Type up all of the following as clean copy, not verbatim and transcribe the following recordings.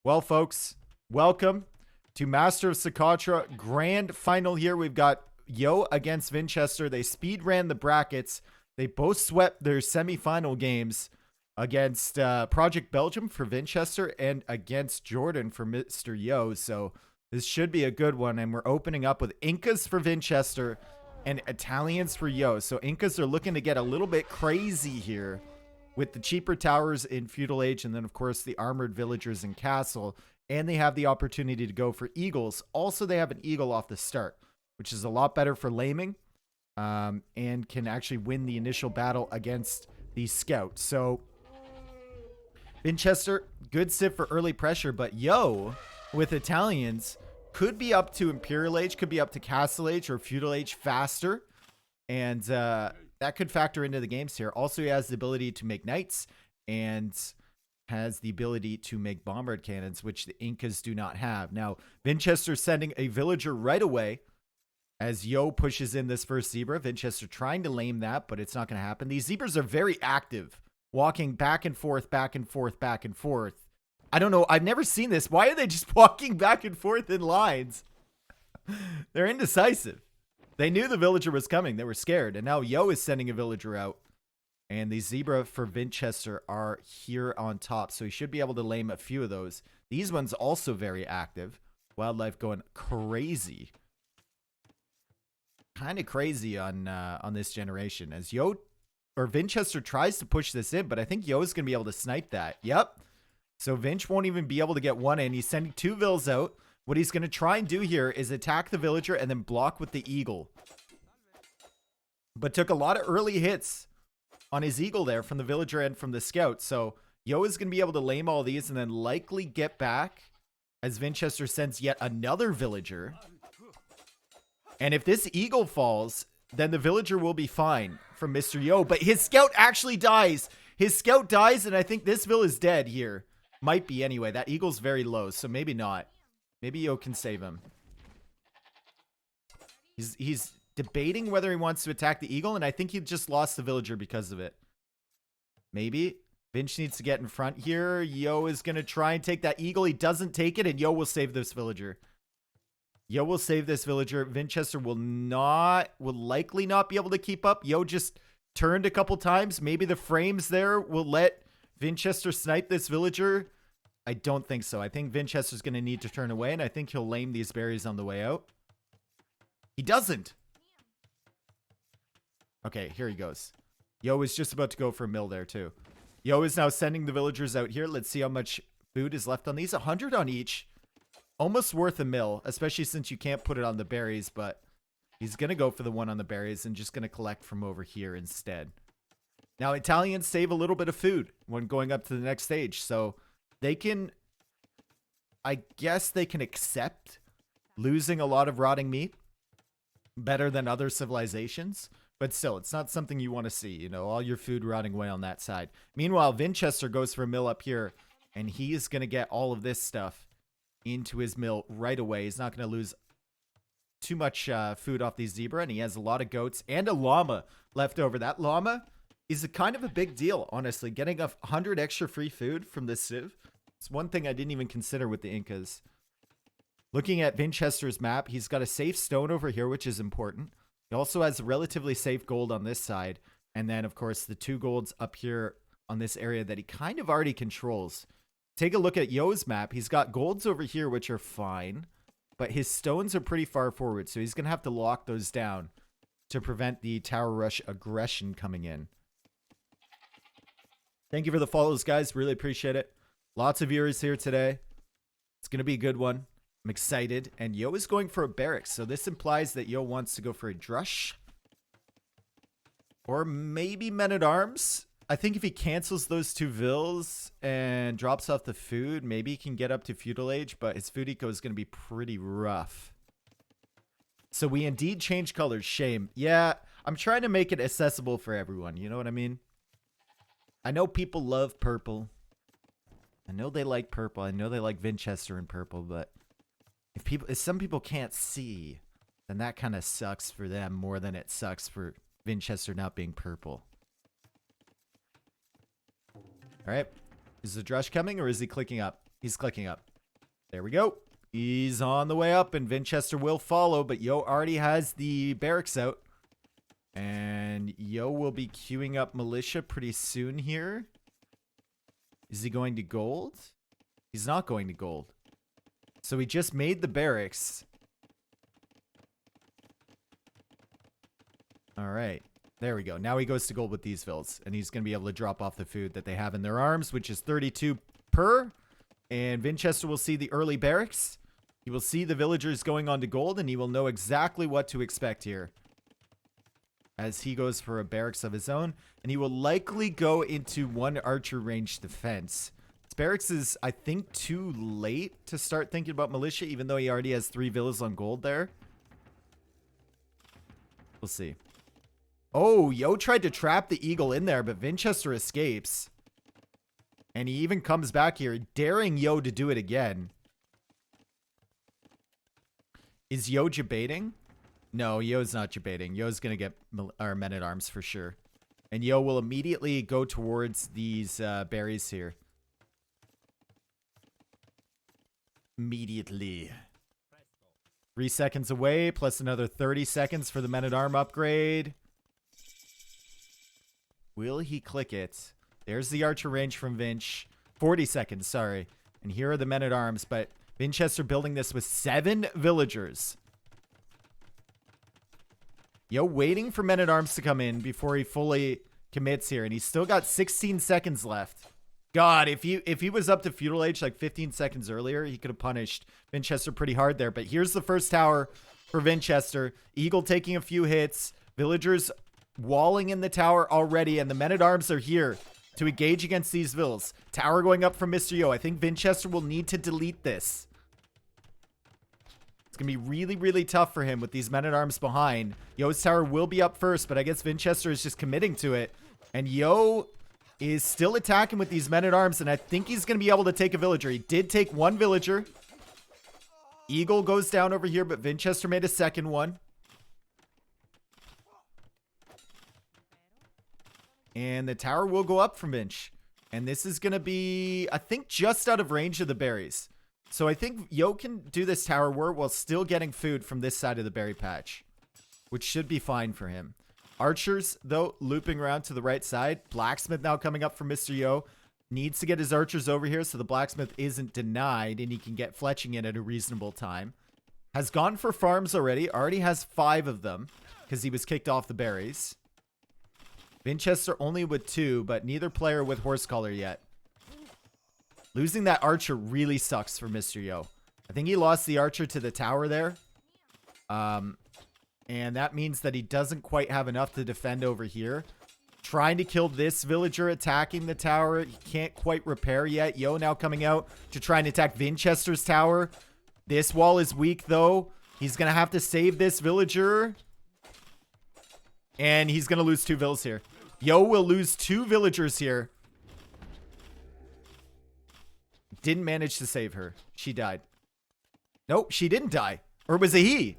Well, folks, welcome to Master of Socotra Grand Final here. We've got Yo against Vinchester. They speed ran the brackets. They both swept their semifinal games against Project Belgium for Vinchester and against Jordan for Mr. Yo. So this should be a good one. And we're opening up with Incas for Vinchester and Italians for Yo. So Incas are looking to get a little bit crazy here with the cheaper towers in Feudal Age, and then, of course, the armored villagers in Castle. And they have the opportunity to go for Eagles. Also, they have an Eagle off the start, which is a lot better for laming, and can actually win the initial battle against the Scout. So, Vinchester, good sit for early pressure, but Yo, with Italians, could be up to Imperial Age, could be up to Castle Age or Feudal Age faster. And that could factor into the games here. Also, he has the ability to make knights and has the ability to make bombard cannons, which the Incas do not have. Now, Vinchester sending a villager right away as Yo pushes in this first zebra. Vinchester trying to lame that, but it's not going to happen. These zebras are very active, walking back and forth, back and forth, back and forth. I don't know. I've never seen this. Why are they just walking back and forth in lines? They're indecisive. They knew the villager was coming. They were scared. And now Yo is sending a villager out. And the zebra for Vinchester are here on top. So he should be able to lame a few of those. These ones also very active. Wildlife going crazy. Kind of crazy on this generation. As Yo or Vinchester tries to push this in. But I think Yo is going to be able to snipe that. Yep. So Vinch won't even be able to get one in. He's sending two vills out. What he's going to try and do here is attack the villager and then block with the eagle. But took a lot of early hits on his eagle there from the villager and from the scout. So Yo is going to be able to lame all these and then likely get back as Vinchester sends yet another villager. And if this eagle falls, then the villager will be fine from Mr. Yo. But his scout actually dies. His scout dies, and I think this vill is dead here. Might be anyway. That eagle's very low, so maybe not. Maybe Yo can save him. He's debating whether he wants to attack the eagle, and I think he just lost the villager because of it. Maybe. Vinch needs to get in front here. Yo is going to try and take that eagle. He doesn't take it, and Yo will save this villager. Yo will save this villager. Vinchester will likely not be able to keep up. Yo just turned a couple times. Maybe the frames there will let Vinchester snipe this villager. I don't think so. I think Vinchester's going to need to turn away, and I think he'll lame these berries on the way out. He doesn't. Okay, here he goes. Yo is just about to go for a mill there, too. Yo is now sending the villagers out here. Let's see how much food is left on these. 100 on each. Almost worth a mill, especially since you can't put it on the berries, but he's going to go for the one on the berries and just going to collect from over here instead. Now, Italians save a little bit of food when going up to the next stage, so they can, I guess they can accept losing a lot of rotting meat better than other civilizations. But still, it's not something you want to see, you know, all your food rotting away on that side. Meanwhile, Vinchester goes for a mill up here, and he is going to get all of this stuff into his mill right away. He's not going to lose too much food off these zebra, and he has a lot of goats and a llama left over. That llama is a kind of a big deal, honestly. Getting 100 extra free food from this civ. It's one thing I didn't even consider with the Incas. Looking at Vinchester's map, he's got a safe stone over here, which is important. He also has relatively safe gold on this side. And then, of course, the 2 golds up here on this area that he kind of already controls. Take a look at Yo's map. He's got golds over here, which are fine. But his stones are pretty far forward, so he's going to have to lock those down to prevent the tower rush aggression coming in. Thank you for the follows, guys. Really appreciate it. Lots of viewers here today. It's going to be a good one. I'm excited. And Yo is going for a barracks. So this implies that Yo wants to go for a drush. Or maybe men-at-arms. I think if he cancels those 2 vills and drops off the food, maybe he can get up to Feudal Age. But his food eco is going to be pretty rough. So we indeed change colors. Shame. Yeah, I'm trying to make it accessible for everyone. You know what I mean? I know people love purple. I know they like purple. I know they like Vinchester in purple, but if some people can't see, then that kind of sucks for them more than it sucks for Vinchester not being purple. All right. Is the drush coming or is he clicking up? He's clicking up. There we go. He's on the way up, and Winchester will follow, but Yo already has the barracks out. And Yo will be queuing up militia pretty soon here. Is he going to gold? He's not going to gold. So he just made the barracks. All right. There we go. Now he goes to gold with these vills, and he's going to be able to drop off the food that they have in their arms, which is 32 per. And Winchester will see the early barracks. He will see the villagers going on to gold, and he will know exactly what to expect here as he goes for a barracks of his own. And he will likely go into one archer range defense. This barracks is, I think, too late to start thinking about militia, even though he already has 3 villas on gold there. We'll see. Oh, Yo tried to trap the eagle in there, but Winchester escapes. And he even comes back here, daring Yo to do it again. Is Yo debating? No, Yo's not debating. Yo's going to get our men-at-arms for sure. And Yo will immediately go towards these berries here. Immediately. 3 seconds away, plus another 30 seconds for the men-at-arm upgrade. Will he click it? There's the archer range from Vinch. 40 seconds, sorry. And here are the men-at-arms, but Winchester building this with 7 villagers. Yo waiting for men-at-arms to come in before he fully commits here. And he's still got 16 seconds left. God, if he was up to feudal age like 15 seconds earlier, he could have punished Winchester pretty hard there. But here's the first tower for Winchester. Eagle taking a few hits. Villagers walling in the tower already. And the men-at-arms are here to engage against these vills. Tower going up from Mr. Yo. I think Winchester will need to delete this. It's going to be really, really tough for him with these men-at-arms behind. Yo's tower will be up first, but I guess Winchester is just committing to it. And Yo is still attacking with these men-at-arms, and I think he's going to be able to take a villager. He did take 1 villager. Eagle goes down over here, but Winchester made a second one. And the tower will go up from Vinch. And this is going to be, I think, just out of range of the berries. So I think Yo can do this tower war while still getting food from this side of the berry patch, which should be fine for him. Archers, though, looping around to the right side. Blacksmith now coming up from Mr. Yo. Needs to get his archers over here so the blacksmith isn't denied and he can get fletching in at a reasonable time. Has gone for farms already. Already has 5 of them because he was kicked off the berries. Winchester only with 2, but neither player with horse collar yet. Losing that archer really sucks for Mr. Yo. I think he lost the archer to the tower there. And that means that he doesn't quite have enough to defend over here. Trying to kill this villager attacking the tower. He can't quite repair yet. Yo now coming out to try and attack Winchester's tower. This wall is weak, though. He's going to have to save this villager. And he's going to lose 2 vills here. Yo will lose 2 villagers here. Didn't manage to save her. She died. Nope, she didn't die. Or was it he?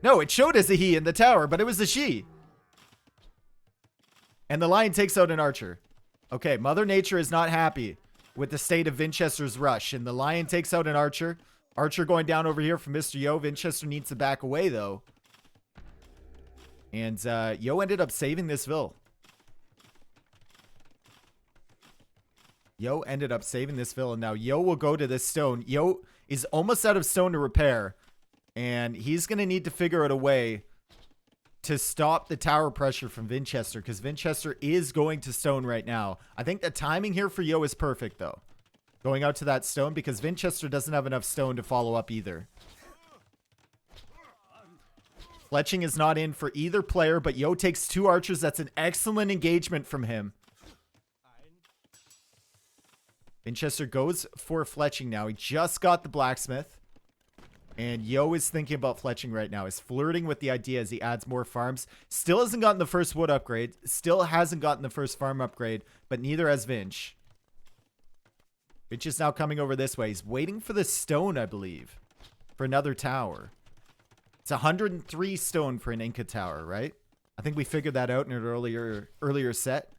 No, it showed as a he in the tower, but it was a she. And the lion takes out an archer. Okay, Mother Nature is not happy with the state of Winchester's rush. And the lion takes out an archer. Archer going down over here from Mr. Yo. Winchester needs to back away, though. And Yo ended up saving this vill. Yo ended up saving this vill. And now Yo will go to this stone. Yo is almost out of stone to repair. And he's going to need to figure out a way to stop the tower pressure from Winchester, because Winchester is going to stone right now. I think the timing here for Yo is perfect, though. Going out to that stone, because Winchester doesn't have enough stone to follow up either. Fletching is not in for either player, but Yo takes 2 archers. That's an excellent engagement from him. Winchester goes for fletching now. He just got the blacksmith. And Yo is thinking about fletching right now. He's flirting with the idea as he adds more farms. Still hasn't gotten the first wood upgrade. Still hasn't gotten the first farm upgrade. But neither has Vinch. Vinch is now coming over this way. He's waiting for the stone, I believe. For another tower. It's 103 stone for an Inca tower, right? I think we figured that out in an earlier set.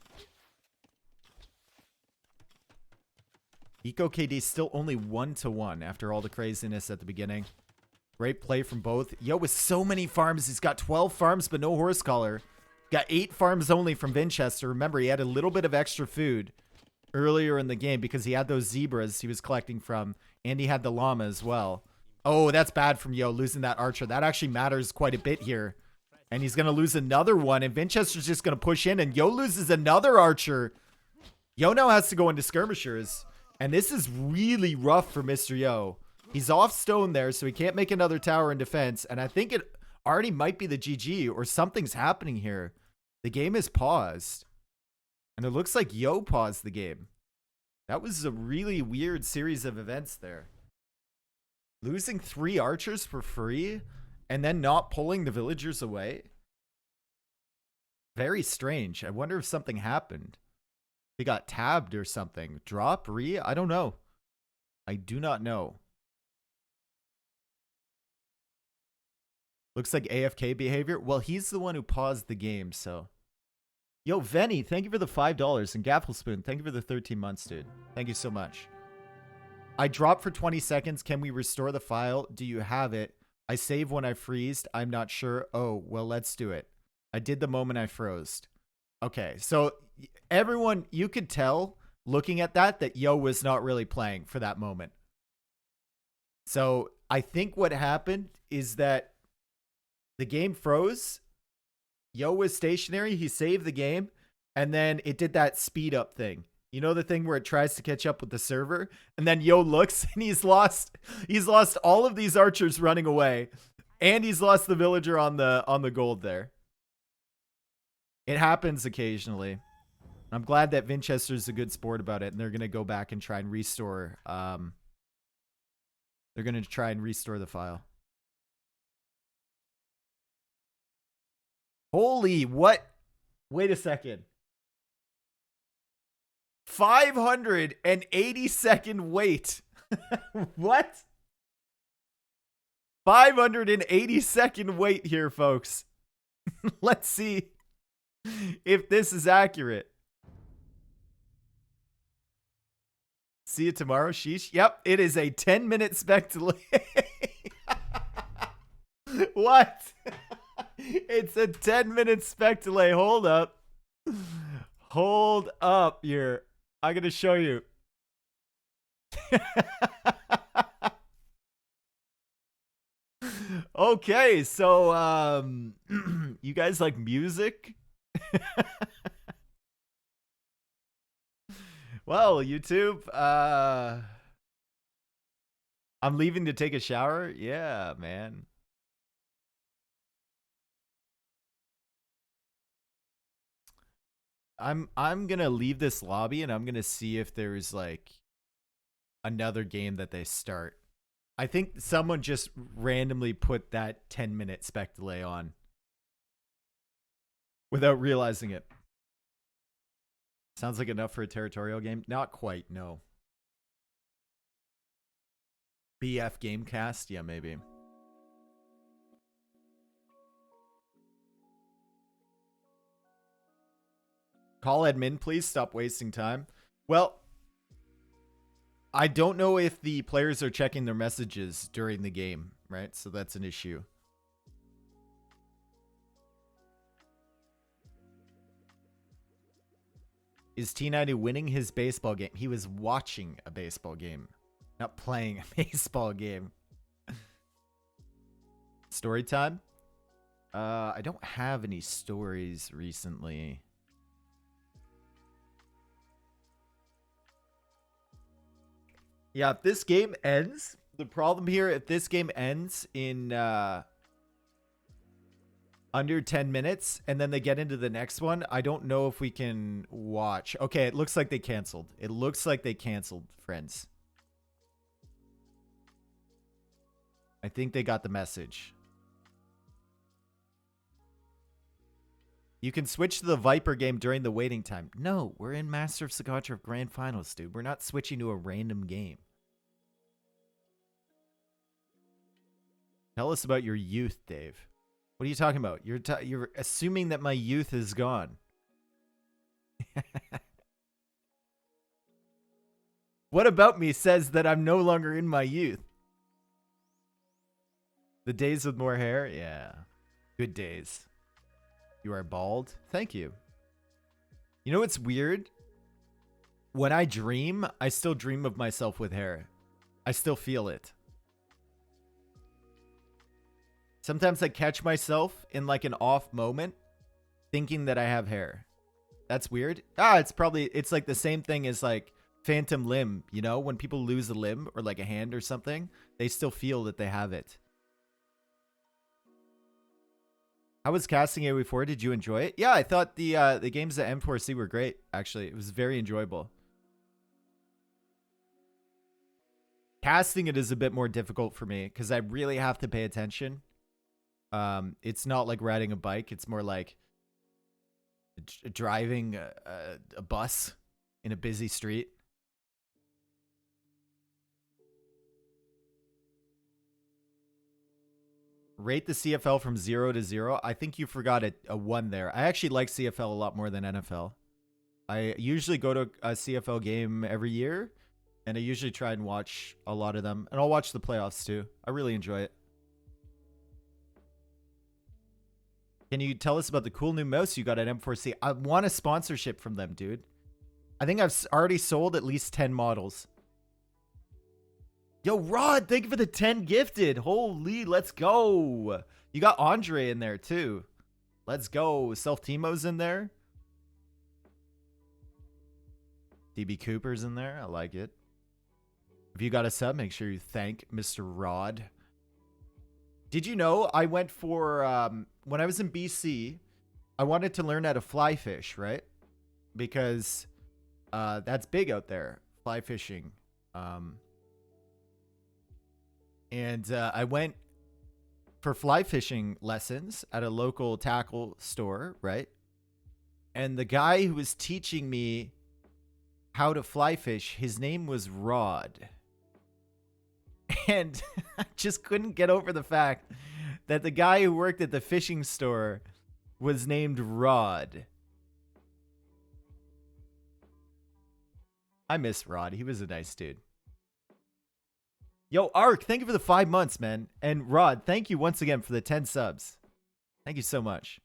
Eco KD still only 1-1 after all the craziness at the beginning. Great play from both. Yo, with so many farms, he's got 12 farms, but no horse collar. Got 8 farms only from Winchester. Remember, he had a little bit of extra food earlier in the game because he had those zebras he was collecting from, and he had the llama as well. Oh, that's bad from Yo, losing that archer. That actually matters quite a bit here. And he's going to lose another one, and Winchester's just going to push in, and Yo loses another archer. Yo now has to go into skirmishers, and this is really rough for Mr. Yo. He's off stone there, so he can't make another tower in defense, and I think it already might be the GG, or something's happening here. The game is paused, and it looks like Yo paused the game. That was a really weird series of events there. Losing 3 archers for free, and then not pulling the villagers away. Very strange. I wonder if something happened. He got tabbed or something. Drop? Re? I don't know. I do not know. Looks like AFK behavior. Well, he's the one who paused the game, so. Yo, Venny, thank you for the $5. And Gafflespoon, thank you for the 13 months, dude. Thank you so much. I dropped for 20 seconds. Can we restore the file? Do you have it? I save when I freezed. I'm not sure. Oh, well, let's do it. I did the moment I froze. Okay, so everyone, you could tell looking at that Yo was not really playing for that moment. So I think what happened is that the game froze. Yo was stationary. He saved the game. And then it did that speed up thing. You know, the thing where it tries to catch up with the server, and then Yo looks and he's lost all of these archers running away, and he's lost the villager on the gold there. It happens occasionally. I'm glad that Winchester's a good sport about it, and they're going to go back and try and restore they're going to try and restore the file. Holy, what? Wait a second. 580-second wait. What? 580-second wait here, folks. Let's see if this is accurate. See you tomorrow, sheesh. Yep, it is a 10-minute spec delay. What? It's a 10-minute spec delay. Hold up. Hold up here. I'm going to show you. Okay, so you guys like music? Well, YouTube, I'm leaving to take a shower. Yeah, man. I'm gonna leave this lobby and I'm gonna see if there's like another game that they start. I think someone just randomly put that 10-minute spec delay on without realizing it. Sounds like enough for a territorial game. Not quite, no. BF Gamecast? Yeah, maybe. Call admin, please. Stop wasting time. Well, I don't know if the players are checking their messages during the game, right? So that's an issue. Is T90 winning his baseball game? He was watching a baseball game, not playing a baseball game. Story time? I don't have any stories recently. Yeah, if this game ends, the problem here, if this game ends in under 10 minutes and then they get into the next one, I don't know if we can watch. Okay, it looks like they canceled. It looks like they canceled, friends. I think they got the message. You can switch to the Viper game during the waiting time. No, we're in Master of Socotra Grand Finals, dude. We're not switching to a random game. Tell us about your youth, Dave. What are you talking about? You're assuming that my youth is gone. What about me says that I'm no longer in my youth? The days with more hair? Yeah. Good days. You are bald? Thank you. You know what's weird? When I dream, I still dream of myself with hair. I still feel it. Sometimes I catch myself in like an off moment thinking that I have hair. That's weird. It's like the same thing as like phantom limb, you know? When people lose a limb or like a hand or something, they still feel that they have it. How was casting AoE4? Did you enjoy it? Yeah, I thought the games at M4C were great, actually. It was very enjoyable. Casting it is a bit more difficult for me because I really have to pay attention. It's not like riding a bike. It's more like driving a bus in a busy street. Rate the CFL from 0 to 0. I think you forgot a 1 there. I actually like CFL a lot more than NFL. I usually go to a CFL game every year, and I usually try and watch a lot of them. And I'll watch the playoffs too. I really enjoy it. Can you tell us about the cool new mouse you got at M4C? I want a sponsorship from them, dude. I think I've already sold at least 10 models. Yo, Rod, thank you for the 10 gifted. Holy, let's go. You got Andre in there, too. Let's go. Self-Timo's in there. DB Cooper's in there. I like it. If you got a sub, make sure you thank Mr. Rod. Did you know I went for, when I was in BC, I wanted to learn how to fly fish, right? Because that's big out there, fly fishing. And I went for fly fishing lessons at a local tackle store, right? And the guy who was teaching me how to fly fish, his name was Rod. And I just couldn't get over the fact that the guy who worked at the fishing store was named Rod. I miss Rod. He was a nice dude. Yo, Ark, thank you for the 5 months, man. And Rod, thank you once again for the 10 subs. Thank you so much.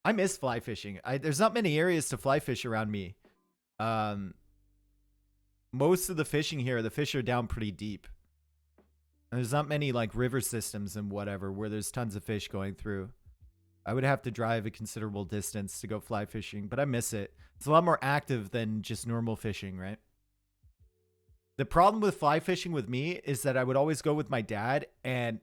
I miss fly fishing. There's not many areas to fly fish around me. Most of the fishing here, the fish are down pretty deep. And there's not many like river systems and whatever where there's tons of fish going through. I would have to drive a considerable distance to go fly fishing, but I miss it. It's a lot more active than just normal fishing, right? The problem with fly fishing with me is that I would always go with my dad, and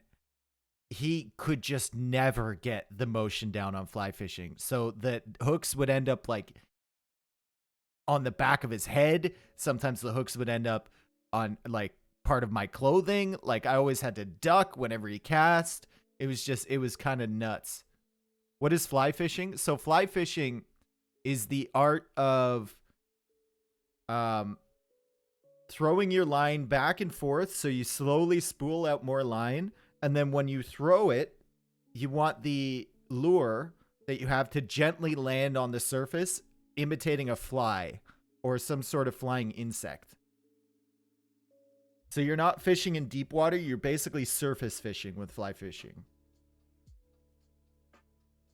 he could just never get the motion down on fly fishing. So the hooks would end up like on the back of his head. Sometimes the hooks would end up on like part of my clothing. Like I always had to duck whenever he cast. It was kind of nuts. What is fly fishing? So fly fishing is the art of throwing your line back and forth so you slowly spool out more line, and then when you throw it, you want the lure that you have to gently land on the surface, imitating a fly or some sort of flying insect. So you're not fishing in deep water, you're basically surface fishing with fly fishing.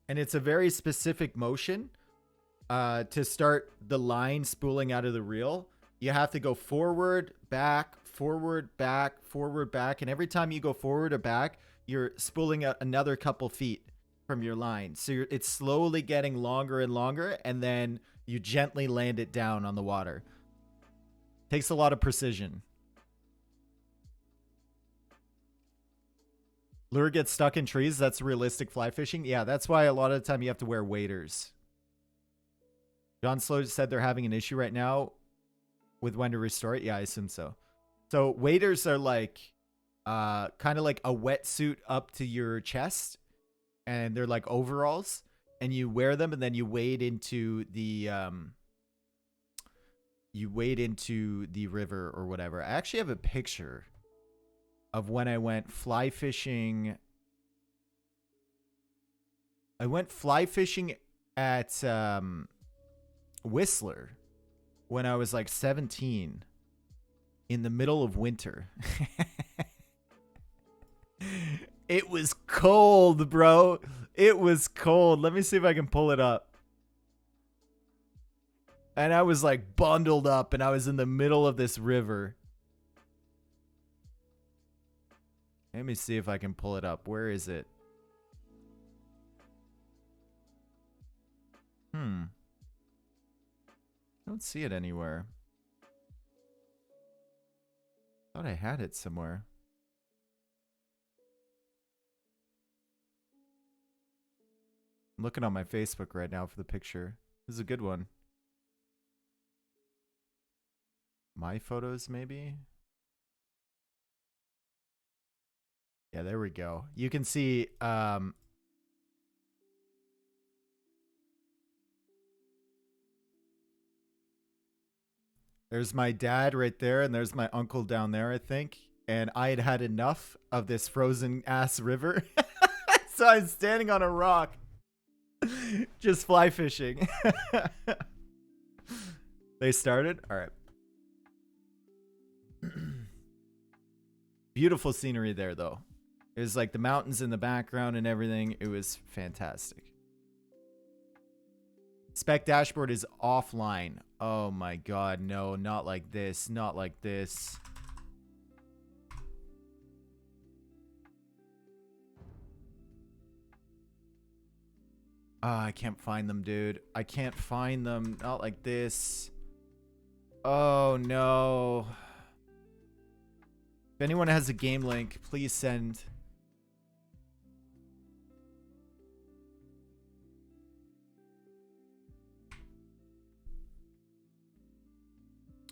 And it's a very specific motion to start the line spooling out of the reel. You have to go forward, back, forward, back, forward, back. And every time you go forward or back, you're spooling out another couple feet from your line. So it's slowly getting longer and longer, and then you gently land it down on the water. Takes a lot of precision. Lure gets stuck in trees. That's realistic fly fishing. Yeah, that's why a lot of the time you have to wear waders. John Slow said they're having an issue right now with when to restore it. Yeah, I assume so. So waders are like kind of like a wetsuit up to your chest, and they're like overalls, and you wear them, and then you wade into the river or whatever. I actually have a picture of when I went fly fishing. I went fly fishing at Whistler when I was like 17. in the middle of winter. It was cold, bro. It was cold. Let me see if I can pull it up. And I was like bundled up and I was in the middle of this river. Let me see if I can pull it up. Where is it? I don't see it anywhere. Thought I had it somewhere. I'm looking on my Facebook right now for the picture. This is a good one. My photos, maybe? Yeah, there we go. You can see, there's my dad right there, and there's my uncle down there, I think. And I had had enough of this frozen-ass river. So I'm standing on a rock, just fly fishing. They started? All right. Beautiful scenery there, though. It was like the mountains in the background and everything. It was fantastic. Spec dashboard is offline. Oh my god, no, not like this. Not like this. I can't find them, dude. I can't find them. Not like this. Oh no. If anyone has a game link, please send.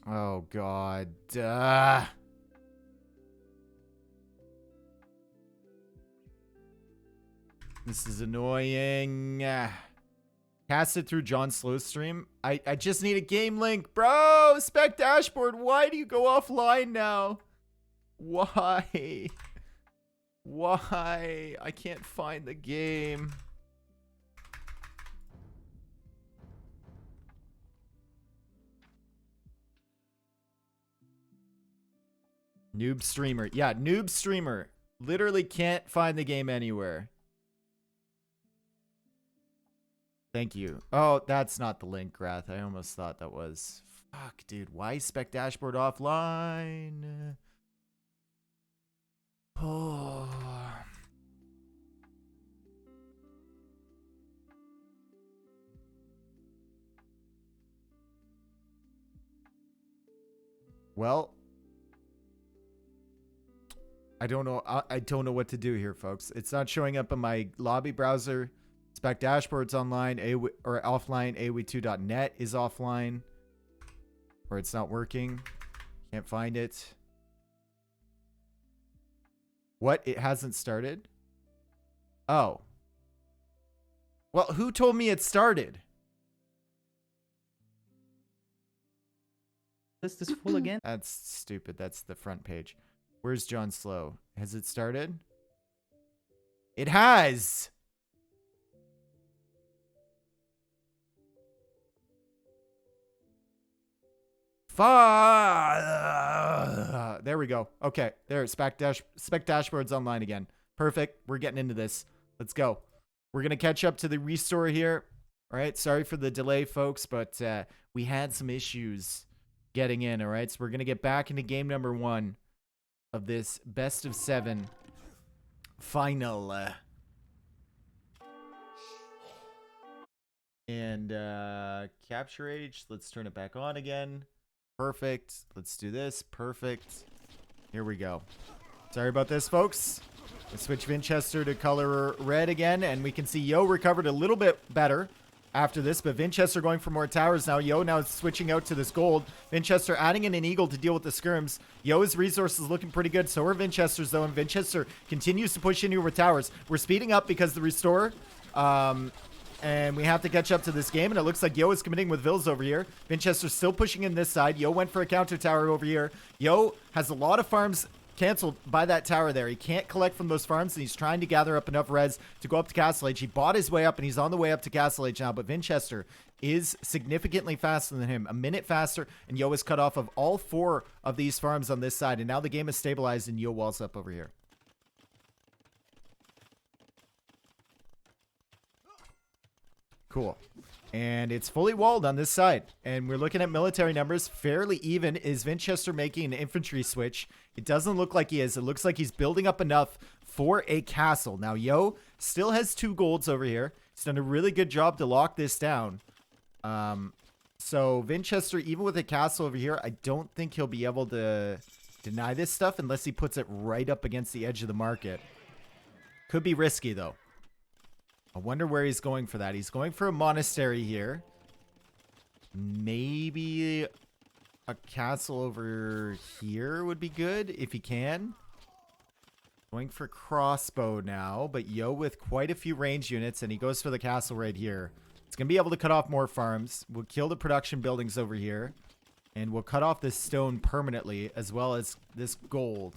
Oh god. This is annoying. Cast it through John Slow's stream. I just need a game link, bro. Spec dashboard. Why do you go offline now? Why? Why? I can't find the game. Noob streamer. Yeah, noob streamer. Literally can't find the game anywhere. Thank you. Oh, that's not the link, Grath. I almost thought that was. Fuck, dude. Why is Spec Dashboard offline? Oh. Well, I don't know. I don't know what to do here, folks. It's not showing up in my lobby browser. Spec Dashboard's online, or offline. AOE2.net is offline, or it's not working. Can't find it. What? It hasn't started? Oh. Well, who told me it started? Is this full again? That's stupid. That's the front page. Where's John Slow? Has it started? It has! There we go. Okay, there. Spec Dashboard's online again. Perfect. We're getting into this. Let's go. We're going to catch up to the restore here. All right. Sorry for the delay, folks, but we had some issues getting in. All right. So we're going to get back into game number 1 of this best of 7 final. And capture age. Let's turn it back on again. Perfect. Let's do this. Perfect. Here we go. Sorry about this, folks. Let's switch Winchester to color red again, and we can see Yo recovered a little bit better after this, but Winchester going for more towers now. Yo now switching out to this gold. Winchester adding in an eagle to deal with the skirms. Yo's resources looking pretty good. So are Winchester's, though, and Winchester continues to push in here with towers. We're speeding up because the restore. And we have to catch up to this game, and it looks like Yo is committing with Vils over here. Winchester's still pushing in this side. Yo went for a counter tower over here. Yo has a lot of farms canceled by that tower there. He can't collect from those farms, and he's trying to gather up enough res to go up to Castle Age. He bought his way up, and he's on the way up to Castle Age now, but Vinchester is significantly faster than him. A minute faster, and Yo is cut off of all 4 of these farms on this side, and now the game is stabilized, and Yo walls up over here. Cool. And it's fully walled on this side. And we're looking at military numbers. Fairly even. Is Vinchester making an infantry switch? It doesn't look like he is. It looks like he's building up enough for a castle. Now, Yo still has 2 golds over here. He's done a really good job to lock this down. So Vinchester, even with a castle over here, I don't think he'll be able to deny this stuff unless he puts it right up against the edge of the market. Could be risky, though. I wonder where he's going for that. He's going for a monastery here. Maybe a castle over here would be good if he can. Going for crossbow now, but Yo with quite a few range units, and he goes for the castle right here. It's going to be able to cut off more farms. We'll kill the production buildings over here, and we'll cut off this stone permanently, as well as this gold.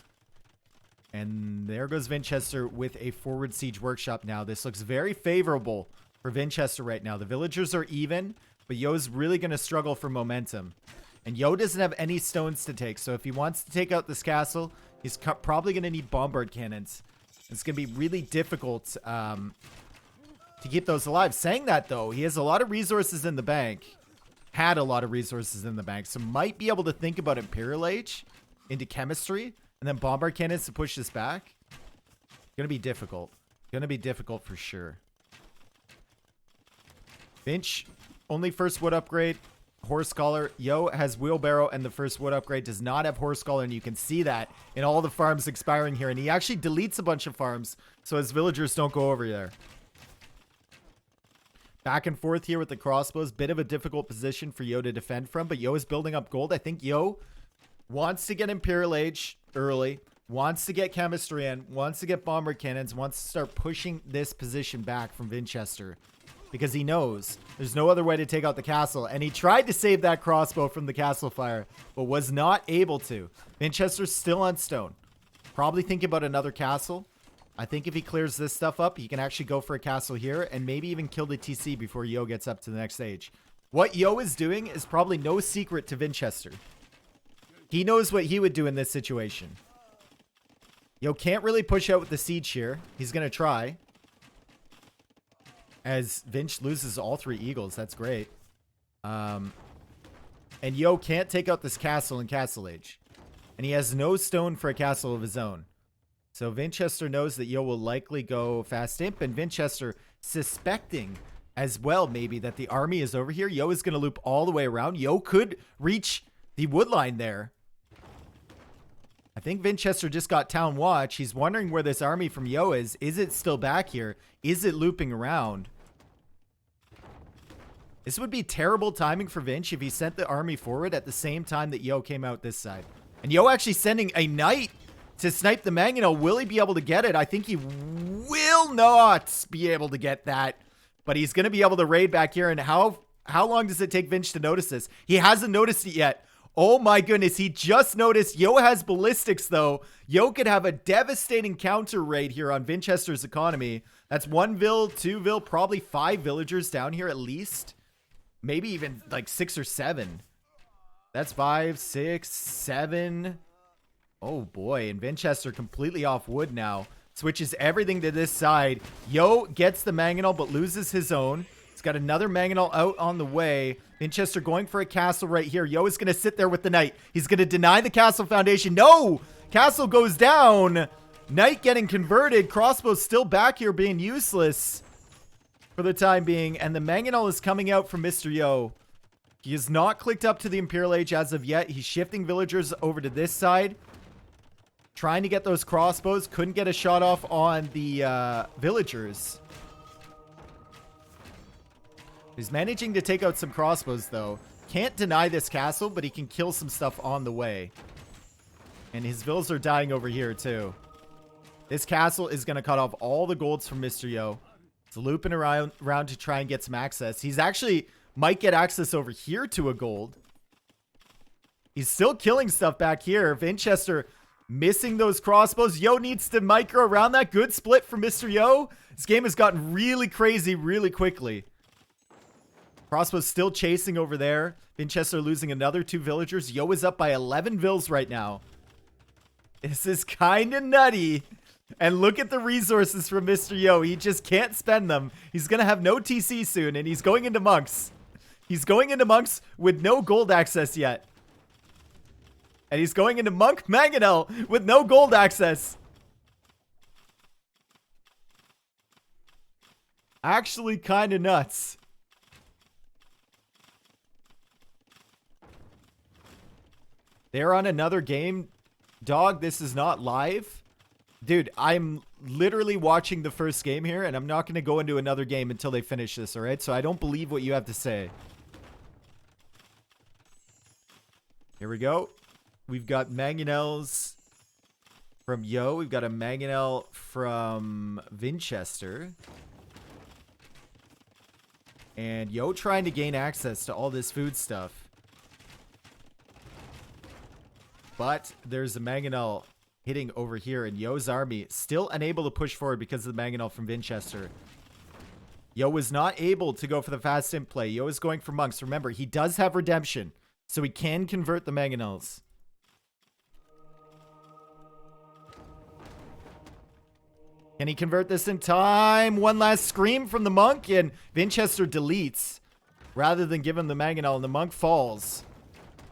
And there goes Vinchester with a forward siege workshop now. This looks very favorable for Vinchester right now. The villagers are even, but Yo's really going to struggle for momentum. And Yo doesn't have any stones to take, so if he wants to take out this castle, he's probably going to need bombard cannons. It's going to be really difficult to keep those alive. Saying that, though, he has a lot of resources in the bank. Had a lot of resources in the bank, so might be able to think about Imperial Age into chemistry. And then bombard cannons to push this back. Gonna be difficult. Gonna be difficult for sure. Finch, only first wood upgrade. Horse collar. Yo has wheelbarrow, and the first wood upgrade does not have horse collar, and you can see that in all the farms expiring here. And he actually deletes a bunch of farms so his villagers don't go over there. Back and forth here with the crossbows. Bit of a difficult position for Yo to defend from, but Yo is building up gold. I think Yo wants to get Imperial Age early, wants to get chemistry in, wants to get bombard cannons, wants to start pushing this position back from Vinchester because he knows there's no other way to take out the castle. And he tried to save that crossbow from the castle fire, but was not able to. Vinchester's still on stone. Probably thinking about another castle. I think if he clears this stuff up, he can actually go for a castle here and maybe even kill the TC before Yo gets up to the next stage. What Yo is doing is probably no secret to Vinchester. He knows what he would do in this situation. Yo can't really push out with the siege here. He's going to try. As Vinch loses all 3 eagles. That's great. And Yo can't take out this castle in Castle Age. And he has no stone for a castle of his own. So Vinchester knows that Yo will likely go fast imp. And Vinchester suspecting as well maybe that the army is over here. Yo is going to loop all the way around. Yo could reach the wood line there. I think Vinchester just got town watch. He's wondering where this army from Yo is. Is it still back here? Is it looping around? This would be terrible timing for Vinch if he sent the army forward at the same time that Yo came out this side. And Yo actually sending a knight to snipe the mangonel. Will he be able to get it? I think he will not be able to get that. But he's going to be able to raid back here. And how long does it take Vinch to notice this? He hasn't noticed it yet. Oh my goodness, he just noticed. Yo has ballistics, though. Yo could have a devastating counter raid here on Vinchester's economy. That's 1 vill, 2 vill, probably 5 villagers down here at least. Maybe even like 6 or 7. That's 5, 6, 7. Oh boy, and Vinchester completely off wood now. Switches everything to this side. Yo gets the mangonel but loses his own. He's got another mangonel out on the way. Vinchester going for a castle right here. Yo is going to sit there with the knight. He's going to deny the castle foundation. No! Castle goes down. Knight getting converted. Crossbow still back here being useless for the time being. And the mangonel is coming out from Mr. Yo. He is not clicked up to the Imperial Age as of yet. He's shifting villagers over to this side. Trying to get those crossbows. Couldn't get a shot off on the villagers. He's managing to take out some crossbows, though. Can't deny this castle, but he can kill some stuff on the way. And his vills are dying over here, too. This castle is going to cut off all the golds from Mr. Yo. It's looping around to try and get some access. He's actually might get access over here to a gold. He's still killing stuff back here. Vinchester Missing those crossbows. Yo needs to micro around that. Good split from Mr. Yo. This game has gotten really crazy really quickly. Crossbow's still chasing over there. Winchester losing another 2 villagers. Yo is up by 11 vills right now. This is kind of nutty. And look at the resources from Mr. Yo. He just can't spend them. He's going to have no TC soon, and he's going into monks. He's going into monks with no gold access yet. And he's going into monk mangonel with no gold access. Actually kind of nuts. They're on another game. Dog, this is not live. Dude, I'm literally watching the first game here, and I'm not going to go into another game until they finish this, alright? So I don't believe what you have to say. Here we go. We've got mangonels from Yo. We've got a mangonel from Winchester. And Yo trying to gain access to all this food stuff. But there's a mangonel hitting over here, and Yo's army still unable to push forward because of the mangonel from Winchester. Yo was not able to go for the fast imp play. Yo is going for monks. Remember, he does have redemption, so he can convert the mangonels. Can he convert this in time? One last scream from the monk, and Winchester deletes rather than give him the mangonel, and the monk falls.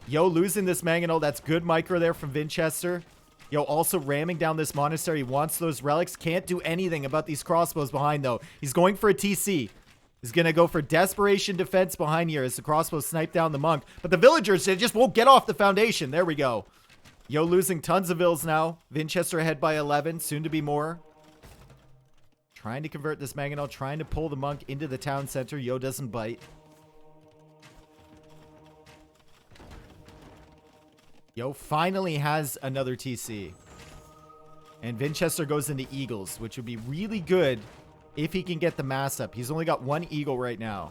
Yo losing this mangonel. That's good micro there from Winchester. Yo also ramming down this monastery. He wants those relics. Can't do anything about these crossbows behind, though. He's going for a TC. He's going to go for desperation defense behind here as the crossbows snipe down the monk. But the villagers, they just won't get off the foundation. There we go. Yo losing tons of vills now. Winchester ahead by 11. Soon to be more. Trying to convert this mangonel. Trying to pull the monk into the town center. Yo doesn't bite. Yo finally has another TC. And Winchester goes into Eagles, which would be really good if he can get the mass up. He's only got 1 Eagle right now.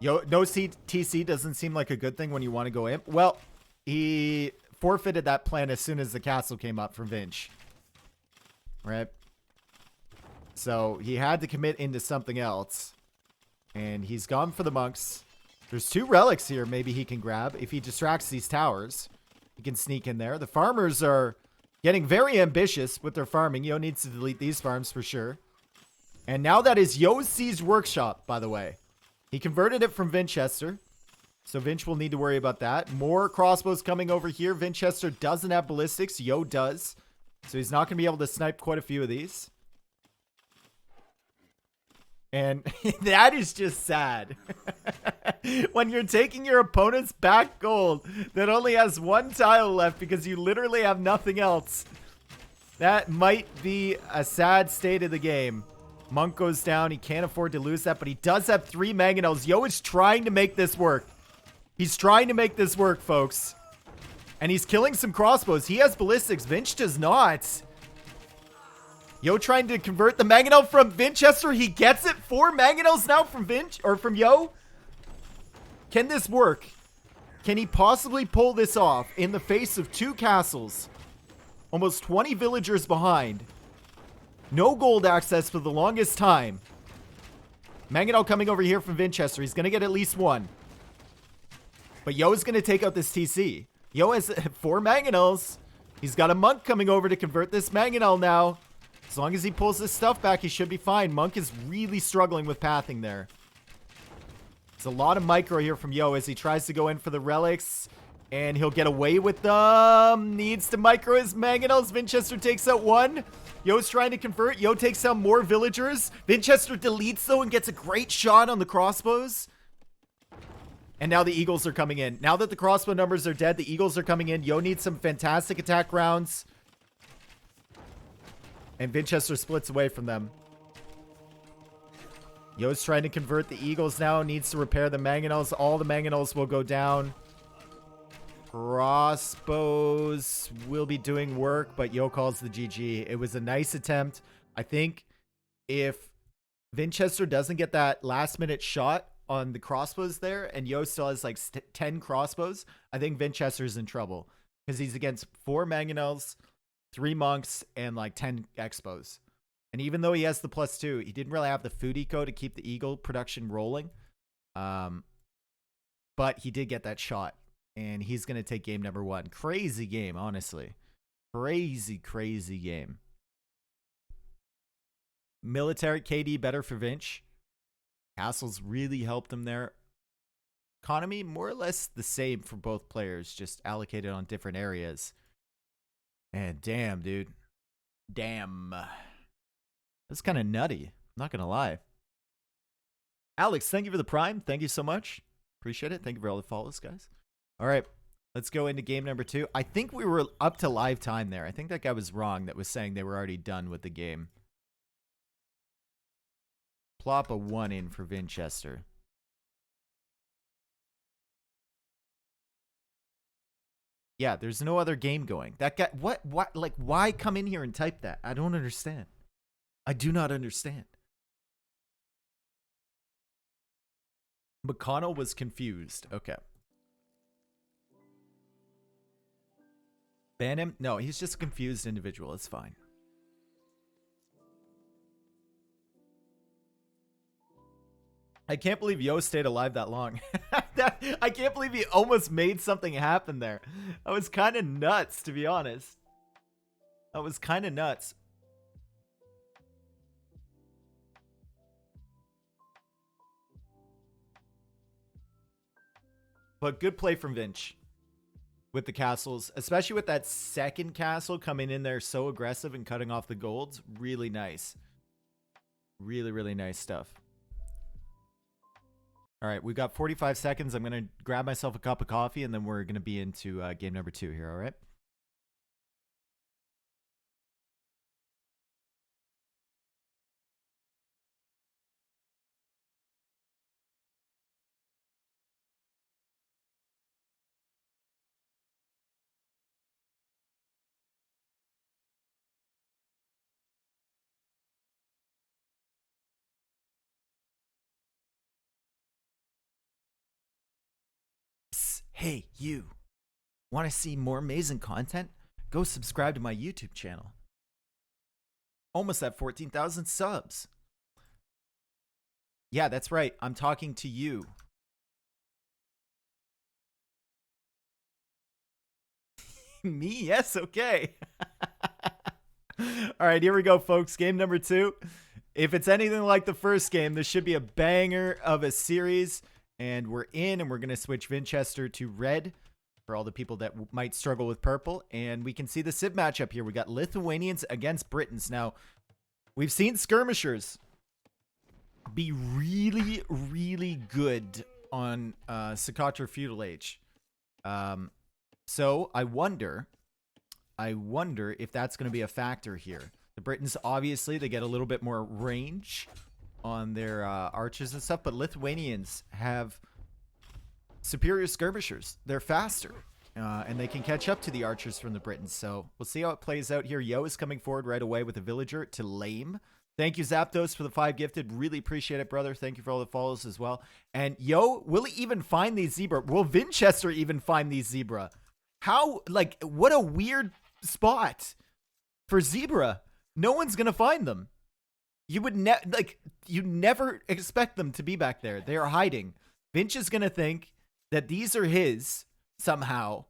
Yo, no TC doesn't seem like a good thing when you want to go imp. Well, he forfeited that plan as soon as the castle came up for Vinch. Right? So he had to commit into something else. And he's gone for the monks. There's 2 relics here maybe he can grab. If he distracts these towers, he can sneak in there. The farmers are getting very ambitious with their farming. Yo needs to delete these farms for sure. And now that is Yo's Siege Workshop, by the way. He converted it from Winchester. So Vinch will need to worry about that. More crossbows coming over here. Winchester doesn't have ballistics. Yo does. So he's not going to be able to snipe quite a few of these. And that is just sad. When you're taking your opponent's back gold that only has 1 tile left because you literally have nothing else. That might be a sad state of the game. Monk goes down. He can't afford to lose that, but he does have 3 mangonels. Yo is trying to make this work. He's trying to make this work, folks. And he's killing some crossbows. He has ballistics. Vinch does not. Yo trying to convert the mangonel from Winchester. He gets it. 4 mangonels now from Vinch or from Yo. Can this work? Can he possibly pull this off in the face of 2 castles? Almost 20 villagers behind. No gold access for the longest time. Mangonel coming over here from Winchester. He's going to get at least 1. But Yo is going to take out this TC. Yo has 4 mangonels. He's got a monk coming over to convert this mangonel now. As long as he pulls this stuff back, he should be fine. Monk is really struggling with pathing there. There's a lot of micro here from Yo as he tries to go in for the relics. And he'll get away with them. Needs to micro his mangonels. Winchester takes out 1. Yo's trying to convert. Yo takes out more villagers. Winchester deletes though and gets a great shot on the crossbows. And now the Eagles are coming in. Now that the crossbow numbers are dead, the Eagles are coming in. Yo needs some fantastic attack rounds. And Winchester splits away from them. Yo's trying to convert the Eagles now. Needs to repair the mangonels. All the mangonels will go down. Crossbows will be doing work, but Yo calls the GG. It was a nice attempt. I think if Winchester doesn't get that last minute shot on the crossbows there, and Yo still has like 10 crossbows, I think Vinchester's in trouble because he's against 4 mangonels, 3 monks, and like 10 expos. And even though he has the +2, he didn't really have the food eco to keep the eagle production rolling. But he did get that shot, and he's going to take game number 1. Crazy game, honestly. Crazy, crazy game. Military KD better for Vinch. Castles really helped him there. Economy, more or less the same for both players, just allocated on different areas. And damn, dude. Damn. That's kind of nutty. I'm not going to lie. Alex, thank you for the prime. Thank you so much. Appreciate it. Thank you for all the follows, guys. All right. Let's go into game number 2. I think we were up to live time there. I think that guy was wrong that was saying they were already done with the game. Plop a 1 in for Vinchester. Yeah, there's no other game going. That guy, what, like, why come in here and type that? I don't understand. I do not understand. McConnell was confused. Okay. Ban him? No, he's just a confused individual. It's fine. I can't believe Yo stayed alive that long. I can't believe he almost made something happen there. That was kind of nuts, to be honest. That was kind of nuts. But good play from Vinch with the castles, especially with that second castle coming in there so aggressive and cutting off the golds. Really nice. Really, really nice stuff. All right, we've got 45 seconds. I'm going to grab myself a cup of coffee, and then we're going to be into game number 2 here, all right? Hey, you. Want to see more amazing content? Go subscribe to my YouTube channel. Almost at 14,000 subs. Yeah, that's right. I'm talking to you. Me? Yes, okay. All right, here we go, folks. Game number 2. If it's anything like the first game, this should be a banger of a series. And we're in, and we're going to switch Vinchester to red for all the people that might struggle with purple. And we can see the Civ matchup here. We got Lithuanians against Britons. Now, we've seen skirmishers be really, really good on Socotra Feudal Age. So I wonder if that's going to be a factor here. The Britons, obviously, they get a little bit more range on their archers and stuff, but Lithuanians have superior skirmishers. They're faster, and they can catch up to the archers from the Britons. So we'll see how it plays out here. Yo is coming forward right away with a villager to lame. Thank you, Zapdos, for the 5 gifted. Really appreciate it, brother. Thank you for all the follows as well. And Yo, will he even find these zebra? Will Vinchester even find these zebra? How, like, what a weird spot for zebra. No one's going to find them. You would you never expect them to be back there. They are hiding. Vinch is going to think that these are his somehow.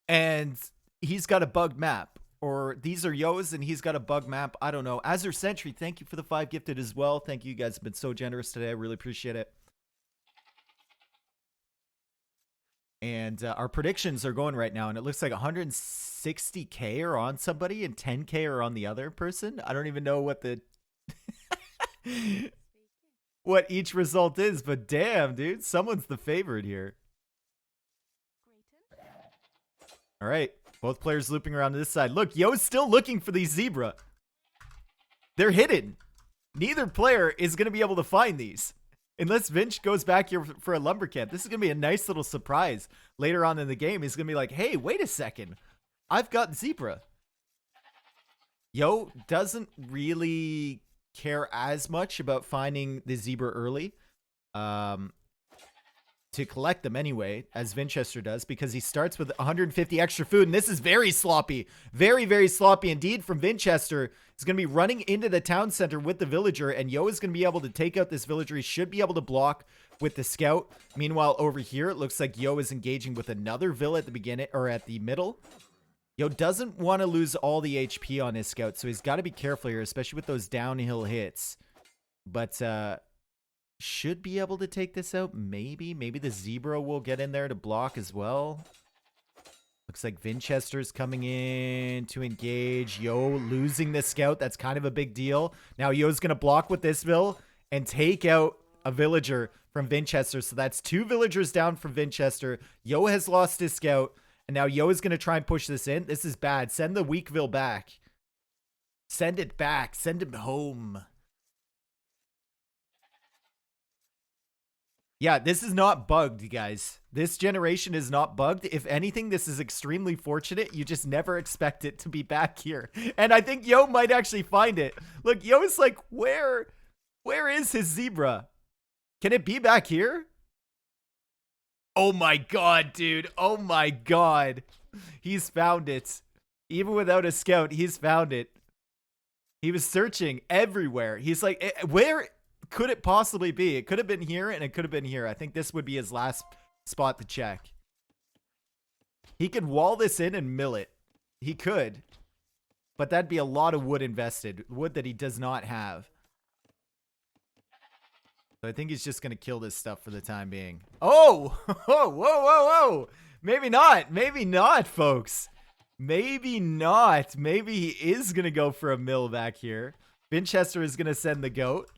And he's got a bug map. Or these are Yo's and he's got a bug map. I don't know. Azure Sentry, thank you for the 5 gifted as well. Thank you. You guys have been so generous today. I really appreciate it. And our predictions are going right now. And it looks like 160K are on somebody and 10K are on the other person. I don't even know what the... what each result is. But damn, dude. Someone's the favorite here. All right. Both players looping around to this side. Look, Yo's still looking for these zebra. They're hidden. Neither player is going to be able to find these. Unless Vinch goes back here for a lumber camp. This is going to be a nice little surprise later on in the game. He's going to be like, hey, wait a second. I've got zebra. Yo doesn't really care as much about finding the zebra early. to collect them anyway, as Vinchester does, because he starts with 150 extra food, and this is very sloppy. Very, very sloppy indeed from Vinchester. He's going to be running into the town center with the villager, and Yo is going to be able to take out this villager. He should be able to block with the scout. Meanwhile, over here, it looks like Yo is engaging with another villa at the beginning, or at the middle. Yo doesn't want to lose all the HP on his scout, so he's got to be careful here, especially with those downhill hits. But, should be able to take this out. Maybe the zebra will get in there to block as well. Looks like Vinchester's coming in to engage. Yo losing the scout. That's kind of a big deal. Now Yo's going to block with this vill and take out a villager from Vinchester. So that's 2 villagers down from Vinchester. Yo has lost his scout. And now Yo is going to try and push this in. This is bad. Send the Weakville back. Send it back. Send him home. Yeah, this is not bugged, guys. This generation is not bugged. If anything, this is extremely fortunate. You just never expect it to be back here. And I think Yo might actually find it. Look, Yo is like, where is his zebra? Can it be back here? Oh my god, dude. Oh my god. He's found it. Even without a scout, he's found it. He was searching everywhere. He's like, where could it possibly be? It could have been here and it could have been here. I think this would be his last spot to check. He could wall this in and mill it. He could. But that'd be a lot of wood invested. Wood that he does not have. So I think he's just going to kill this stuff for the time being. Oh! Whoa, whoa, whoa, whoa! Maybe not. Maybe not, folks. Maybe not. Maybe he is going to go for a mill back here. Vinchester is going to send the goat.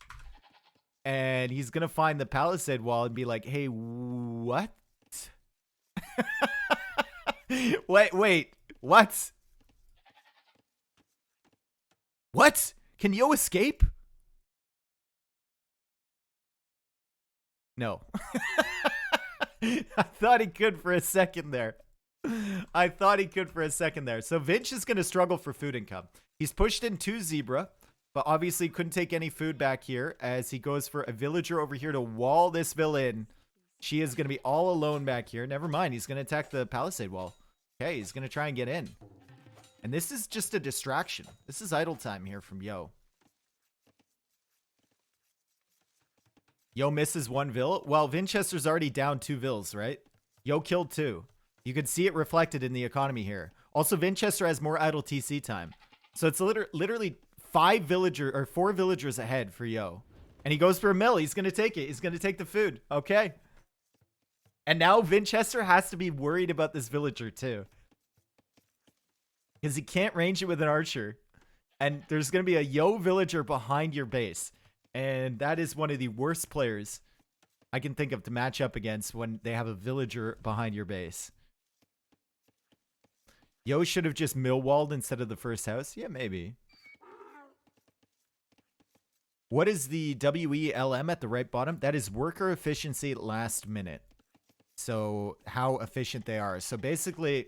And he's going to find the palisade wall and be like, hey, what? Wait. What? What? Can Yo escape? No. I thought he could for a second there. So Vinch is going to struggle for food income. He's pushed in 2 zebra, but obviously couldn't take any food back here as he goes for a villager over here to wall this villa in. She is going to be all alone back here. Never mind. He's going to attack the palisade wall. Okay, he's going to try and get in. And this is just a distraction. This is idle time here from Yo. Yo misses 1 vill. Well, Vinchester's already down 2 vills, right? Yo killed 2. You can see it reflected in the economy here. Also, Vinchester has more idle TC time. So it's literally 4 villagers ahead for Yo. And he goes for a mill. He's going to take it. He's going to take the food. Okay. And now Vinchester has to be worried about this villager too. Because he can't range it with an archer. And there's going to be a Yo villager behind your base. And that is one of the worst players I can think of to match up against when they have a villager behind your base. Yo should have just mill-walled instead of the first house. Yeah, maybe. What is the WELM at the right bottom? That is worker efficiency last minute. So how efficient they are. So basically,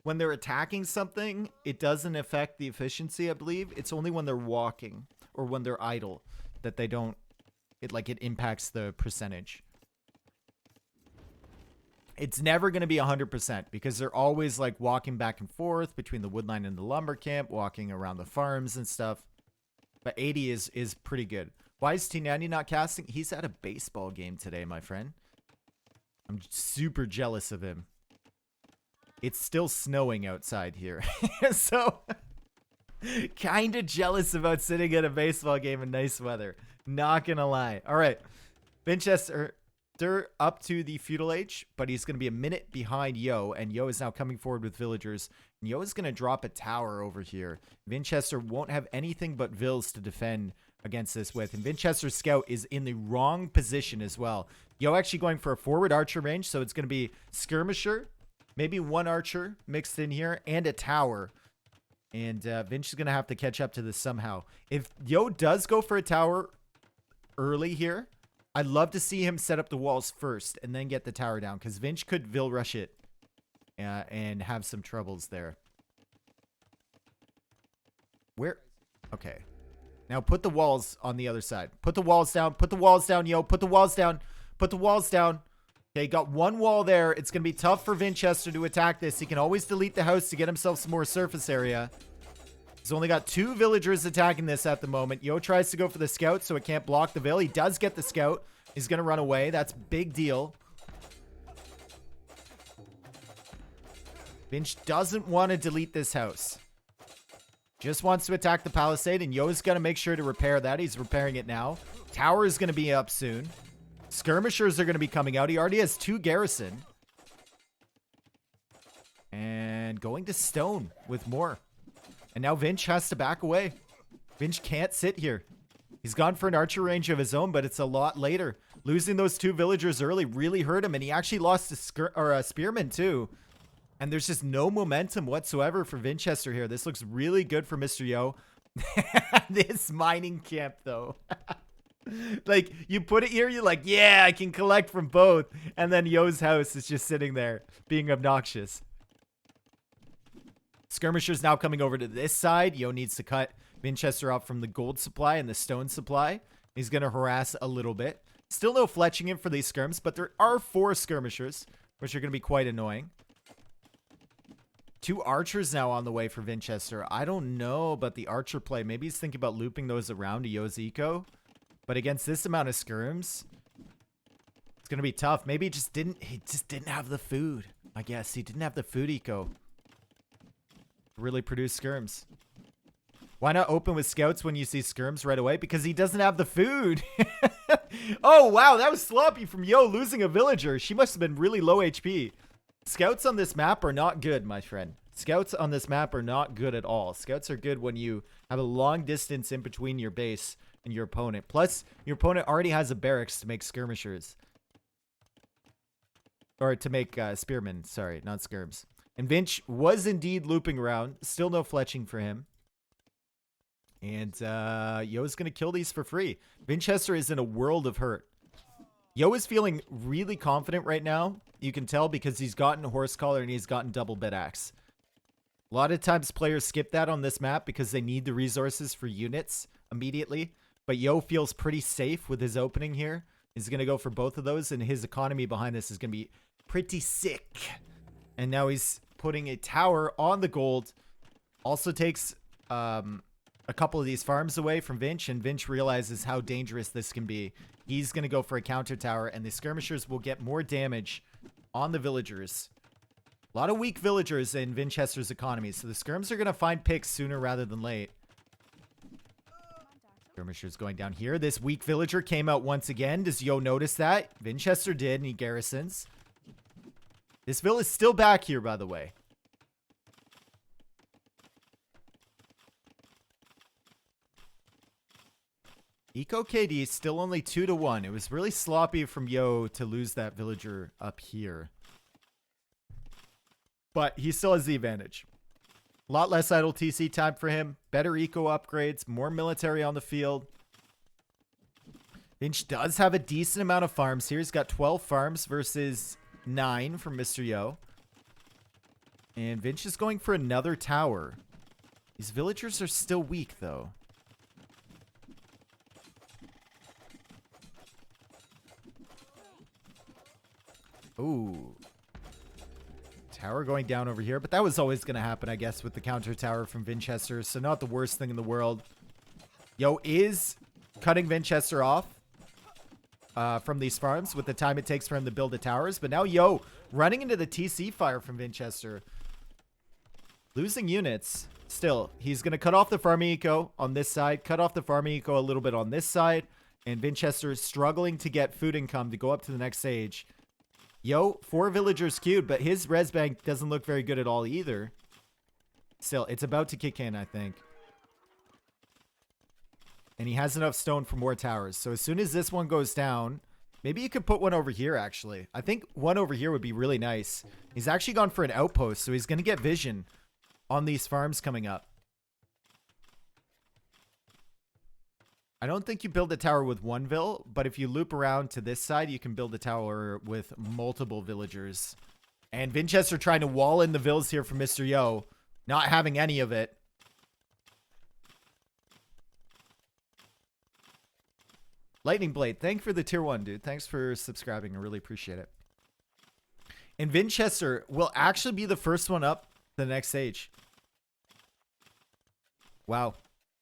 when they're attacking something, it doesn't affect the efficiency, I believe. It's only when they're walking or when they're idle that they don't, it impacts the percentage. It's never going to be 100% because they're always like walking back and forth between the woodline and the lumber camp, walking around the farms and stuff. But 80 is pretty good. Why is T90 not casting? He's at a baseball game today, my friend. I'm super jealous of him. It's still snowing outside here. So, kind of jealous about sitting at a baseball game in nice weather. Not gonna lie. All right. Vinchester up to the feudal age, but he's going to be a minute behind Yo, and Yo is now coming forward with villagers. And Yo is going to drop a tower over here. Vinchester won't have anything but vills to defend against this with, and Vinchester's scout is in the wrong position as well. Yo actually going for a forward archer range, so it's going to be skirmisher, maybe 1 archer mixed in here, and a tower. And Vinch is going to have to catch up to this somehow. If Yo does go for a tower early here, I'd love to see him set up the walls first and then get the tower down, because Vinch could Vill rush it and have some troubles there. Where? Okay. Now put the walls on the other side. Put the walls down. Put the walls down, Yo. Put the walls down. Put the walls down. Okay, got one wall there. It's going to be tough for Vinchester to attack this. He can always delete the house to get himself some more surface area. He's only got 2 villagers attacking this at the moment. Yo tries to go for the scout so it can't block the vill. He does get the scout. He's going to run away. That's big deal. Vinch doesn't want to delete this house. Just wants to attack the palisade, and Yo's going to make sure to repair that. He's repairing it now. Tower is going to be up soon. Skirmishers are going to be coming out. He already has 2 garrison. And going to stone with more. And now Vinch has to back away. Vinch can't sit here. He's gone for an archer range of his own, but it's a lot later. Losing those 2 villagers early really hurt him, and he actually lost a spearman too. And there's just no momentum whatsoever for Vinchester here. This looks really good for Mr. Yo. This mining camp, though. Like, you put it here, you're like, yeah, I can collect from both. And then Yo's house is just sitting there being obnoxious. Skirmishers now coming over to this side. Yo needs to cut Vinchester off from the gold supply and the stone supply. He's going to harass a little bit. Still no fletching in for these skirms, but there are 4 skirmishers, which are going to be quite annoying. 2 archers now on the way for Vinchester. I don't know about the archer play. Maybe he's thinking about looping those around to Yo's eco. But against this amount of skirms, it's going to be tough. Maybe he just didn't have the food. I guess he didn't have the food eco. Really produce skirms. Why not open with scouts when you see skirms right away? Because he doesn't have the food. Oh, wow. That was sloppy from Yo losing a villager. She must have been really low HP. Scouts on this map are not good, my friend. Scouts on this map are not good at all. Scouts are good when you have a long distance in between your base and your opponent. Plus, your opponent already has a barracks to make skirmishers. Or to make spearmen. Sorry, not skirms. And Vinch was indeed looping around. Still no fletching for him. And Yo's going to kill these for free. Vinchester is in a world of hurt. Yo is feeling really confident right now. You can tell because he's gotten horse collar and he's gotten double bed axe. A lot of times players skip that on this map because they need the resources for units immediately. But Yo feels pretty safe with his opening here. He's going to go for both of those, and his economy behind this is going to be pretty sick. And now he's putting a tower on the gold. Also takes a couple of these farms away from Vinch, and Vinch realizes how dangerous this can be. He's going to go for a counter tower, and the skirmishers will get more damage on the villagers. A lot of weak villagers in Vinchester's economy, so the skirms are going to find picks sooner rather than late. Skirmishers going down here. This weak villager came out once again. Does Yo notice that? Vinchester did, and he garrisons. This vill is still back here, by the way. Eco KD is still only 2-1. It was really sloppy from Yo to lose that villager up here. But he still has the advantage. A lot less idle TC time for him. Better eco upgrades. More military on the field. Vinch does have a decent amount of farms here. He's got 12 farms versus 9 from Mr. Yo. And Vinch is going for another tower. These villagers are still weak, though. Ooh. Tower going down over here, but that was always going to happen, I guess, with the counter tower from Vinchester, so not the worst thing in the world. Yo is cutting Vinchester off from these farms with the time it takes for him to build the towers, but now Yo running into the TC fire from Vinchester. Losing units. Still, he's going to cut off the farming eco on this side, cut off the farming eco a little bit on this side, and Vinchester is struggling to get food income to go up to the next stage. Yo, 4 villagers queued, but his res bank doesn't look very good at all either. Still, it's about to kick in, I think. And he has enough stone for more towers. So as soon as this one goes down, maybe you could put one over here, actually. I think one over here would be really nice. He's actually gone for an outpost, so he's going to get vision on these farms coming up. I don't think you build a tower with one vill, but if you loop around to this side, you can build a tower with multiple villagers. And Vinchester trying to wall in the vills here for Mr. Yo, not having any of it. Lightning Blade, thank you for the tier 1, dude. Thanks for subscribing. I really appreciate it. And Winchester will actually be the first one up the next stage. Wow.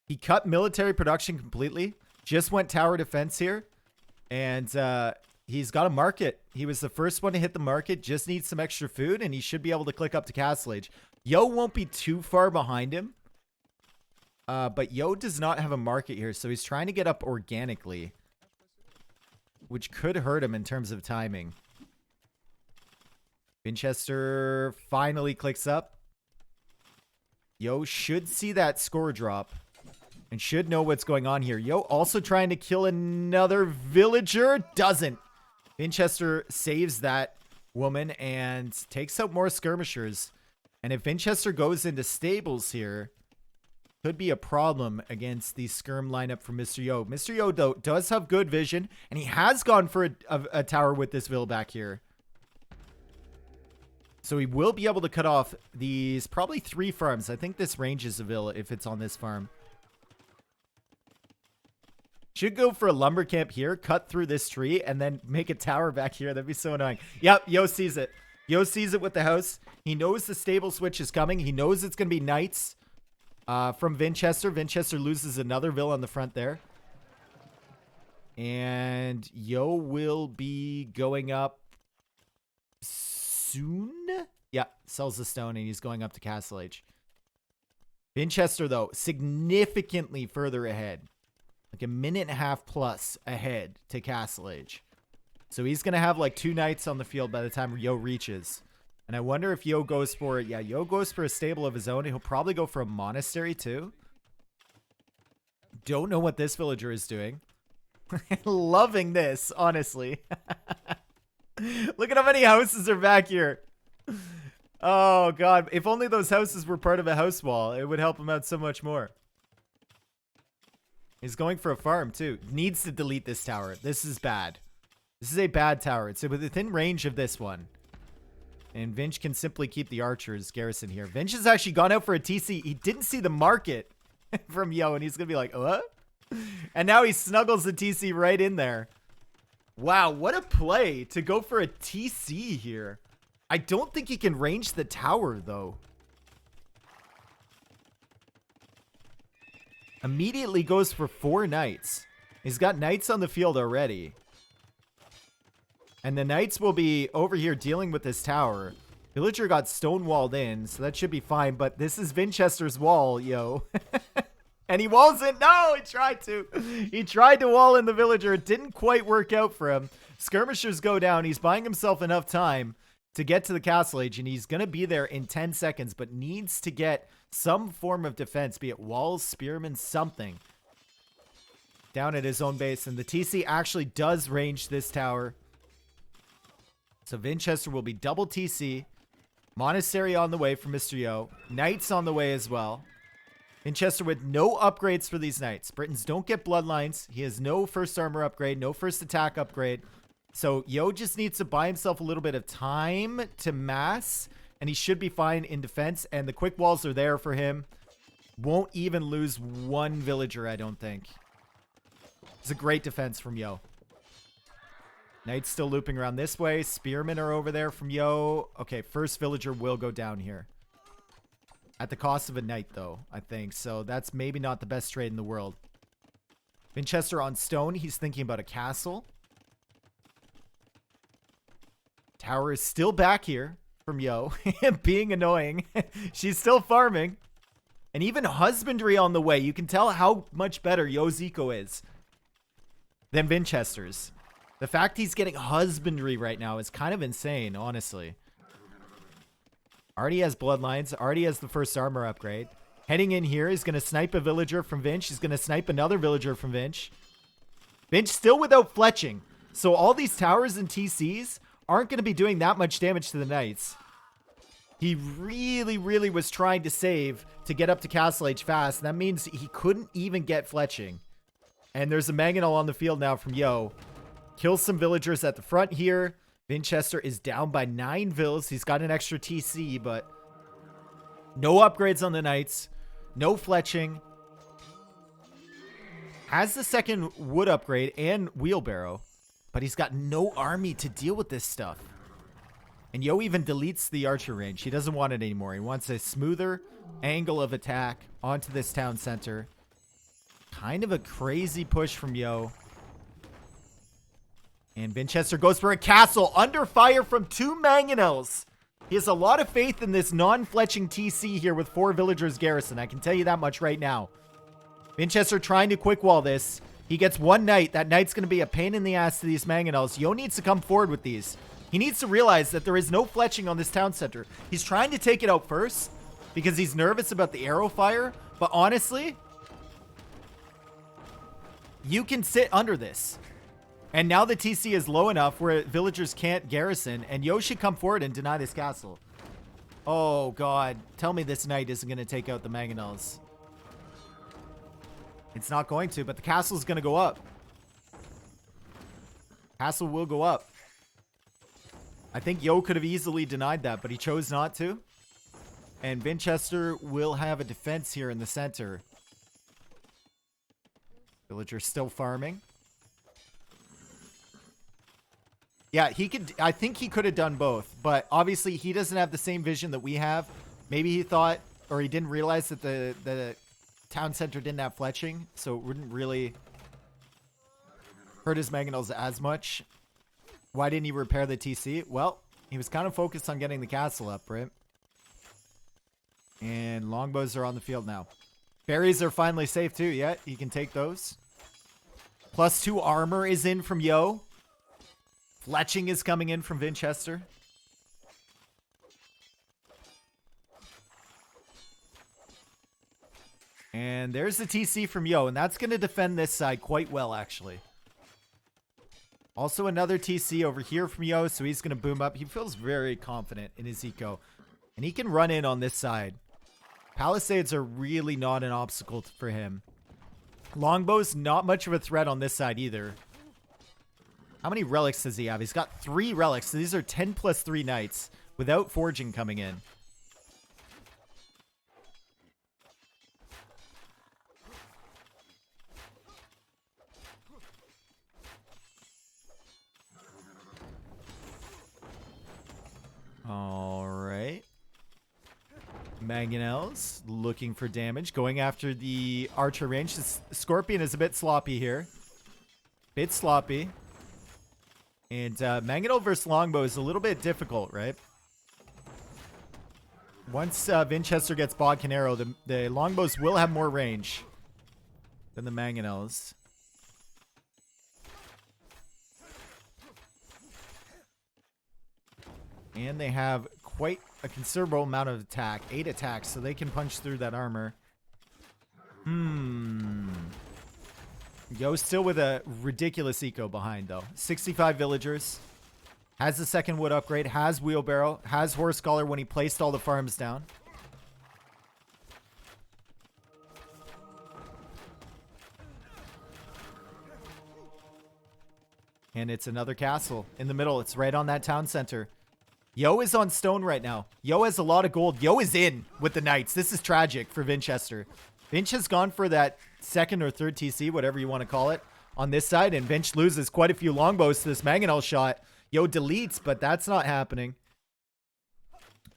He cut military production completely. Just went tower defense here. And he's got a market. He was the first one to hit the market. Just needs some extra food. And he should be able to click up to Castle Age. Yo won't be too far behind him. But Yo does not have a market here. So he's trying to get up organically. Which could hurt him in terms of timing. Winchester finally clicks up. Yo should see that score drop. And should know what's going on here. Yo also trying to kill another villager. Doesn't. Winchester saves that woman and takes out more skirmishers. And if Winchester goes into stables here, could be a problem against the skirm lineup for Mr. Yo. Mr. Yo, though, does have good vision. And he has gone for a tower with this vill back here. So he will be able to cut off these probably 3 farms. I think this ranges a vill if it's on this farm. Should go for a lumber camp here, cut through this tree, and then make a tower back here. That'd be so annoying. Yep, Yo sees it. Yo sees it with the house. He knows the stable switch is coming. He knows it's going to be knights from Winchester. Winchester loses another vill on the front there. And Yo will be going up soon. Yeah, sells the stone and he's going up to Castle Age. Winchester, though, significantly further ahead. Like a minute and a half plus ahead to Castle Age. So he's going to have like 2 knights on the field by the time Yo reaches. And I wonder if Yo goes for it. Yeah, Yo goes for a stable of his own. He'll probably go for a monastery too. Don't know what this villager is doing. Loving this, honestly. Look at how many houses are back here. Oh, God. If only those houses were part of a house wall, it would help him out so much more. He's going for a farm, too. Needs to delete this tower. This is bad. This is a bad tower. It's within range of this one. And Vinch can simply keep the archers garrison here. Vinch has actually gone out for a TC. He didn't see the market from Yo, and he's going to be like, what? And now he snuggles the TC right in there. Wow, what a play to go for a TC here. I don't think he can range the tower, though. Immediately goes for 4 knights. He's got knights on the field already. And the knights will be over here dealing with this tower. Villager got stonewalled in, so that should be fine. But this is Winchester's wall, Yo. And he walls it. No, he tried to. He tried to wall in the villager. It didn't quite work out for him. Skirmishers go down. He's buying himself enough time to get to the Castle Age. And he's going to be there in 10 seconds. But needs to get some form of defense. Be it walls, spearmen, something. Down at his own base. And the TC actually does range this tower. So Winchester will be double TC. Monastery on the way for Mr. Yo. Knights on the way as well. Winchester with no upgrades for these knights. Britons don't get bloodlines. He has no first armor upgrade, no first attack upgrade. So Yo just needs to buy himself a little bit of time to mass, and he should be fine in defense. And the quick walls are there for him. Won't even lose 1 villager, I don't think. It's a great defense from Yo. Knights still looping around this way. Spearmen are over there from Yo. Okay, first villager will go down here. At the cost of a knight, though, I think. So that's maybe not the best trade in the world. Winchester on stone. He's thinking about a castle. Tower is still back here from Yo. Being annoying. She's still farming. And even husbandry on the way. You can tell how much better Yo's eco is than Winchester's. The fact he's getting husbandry right now is kind of insane, honestly. Already has bloodlines. Already has the first armor upgrade. Heading in here, he's going to snipe a villager from Vinch. He's going to snipe another villager from Vinch. Vinch still without fletching. So all these towers and TCs aren't going to be doing that much damage to the knights. He really, really was trying to save to get up to Castle Age fast. That means he couldn't even get fletching. And there's a mangonel on the field now from Yo. Kills some villagers at the front here. Winchester is down by 9 vills. He's got an extra TC, but no upgrades on the knights. No fletching. Has the second wood upgrade and wheelbarrow, but he's got no army to deal with this stuff. And Yo even deletes the archer range. He doesn't want it anymore. He wants a smoother angle of attack onto this town center. Kind of a crazy push from Yo. And Winchester goes for a castle under fire from 2 mangonels. He has a lot of faith in this non-fletching TC here with 4 villagers garrison. I can tell you that much right now. Winchester trying to quick wall this. He gets 1 knight. That knight's going to be a pain in the ass to these mangonels. Yo needs to come forward with these. He needs to realize that there is no fletching on this town center. He's trying to take it out first because he's nervous about the arrow fire. But honestly, you can sit under this. And now the TC is low enough where villagers can't garrison. And Yo should come forward and deny this castle. Oh, God. Tell me this knight isn't going to take out the mangonels. It's not going to, but the castle is going to go up. Castle will go up. I think Yo could have easily denied that, but he chose not to. And Winchester will have a defense here in the center. Villager still farming. Yeah, he could. I think he could have done both, but obviously he doesn't have the same vision that we have. Maybe he thought, or he didn't realize that the town center didn't have fletching, so it wouldn't really hurt his mangonels as much. Why didn't he repair the TC? Well, he was kind of focused on getting the castle up, right? And longbows are on the field now. Berries are finally safe too. Yeah, he can take those. +2 armor is in from Yo. Fletching is coming in from Winchester. And there's the TC from Yo, and that's going to defend this side quite well, actually. Also another TC over here from Yo, so he's going to boom up. He feels very confident in his eco, and he can run in on this side. Palisades are really not an obstacle for him. Longbows, not much of a threat on this side either. How many relics does he have? He's got 3 relics. So these are 10 plus 3 knights without forging coming in. All right. Mangonels looking for damage. Going after the archer range. The Scorpion is a bit sloppy here. Bit sloppy. And Mangonel versus Longbow is a little bit difficult, right? Once Winchester gets Bodkin Arrow, the Longbows will have more range than the Mangonels. And they have quite a considerable amount of attack. 8 attacks, so they can punch through that armor. Yo still with a ridiculous eco behind, though. 65 villagers. Has the second wood upgrade. Has wheelbarrow. Has horse collar when he placed all the farms down. And it's another castle in the middle. It's right on that town center. Yo is on stone right now. Yo has a lot of gold. Yo is in with the knights. This is tragic for Winchester. Vinch has gone for that second or third TC, whatever you want to call it, on this side. And Vinch loses quite a few longbows to this mangonel shot. Yo deletes, but that's not happening.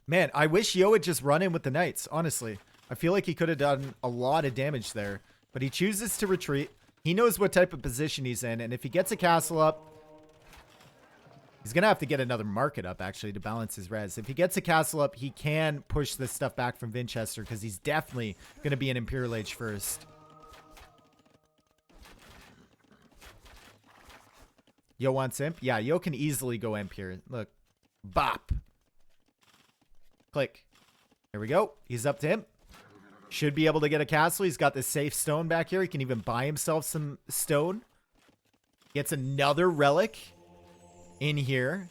Man, I wish Yo had just run in with the knights, honestly. I feel like he could have done a lot of damage there. But he chooses to retreat. He knows what type of position he's in. And if he gets a castle up, he's going to have to get another market up, actually, to balance his res. If he gets a castle up, he can push this stuff back from Winchester because he's definitely going to be an Imperial Age first. Yo wants imp? Yeah, Yo can easily go imp here. Look. Bop. Click. There we go. He's up to imp. Should be able to get a castle. He's got this safe stone back here. He can even buy himself some stone. Gets another relic in here.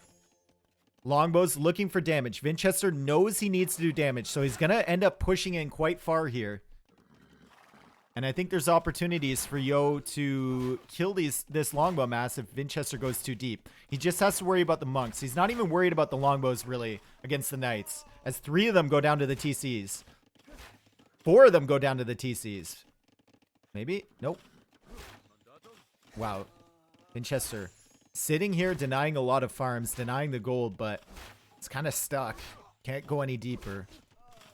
Longbow's looking for damage. Winchester knows he needs to do damage, so he's going to end up pushing in quite far here. And I think there's opportunities for Yo to kill this longbow mass if Winchester goes too deep. He just has to worry about the monks. He's not even worried about the longbows, really, against the knights, as 3 of them go down to the TCs. 4 of them go down to the TCs. Maybe? Nope. Wow. Winchester sitting here denying a lot of farms, denying the gold, but it's kind of stuck. Can't go any deeper.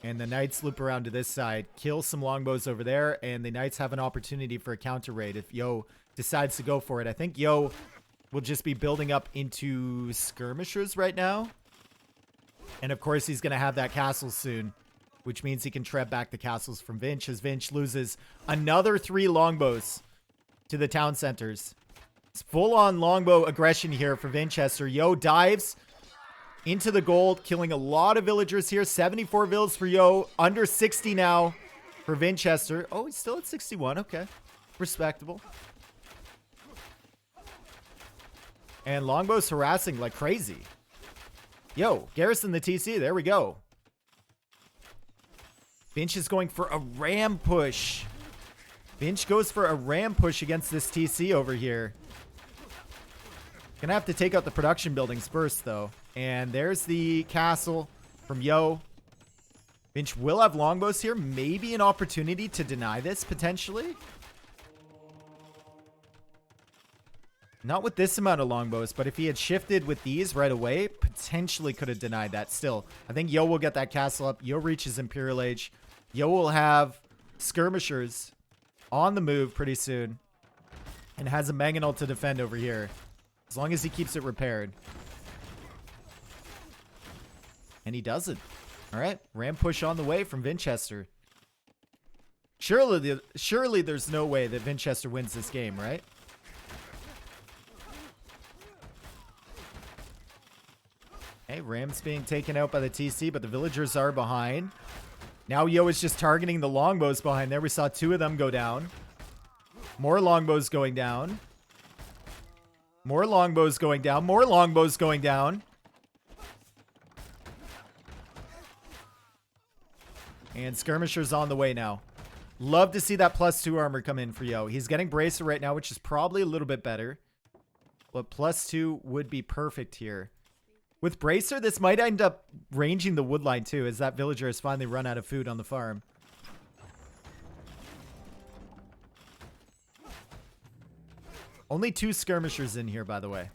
And the Knights loop around to this side, kill some longbows over there, and the Knights have an opportunity for a counter raid if Yo decides to go for it. I think Yo will just be building up into skirmishers right now. And of course, he's going to have that castle soon, which means he can tread back the castles from Vinch as Vinch loses another 3 longbows to the town centers. It's full-on longbow aggression here for Winchester. Yo dives into the gold, killing a lot of villagers here. 74 vills for Yo. Under 60 now for Winchester. Oh, he's still at 61. Okay. Respectable. And Longbow's harassing like crazy. Yo, garrison the TC. There we go. Vinch is going for a ram push. Vinch goes for a ram push against this TC over here. Gonna have to take out the production buildings first, though. And there's the castle from Yo. Vinch will have longbows here. Maybe an opportunity to deny this, potentially. Not with this amount of longbows, but if he had shifted with these right away, potentially could have denied that. Still, I think Yo will get that castle up. Yo reaches Imperial Age. Yo will have skirmishers on the move pretty soon. And has a mangonel to defend over here. As long as he keeps it repaired. And he doesn't. All right. Ram push on the way from Winchester. Surely there's no way that Winchester wins this game, right? Okay, Ram's being taken out by the TC, but the villagers are behind. Now Yo is just targeting the longbows behind there. We saw 2 of them go down. More longbows going down. More longbows going down. More longbows going down. And skirmishers on the way now. Love to see that +2 armor come in for Yo. He's getting bracer right now, which is probably a little bit better. But +2 would be perfect here. With bracer, this might end up ranging the wood line too, as that villager has finally run out of food on the farm. Only 2 skirmishers in here, by the way.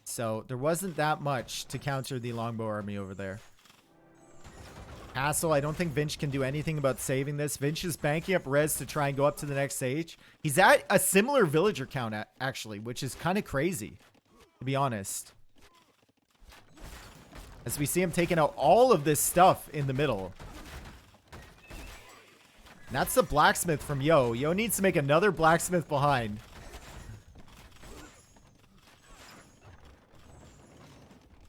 So there wasn't that much to counter the longbow army over there. Castle, I don't think Vinch can do anything about saving this. Vinch is banking up res to try and go up to the next stage. He's at a similar villager count, actually, which is kind of crazy, to be honest. As we see him taking out all of this stuff in the middle. And that's the blacksmith from Yo. Yo needs to make another blacksmith behind.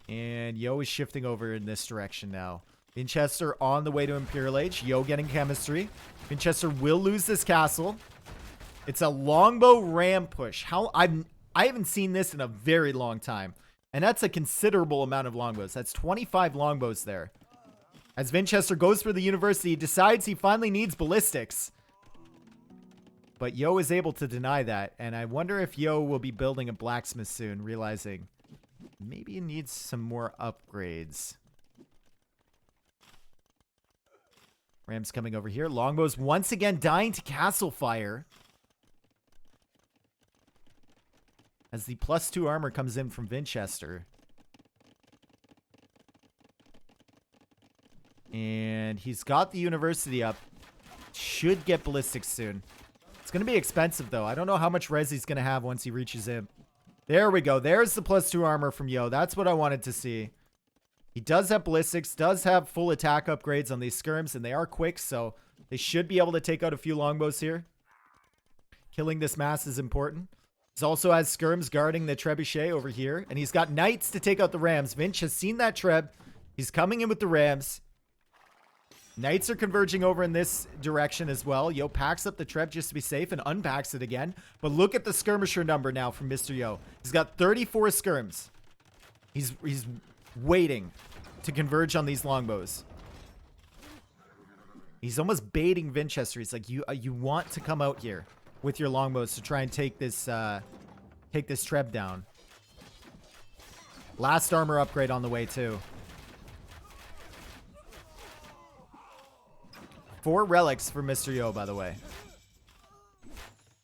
And Yo is shifting over in this direction now. Winchester on the way to Imperial Age. Yo getting chemistry. Winchester will lose this castle. It's a longbow ram push. I haven't seen this in a very long time. And that's a considerable amount of longbows. That's 25 longbows there. As Winchester goes for the university, he decides he finally needs ballistics. But Yo is able to deny that. And I wonder if Yo will be building a blacksmith soon, realizing maybe he needs some more upgrades. Ram's coming over here. Longbows once again dying to castle fire. As the +2 armor comes in from Winchester. And he's got the university up. Should get ballistics soon. It's going to be expensive, though. I don't know how much res he's going to have once he reaches him. There we go. There's the +2 armor from Yo. That's what I wanted to see. He does have ballistics, does have full attack upgrades on these skirms, and they are quick, so they should be able to take out a few longbows here. Killing this mass is important. He also has skirms guarding the trebuchet over here, and he's got knights to take out the rams. Vinch has seen that treb. He's coming in with the rams. Knights are converging over in this direction as well. Yo packs up the treb just to be safe and unpacks it again. But look at the skirmisher number now from Mr. Yo. He's got 34 skirms. He's waiting to converge on these longbows. He's almost baiting Winchester. He's like, you want to come out here with your longbows to try and take this treb down. Last armor upgrade on the way too. 4 relics for Mr. Yo, by the way.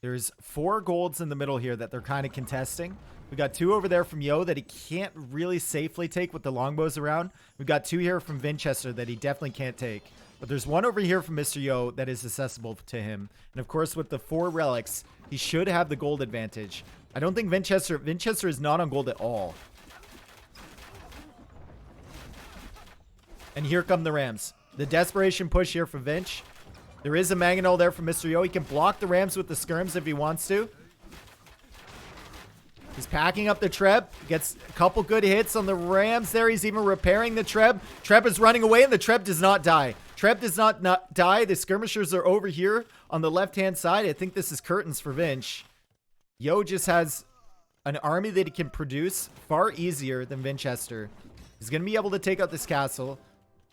There's 4 golds in the middle here that they're kind of contesting. We got 2 over there from Yo that he can't really safely take with the longbows around. We've got 2 here from Winchester that he definitely can't take. But there's 1 over here from Mr. Yo that is accessible to him. And of course, with the 4 relics, he should have the gold advantage. I don't think Winchester is not on gold at all. And here come the Rams. The desperation push here for Vinch. There is a Mangonel there from Mr. Yo. He can block the Rams with the skirms if he wants to. He's packing up the Treb. Gets a couple good hits on the Rams there. He's even repairing the Treb. Treb is running away, and the Treb does not die. Treb does not die. The skirmishers are over here on the left-hand side. I think this is curtains for Vinch. Yo just has an army that he can produce far easier than Winchester. He's going to be able to take out this castle.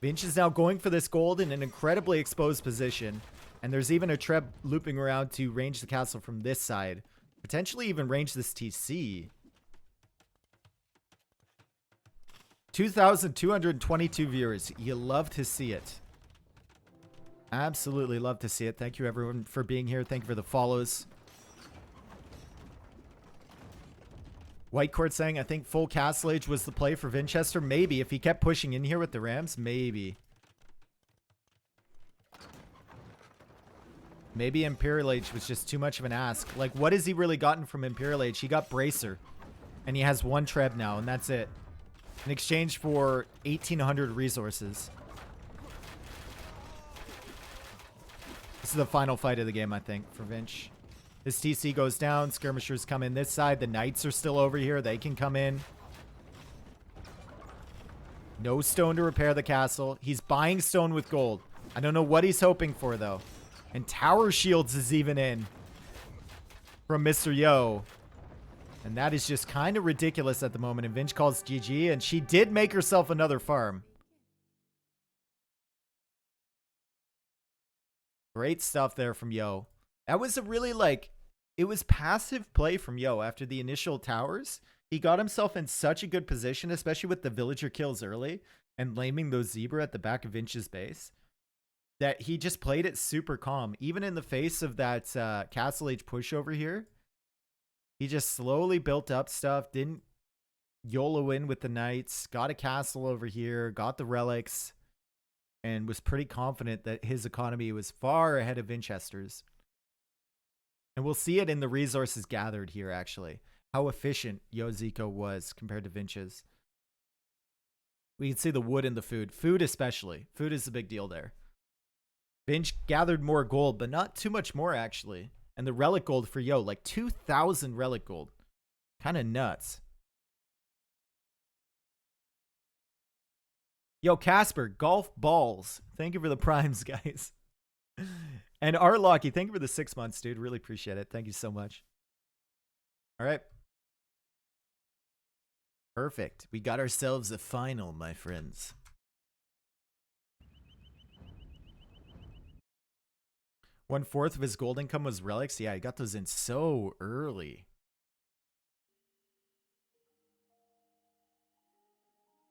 Vinch is now going for this gold in an incredibly exposed position. And there's even a Treb looping around to range the castle from this side. Potentially even range this TC. 2,222 viewers. You love to see it. Absolutely love to see it. Thank you everyone for being here. Thank you for the follows. White Court saying, I think full Castle Age was the play for Winchester. Maybe. If he kept pushing in here with the Rams, maybe. Maybe Imperial Age was just too much of an ask. Like, what has he really gotten from Imperial Age? He got Bracer. And he has 1 Treb now, and that's it. In exchange for 1,800 resources. This is the final fight of the game, I think, for Vinch. This TC goes down. Skirmishers come in this side. The Knights are still over here. They can come in. No stone to repair the castle. He's buying stone with gold. I don't know what he's hoping for, though. And Tower Shields is even in from Mr. Yo. And that is just kind of ridiculous at the moment. And Vinch calls GG. And she did make herself another farm. Great stuff there from Yo. That was a really, like, it was passive play from Yo after the initial towers. He got himself in such a good position, especially with the villager kills early and laming those zebra at the back of Vinch's base, that he just played it super calm. Even in the face of that Castle Age push over here, he just slowly built up stuff, didn't YOLO in with the Knights, got a castle over here, got the relics, and was pretty confident that his economy was far ahead of Winchester's. And we'll see it in the resources gathered here, actually. How efficient Yoziko was compared to Vinch's. We can see the wood and the food. Food especially. Food is the big deal there. Vinch gathered more gold, but not too much more, actually. And the relic gold for Yo, like 2,000 relic gold. Kind of nuts. Yo, Casper, golf balls. Thank you for the primes, guys. And Arlocky, thank you for the 6 months, dude. Really appreciate it. Thank you so much. All right. Perfect. We got ourselves a final, my friends. One-fourth of his gold income was relics. Yeah, he got those in so early.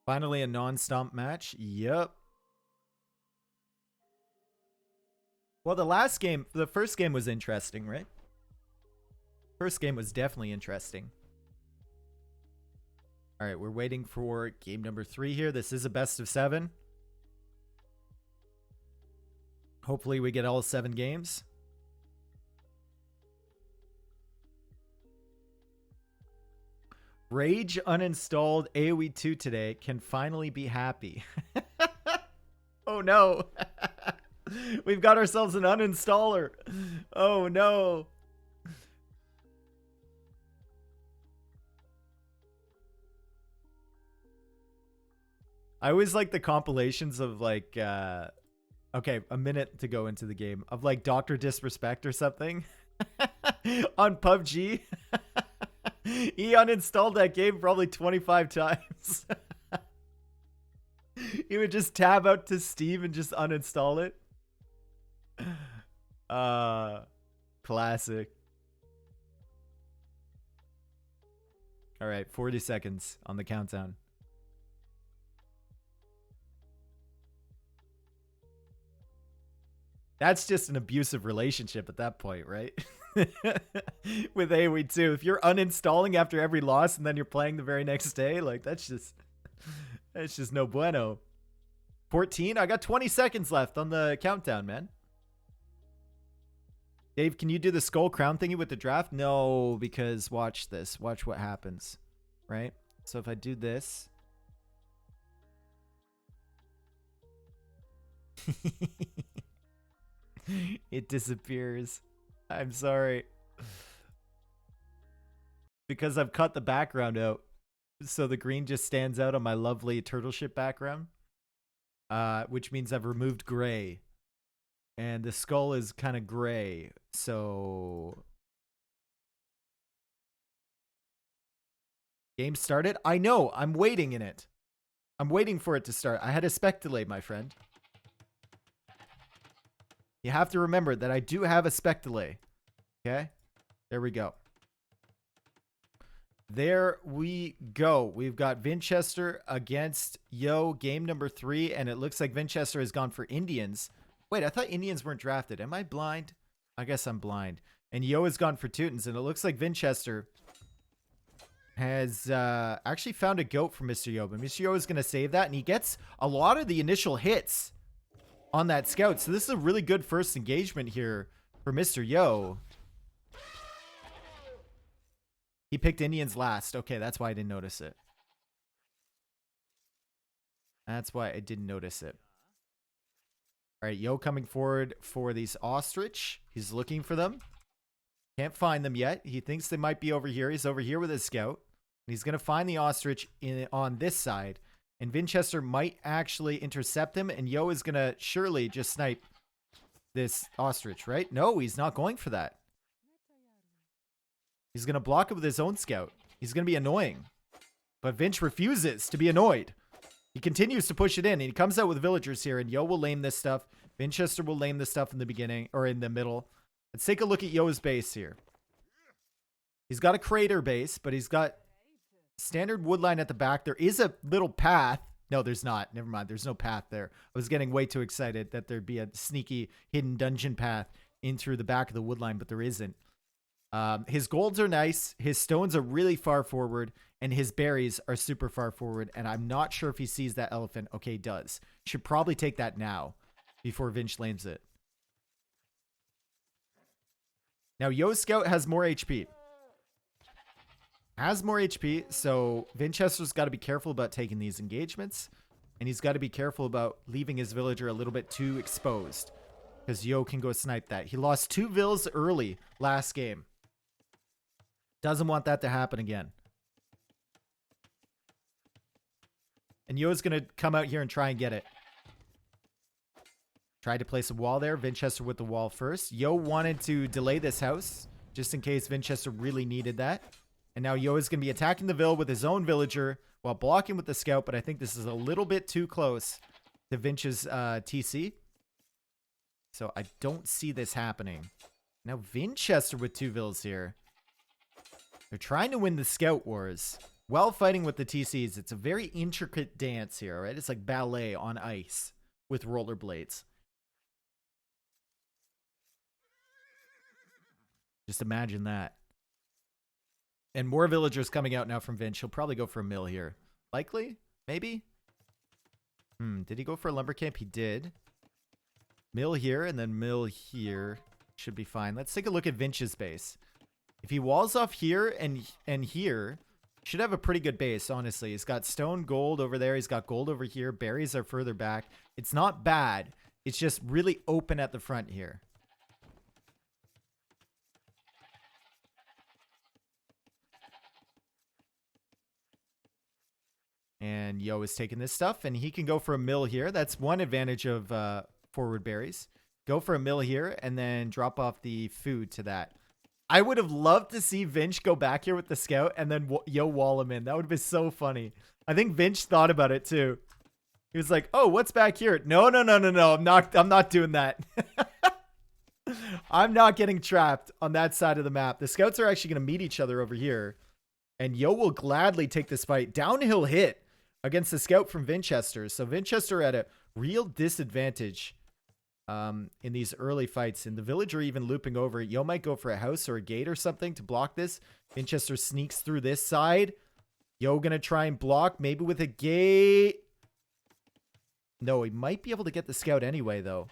Finally, a non-stomp match. Yep. Well, the first game was interesting, right? First game was definitely interesting. All right, we're waiting for game number 3 here. This is a best of 7. Hopefully we get all 7 games. Rage uninstalled AoE 2 today. Can finally be happy. Oh no. We've got ourselves an uninstaller. Oh no. I always like the compilations of like okay, a minute to go into the game, of like Dr. Disrespect or something on PUBG. He uninstalled that game probably 25 times. He would just tab out to Steam and just uninstall it. Classic. All right, 40 seconds on the countdown. That's just an abusive relationship at that point, right? With AoE2. If you're uninstalling after every loss and then you're playing the very next day, like that's just no bueno. 14? I got 20 seconds left on the countdown, man. Dave, can you do the skull crown thingy with the draft? No, because watch this. Watch what happens, right? So if I do this. It disappears. I'm sorry. Because I've cut the background out. So the green just stands out on my lovely turtle ship background. Which means I've removed gray. And the skull is kind of gray. So... Game started? I know. I'm waiting in it. I'm waiting for it to start. I had a spec delay, my friend. You have to remember that I do have a spec delay. Okay? There we go. There we go. We've got Vinchester against Yo, game number 3, and it looks like Vinchester has gone for Indians. Wait, I thought Indians weren't drafted. Am I blind? I guess I'm blind. And Yo has gone for Teutons, and it looks like Vinchester has actually found a goat for Mr. Yo, but Mr. Yo is going to save that, and he gets a lot of the initial hits on that scout. So this is a really good first engagement here for Mr. Yo. He picked Indians last. Okay, that's why I didn't notice it. That's why I didn't notice it. All right, Yo coming forward for these ostrich. He's looking for them. Can't find them yet. He thinks they might be over here. He's over here with his scout. And he's going to find the ostrich on this side. And Vinchester might actually intercept him. And Yo is going to surely just snipe this ostrich, right? No, he's not going for that. He's going to block it with his own scout. He's going to be annoying. But Vinch refuses to be annoyed. He continues to push it in. And he comes out with villagers here. And Yo will lame this stuff. Vinchester will lame this stuff in the beginning. Or in the middle. Let's take a look at Yo's base here. He's got a crater base. But he's got standard wood line at the back. There is a little path. No, there's not. Never mind. There's no path there. I was getting way too excited that there'd be a sneaky hidden dungeon path in through the back of the wood line. But there isn't. His golds are nice. His stones are really far forward. And his berries are super far forward. And I'm not sure if he sees that elephant. Okay, he does. Should probably take that now before Vinch lanes it. Now, Yo's scout has more HP. Has more HP. So Vinchester's got to be careful about taking these engagements. And he's got to be careful about leaving his villager a little bit too exposed. Because Yo can go snipe that. He lost 2 vills early last game. Doesn't want that to happen again. And Yo's going to come out here and try and get it. Tried to place a wall there. Vinchester with the wall first. Yo wanted to delay this house just in case Vinchester really needed that. And now Yo is going to be attacking the vill with his own villager while blocking with the scout. But I think this is a little bit too close to Vinch's TC. So I don't see this happening. Now Vinchester with 2 vills here. They're trying to win the scout wars while fighting with the TCs. It's a very intricate dance here, right? It's like ballet on ice with rollerblades. Just imagine that. And more villagers coming out now from Vinch. He'll probably go for a mill here. Likely? Maybe? Did he go for a lumber camp? He did. Mill here and then mill here. Should be fine. Let's take a look at Vinch's base. If he walls off here and here, should have a pretty good base, honestly. He's got stone gold over there. He's got gold over here. Berries are further back. It's not bad. It's just really open at the front here. And Yo is taking this stuff, and he can go for a mill here. That's one advantage of forward berries. Go for a mill here, and then drop off the food to that. I would have loved to see Vinch go back here with the scout, and then Yo wall him in. That would have been so funny. I think Vinch thought about it, too. He was like, oh, what's back here? No. I'm not doing that. I'm not getting trapped on that side of the map. The scouts are actually going to meet each other over here. And Yo will gladly take this fight. Downhill hit against the scout from Vinchester. So Vinchester at a real disadvantage in these early fights, and the villager even looping over. Yo might go for a house or a gate or something to block this. Winchester sneaks through this side. Yo gonna try and block, maybe with a gate. No, he might be able to get the scout anyway, though.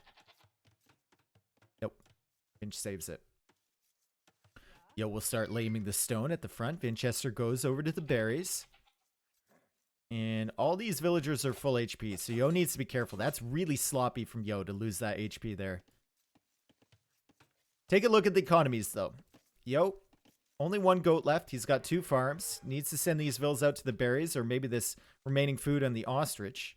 Nope. Finch saves it. Yo will start laming the stone at the front. Winchester goes over to the berries. And all these villagers are full HP, so Yo needs to be careful. That's really sloppy from Yo to lose that HP there. Take a look at the economies, though. Yo, only one goat left. He's got 2 farms. Needs to send these villas out to the berries, or maybe this remaining food on the ostrich.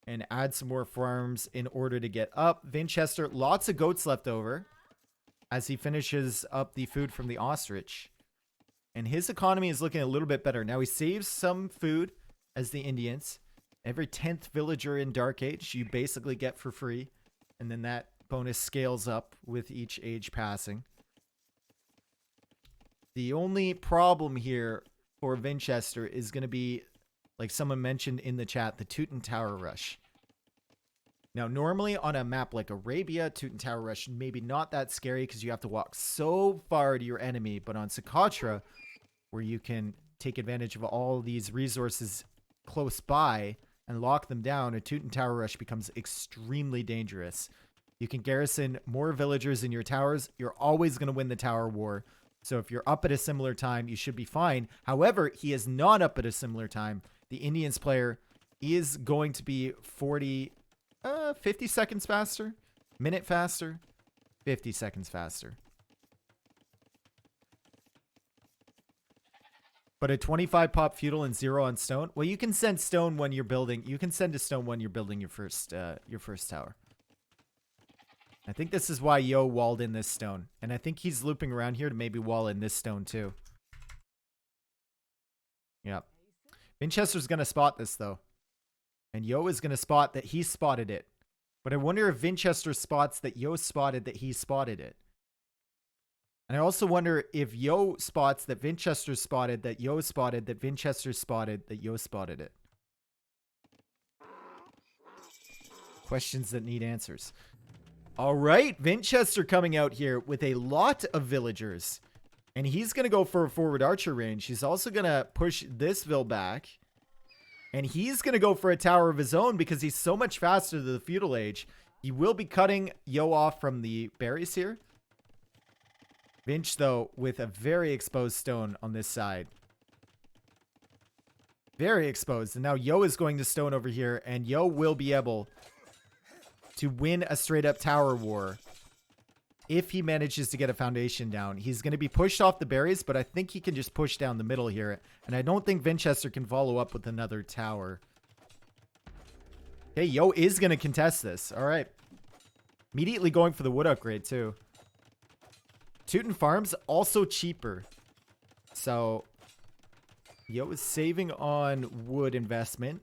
And add some more farms in order to get up. Winchester, lots of goats left over as he finishes up the food from the ostrich. And his economy is looking a little bit better. Now he saves some food as the Indians. Every 10th villager in Dark Age you basically get for free. And then that bonus scales up with each age passing. The only problem here for Winchester is going to be, like someone mentioned in the chat, the Teuton Tower Rush. Now, normally on a map like Arabia, Teuton Tower Rush, maybe not that scary because you have to walk so far to your enemy. But on Socotra, where you can take advantage of all these resources close by and lock them down, a Teuton Tower Rush becomes extremely dangerous. You can garrison more villagers in your towers. You're always going to win the tower war. So if you're up at a similar time, you should be fine. However, he is not up at a similar time. The Indians player is going to be 50 seconds faster, minute faster, 50 seconds faster. But a 25 pop feudal and 0 on stone. Well, you can send stone when you're building. You can send a stone when you're building your first tower. I think this is why Yo walled in this stone, and I think he's looping around here to maybe wall in this stone too. Yep. Winchester's gonna spot this though, and Yo is gonna spot that he spotted it. But I wonder if Winchester spots that Yo spotted that he spotted it. And I also wonder if Yo spots that Winchester spotted that Yo spotted that Winchester spotted that Yo spotted it. Questions that need answers. All right, Winchester coming out here with a lot of villagers. And he's going to go for a forward archer range. He's also going to push this Ville back. And he's going to go for a tower of his own because he's so much faster to the feudal age. He will be cutting Yo off from the berries here. Vinch, though, with a very exposed stone on this side. Very exposed. And now Yo is going to stone over here. And Yo will be able to win a straight up tower war if he manages to get a foundation down. He's going to be pushed off the berries, but I think he can just push down the middle here. And I don't think Winchester can follow up with another tower. Okay, Yo is going to contest this. All right. Immediately going for the wood upgrade too. Teuton Farms also cheaper. So Yo is saving on wood investment.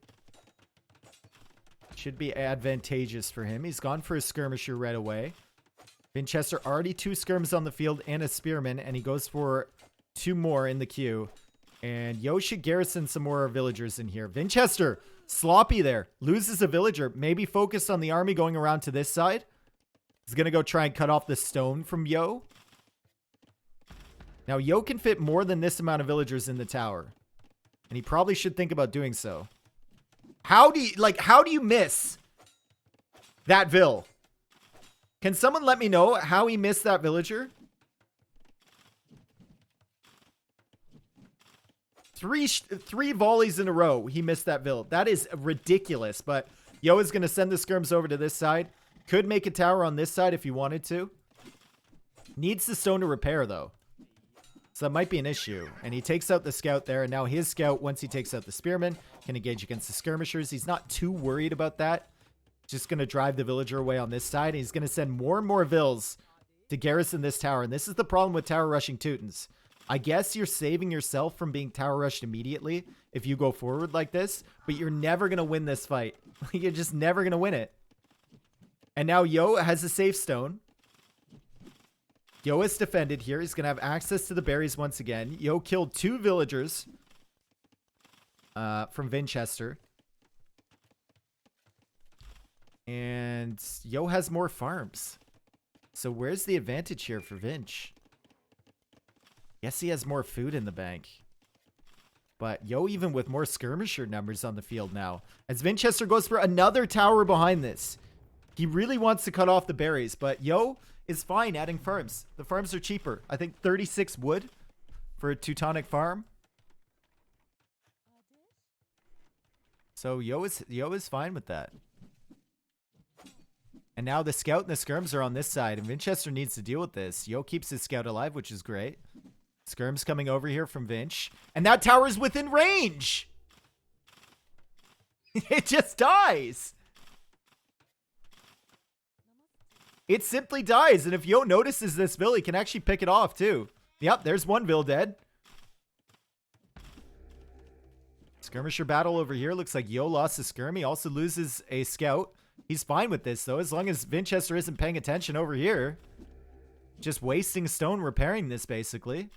Should be advantageous for him. He's gone for a skirmisher right away. Winchester already 2 skirms on the field and a spearman, and he goes for 2 more in the queue. And Yo should garrison some more villagers in here. Winchester, sloppy there. Loses a villager. Maybe focused on the army going around to this side. He's going to go try and cut off the stone from Yo. Now, Yo can fit more than this amount of villagers in the tower. And he probably should think about doing so. How do you miss that Ville? Can someone let me know how he missed that villager? 3 volleys in a row, he missed that Ville. That is ridiculous, but Yo is going to send the skirms over to this side. Could make a tower on this side if he wanted to. Needs the stone to repair, though. So that might be an issue. And he takes out the scout there. And now his scout, once he takes out the spearman, can engage against the skirmishers. He's not too worried about that. Just going to drive the villager away on this side. And he's going to send more and more vills to garrison this tower. And this is the problem with tower rushing Teutons. I guess you're saving yourself from being tower rushed immediately if you go forward like this. But you're never going to win this fight. You're just never going to win it. And now Yo has a safe stone. Yo is defended here. He's going to have access to the berries once again. Yo killed 2 villagers from Winchester. And Yo has more farms. So where's the advantage here for Vinch? Yes, he has more food in the bank. But Yo even with more skirmisher numbers on the field now. As Winchester goes for another tower behind this. He really wants to cut off the berries, but Yo is fine adding farms. The farms are cheaper. I think 36 wood for a Teutonic farm. So Yo is fine with that. And now the scout and the skirms are on this side, and Winchester needs to deal with this. Yo keeps his scout alive, which is great. Skirm's coming over here from Vinch. And that tower's within range! It just dies! It simply dies, and if Yo notices this Vill, he can actually pick it off, too. Yep, there's one Vill dead. Skirmisher battle over here. Looks like Yo lost a skirm. He also loses a scout. He's fine with this, though, as long as Winchester isn't paying attention over here. Just wasting stone repairing this, basically.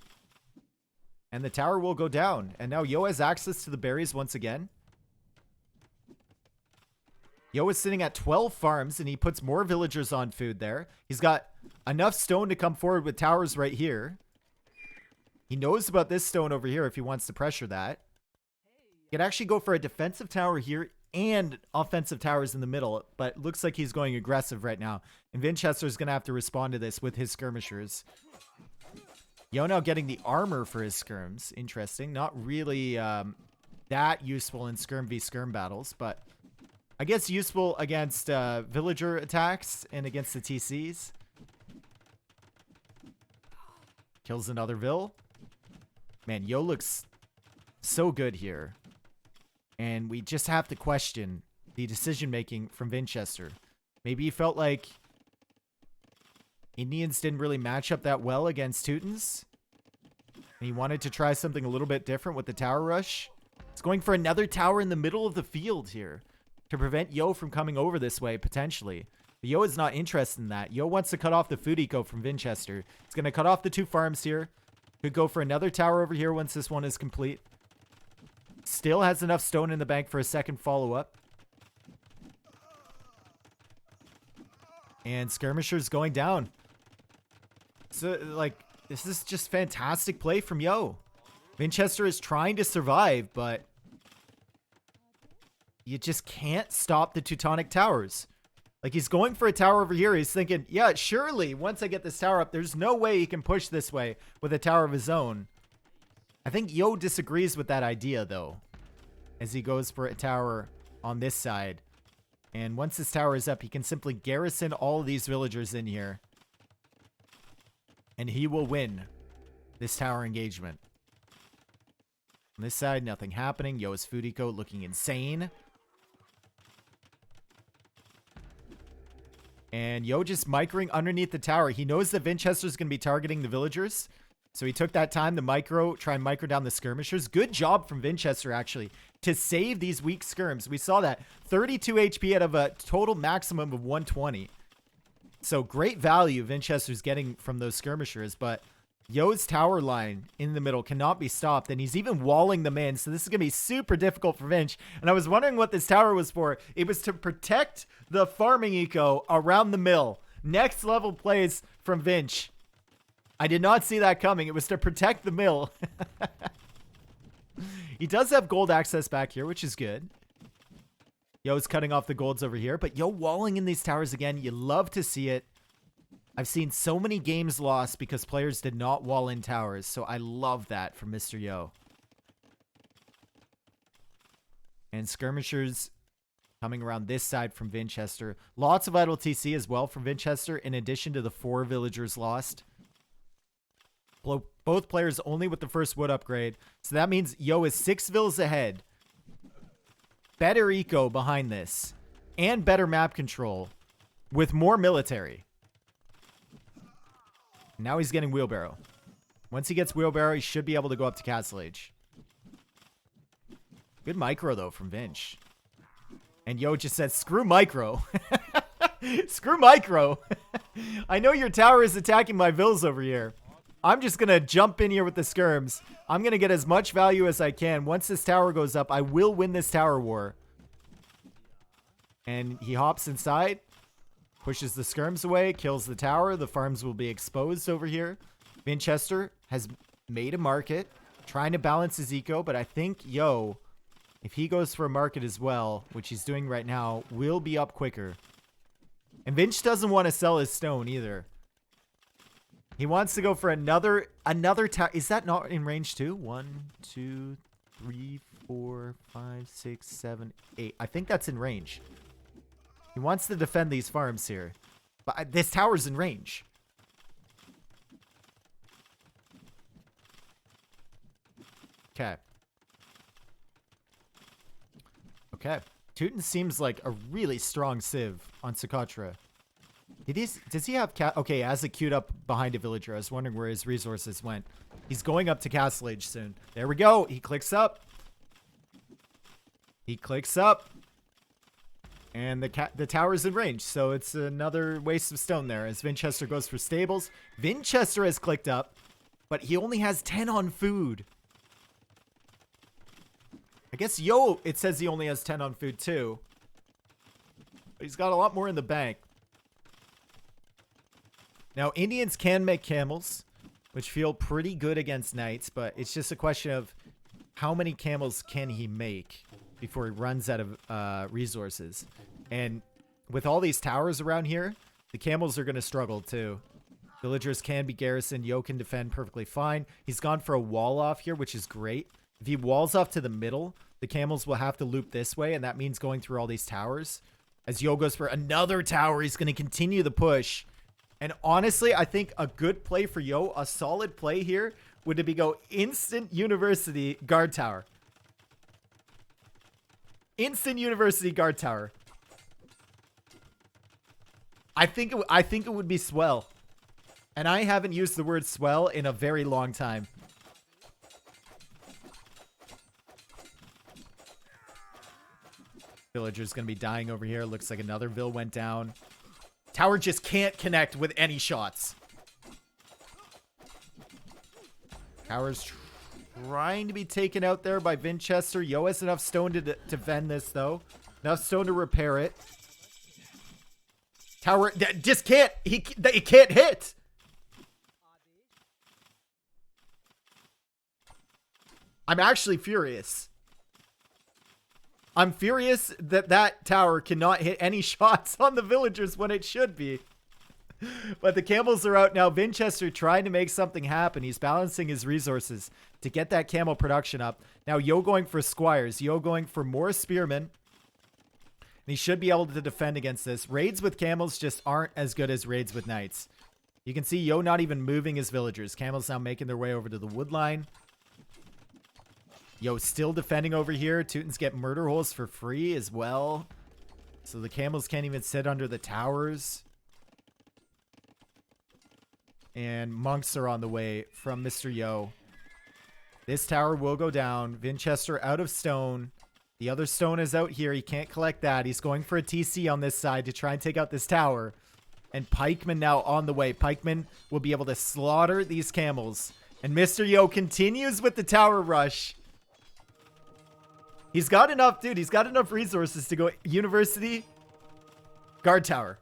And the tower will go down. And now Yo has access to the berries once again. Yo is sitting at 12 farms, and he puts more villagers on food there. He's got enough stone to come forward with towers right here. He knows about this stone over here if he wants to pressure that. He could actually go for a defensive tower here and offensive towers in the middle, but it looks like he's going aggressive right now. And Winchester's going to have to respond to this with his skirmishers. Yo now getting the armor for his skirms. Interesting. Not really that useful in skirm v skirm battles, but I guess useful against villager attacks and against the TCs. Kills another Vill. Man, Yo looks so good here. And we just have to question the decision-making from Winchester. Maybe he felt like Indians didn't really match up that well against Teutons. And he wanted to try something a little bit different with the tower rush. He's going for another tower in the middle of the field here to prevent Yo from coming over this way, potentially. But Yo is not interested in that. Yo wants to cut off the food eco from Winchester. He's going to cut off the 2 farms here. Could go for another tower over here once this one is complete. Still has enough stone in the bank for a second follow-up. And Skirmisher's going down. So, like, this is just fantastic play from Yo. Winchester is trying to survive, but you just can't stop the Teutonic towers. Like, he's going for a tower over here. He's thinking, yeah, surely once I get this tower up, there's no way he can push this way with a tower of his own. I think Yo disagrees with that idea, though, as he goes for a tower on this side. And once this tower is up, he can simply garrison all of these villagers in here. And he will win this tower engagement. On this side, nothing happening. Yo's food eco looking insane. And Yo just microing underneath the tower. He knows that Winchester's going to be targeting the villagers. So he took that time to try and micro down the skirmishers. Good job from Winchester, actually, to save these weak skirms. We saw that. 32 HP out of a total maximum of 120. So great value Winchester's getting from those skirmishers. But Yo's tower line in the middle cannot be stopped. And he's even walling them in. So this is going to be super difficult for Vinch. And I was wondering what this tower was for. It was to protect the farming eco around the mill. Next level plays from Vinch. I did not see that coming. It was to protect the mill. He does have gold access back here, which is good. Yo's cutting off the golds over here. But Yo walling in these towers again. You love to see it. I've seen so many games lost because players did not wall in towers. So I love that from Mr. Yo. And skirmishers coming around this side from Winchester. Lots of idle TC as well from Winchester, in addition to the 4 villagers lost. Both players only with the first wood upgrade. So that means Yo is 6 vills ahead. Better eco behind this. And better map control. With more military. Now he's getting wheelbarrow. Once he gets wheelbarrow, he should be able to go up to Castle Age. Good micro, though, from Vinch. And Yo just said, screw micro. Screw micro. I know your tower is attacking my vills over here. I'm just going to jump in here with the skirms. I'm going to get as much value as I can. Once this tower goes up, I will win this tower war. And he hops inside, pushes the skirms away, kills the tower. The farms will be exposed over here. Vinchester has made a market, trying to balance his eco, but I think Yo, if he goes for a market as well, which he's doing right now, will be up quicker. And Vinch doesn't want to sell his stone either. He wants to go for another tower. Is that not in range too? 1, 2, 3, 4, 5, 6, 7, 8. I think that's in range. He wants to defend these farms here. But this tower's in range. Okay. Okay. Teuton seems like a really strong civ on Socotra. Does he have okay, as it queued up behind a villager. I was wondering where his resources went. He's going up to Castle Age soon. There we go. He clicks up. He clicks up. And the tower's in range. So it's another waste of stone there as Vinchester goes for stables. Vinchester has clicked up, but he only has 10 on food. I guess Yo, it says he only has 10 on food too. But he's got a lot more in the bank. Now, Indians can make camels, which feel pretty good against knights, but it's just a question of how many camels can he make before he runs out of resources. And with all these towers around here, the camels are going to struggle too. Villagers can be garrisoned. Yo can defend perfectly fine. He's gone for a wall off here, which is great. If he walls off to the middle, the camels will have to loop this way, and that means going through all these towers. As Yo goes for another tower, he's going to continue the push. And honestly, I think a good play for Yo, a solid play here, would be go instant university guard tower. Instant university guard tower. I think it would be swell. And I haven't used the word swell in a very long time. Villager's going to be dying over here. Looks like another Vill went down. Tower just can't connect with any shots. Tower's trying to be taken out there by Vinchester. Yo has enough stone to defend this, though. Enough stone to repair it. Tower just can't. He can't hit. I'm actually furious. I'm furious that that tower cannot hit any shots on the villagers when it should be. But the camels are out now. Vinchester trying to make something happen. He's balancing his resources to get that camel production up. Now Yo going for squires. Yo going for more spearmen. And he should be able to defend against this. Raids with camels just aren't as good as raids with knights. You can see Yo not even moving his villagers. Camels now making their way over to the wood line. Yo still defending over here. Teutons get murder holes for free as well. So the camels can't even sit under the towers. And monks are on the way from Mr. Yo. This tower will go down. Vinchester out of stone. The other stone is out here. He can't collect that. He's going for a TC on this side to try and take out this tower. And pikemen now on the way. Pikemen will be able to slaughter these camels. And Mr. Yo continues with the tower rush. He's got enough, dude. He's got enough resources to go university guard tower.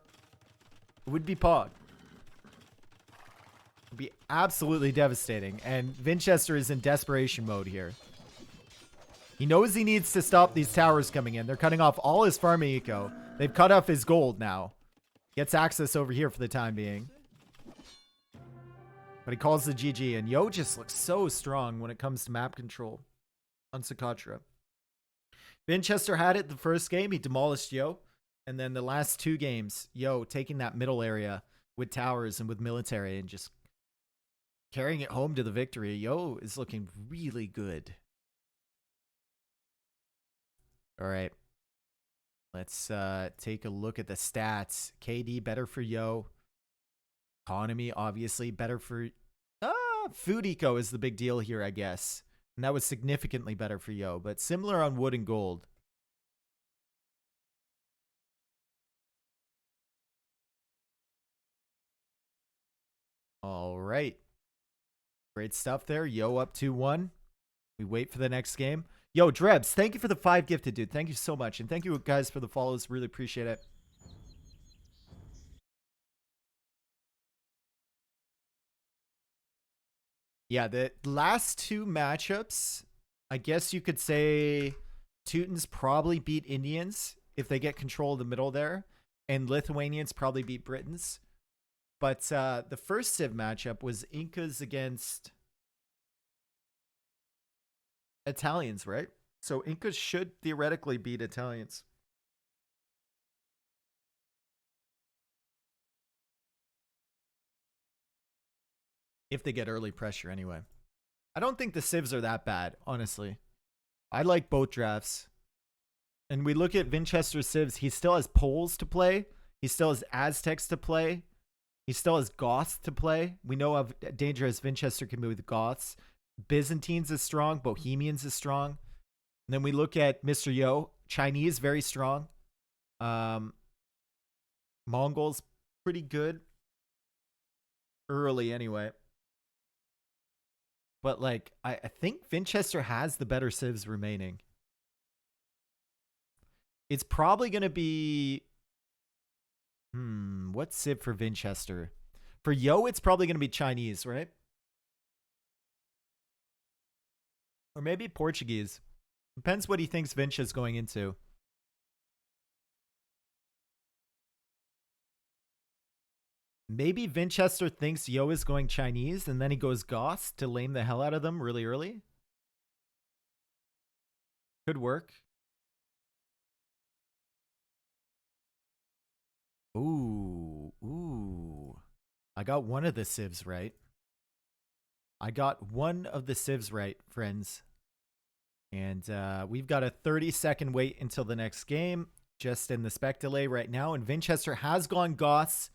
It would be pog. It would be absolutely devastating. And Vinchester is in desperation mode here. He knows he needs to stop these towers coming in. They're cutting off all his farming eco. They've cut off his gold now. Gets access over here for the time being. But he calls the GG. And Yo just looks so strong when it comes to map control on Socotra. Vinchester had it the first game. He demolished Yo. And then the last two games, Yo taking that middle area with towers and with military and just carrying it home to the victory. Yo is looking really good. All right. Let's take a look at the stats. KD better for Yo. Economy, obviously, better for... food eco is the big deal here, I guess. And that was significantly better for Yo, but similar on wood and gold. All right. Great stuff there. Yo up 2-1. We wait for the next game. Yo, Drebs, thank you for the 5 gifted, dude. Thank you so much. And thank you guys for the follows. Really appreciate it. Yeah, the last 2 matchups, I guess you could say Teutons probably beat Indians if they get control of the middle there. And Lithuanians probably beat Britons. But the first Civ matchup was Incas against Italians, right? So Incas should theoretically beat Italians. If they get early pressure anyway. I don't think the Civs are that bad, honestly. I like both drafts. And we look at Winchester's Civs, he still has Poles to play. He still has Aztecs to play. He still has Goths to play. We know how dangerous Winchester can be with Goths. Byzantines is strong. Bohemians is strong. And then we look at Mr. Yo. Chinese, very strong. Mongols, pretty good. Early, anyway. But, like, I think Winchester has the better civs remaining. It's probably going to be... what civ for Winchester? For Yo, it's probably going to be Chinese, right? Or maybe Portuguese. Depends what he thinks Vinch is going into. Maybe Winchester thinks Yo is going Chinese, and then he goes Goths to lame the hell out of them really early. Could work. Ooh. I got one of the civs right. I got one of the civs right, friends. And we've got a 30-second wait until the next game. Just in the spec delay right now. And Winchester has gone Goths.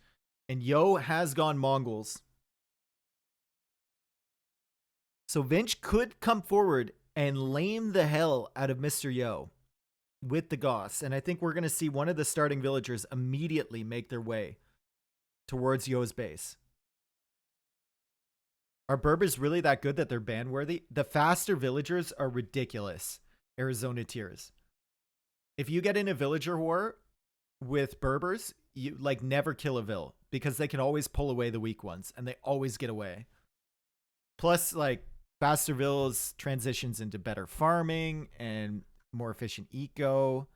And Yo has gone Mongols. So Vinch could come forward and lame the hell out of Mr. Yo with the Goths. And I think we're going to see one of the starting villagers immediately make their way towards Yo's base. Are Berbers really that good that they're ban-worthy? The faster villagers are ridiculous. Arizona tiers. If you get in a villager war with Berbers, you like never kill a vill because they can always pull away the weak ones and they always get away. Plus, like, faster vills transitions into better farming and more efficient eco.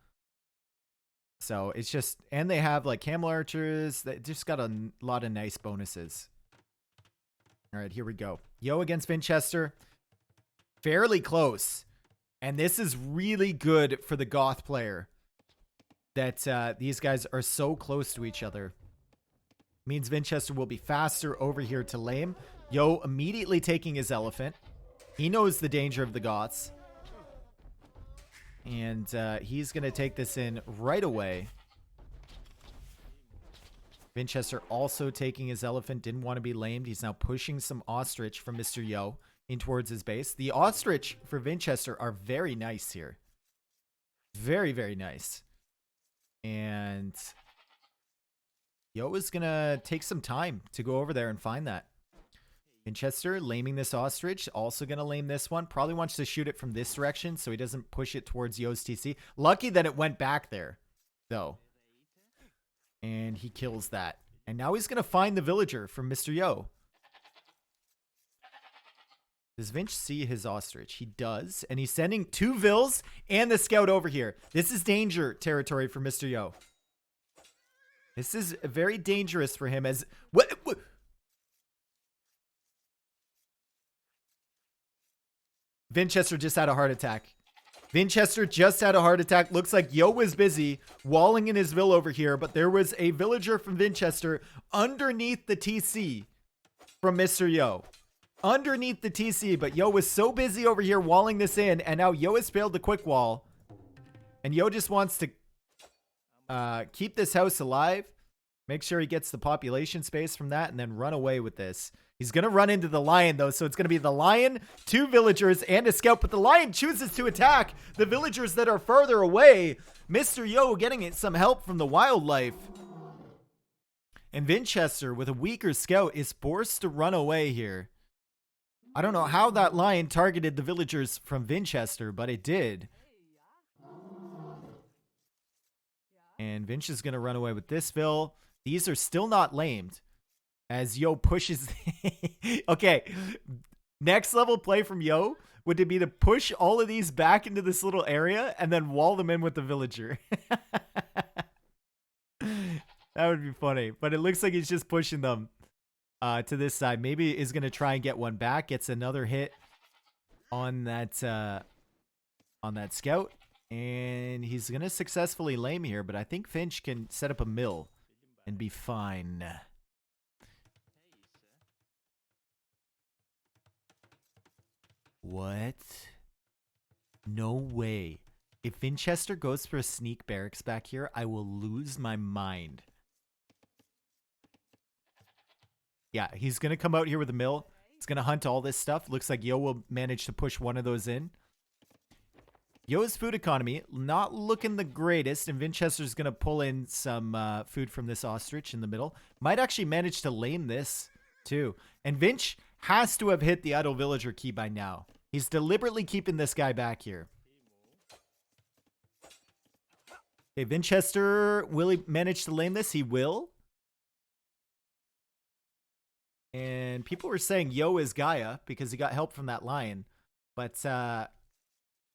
So it's just, and they have like camel archers. They just got a lot of nice bonuses. All right, here we go. Yo against Winchester. Fairly close. And this is really good for the Goth player. That these guys are so close to each other. Means Winchester will be faster over here to lame. Yo immediately taking his elephant. He knows the danger of the Goths. And he's going to take this in right away. Winchester also taking his elephant. Didn't want to be lamed. He's now pushing some ostrich from Mr. Yo in towards his base. The ostrich for Winchester are very nice here. Very, very nice. And Yo is going to take some time to go over there and find that. Winchester laming this ostrich. Also going to lame this one. Probably wants to shoot it from this direction so he doesn't push it towards Yo's TC. Lucky that it went back there, though. And he kills that. And now he's going to find the villager from Mr. Yo. Does Vinch see his ostrich? He does. And he's sending 2 vills and the scout over here. This is danger territory for Mr. Yo. This is very dangerous for him as... What? Winchester just had a heart attack. Winchester just had a heart attack. Looks like Yo was busy walling in his vill over here, but there was a villager from Winchester underneath the TC from Mr. Yo. Underneath the TC, but Yo was so busy over here walling this in, and now Yo has failed the quick wall. And Yo just wants to keep this house alive, make sure he gets the population space from that, and then run away with this. He's going to run into the lion, though, so it's going to be the lion, 2 villagers, and a scout, but the lion chooses to attack the villagers that are farther away. Mr. Yo getting some help from the wildlife. And Winchester, with a weaker scout, is forced to run away here. I don't know how that lion targeted the villagers from Winchester, but it did. And Vinch is going to run away with this Vil. These are still not lamed. As Yo pushes... Okay. Next level play from Yo would it be to push all of these back into this little area and then wall them in with the villager. That would be funny. But it looks like he's just pushing them to this side. Maybe is going to try and get one back. Gets another hit on that scout. And he's going to successfully lame here. But I think Finch can set up a mill and be fine. What? No way. If Winchester goes for a sneak barracks back here, I will lose my mind. Yeah, he's going to come out here with a mill. He's going to hunt all this stuff. Looks like Yo will manage to push one of those in. Yo's food economy, not looking the greatest. And Winchester's going to pull in some food from this ostrich in the middle. Might actually manage to lame this, too. And Vinch has to have hit the idle villager key by now. He's deliberately keeping this guy back here. Okay, Winchester, will he manage to lame this? He will. And people were saying Yo is Gaia because he got help from that lion. But,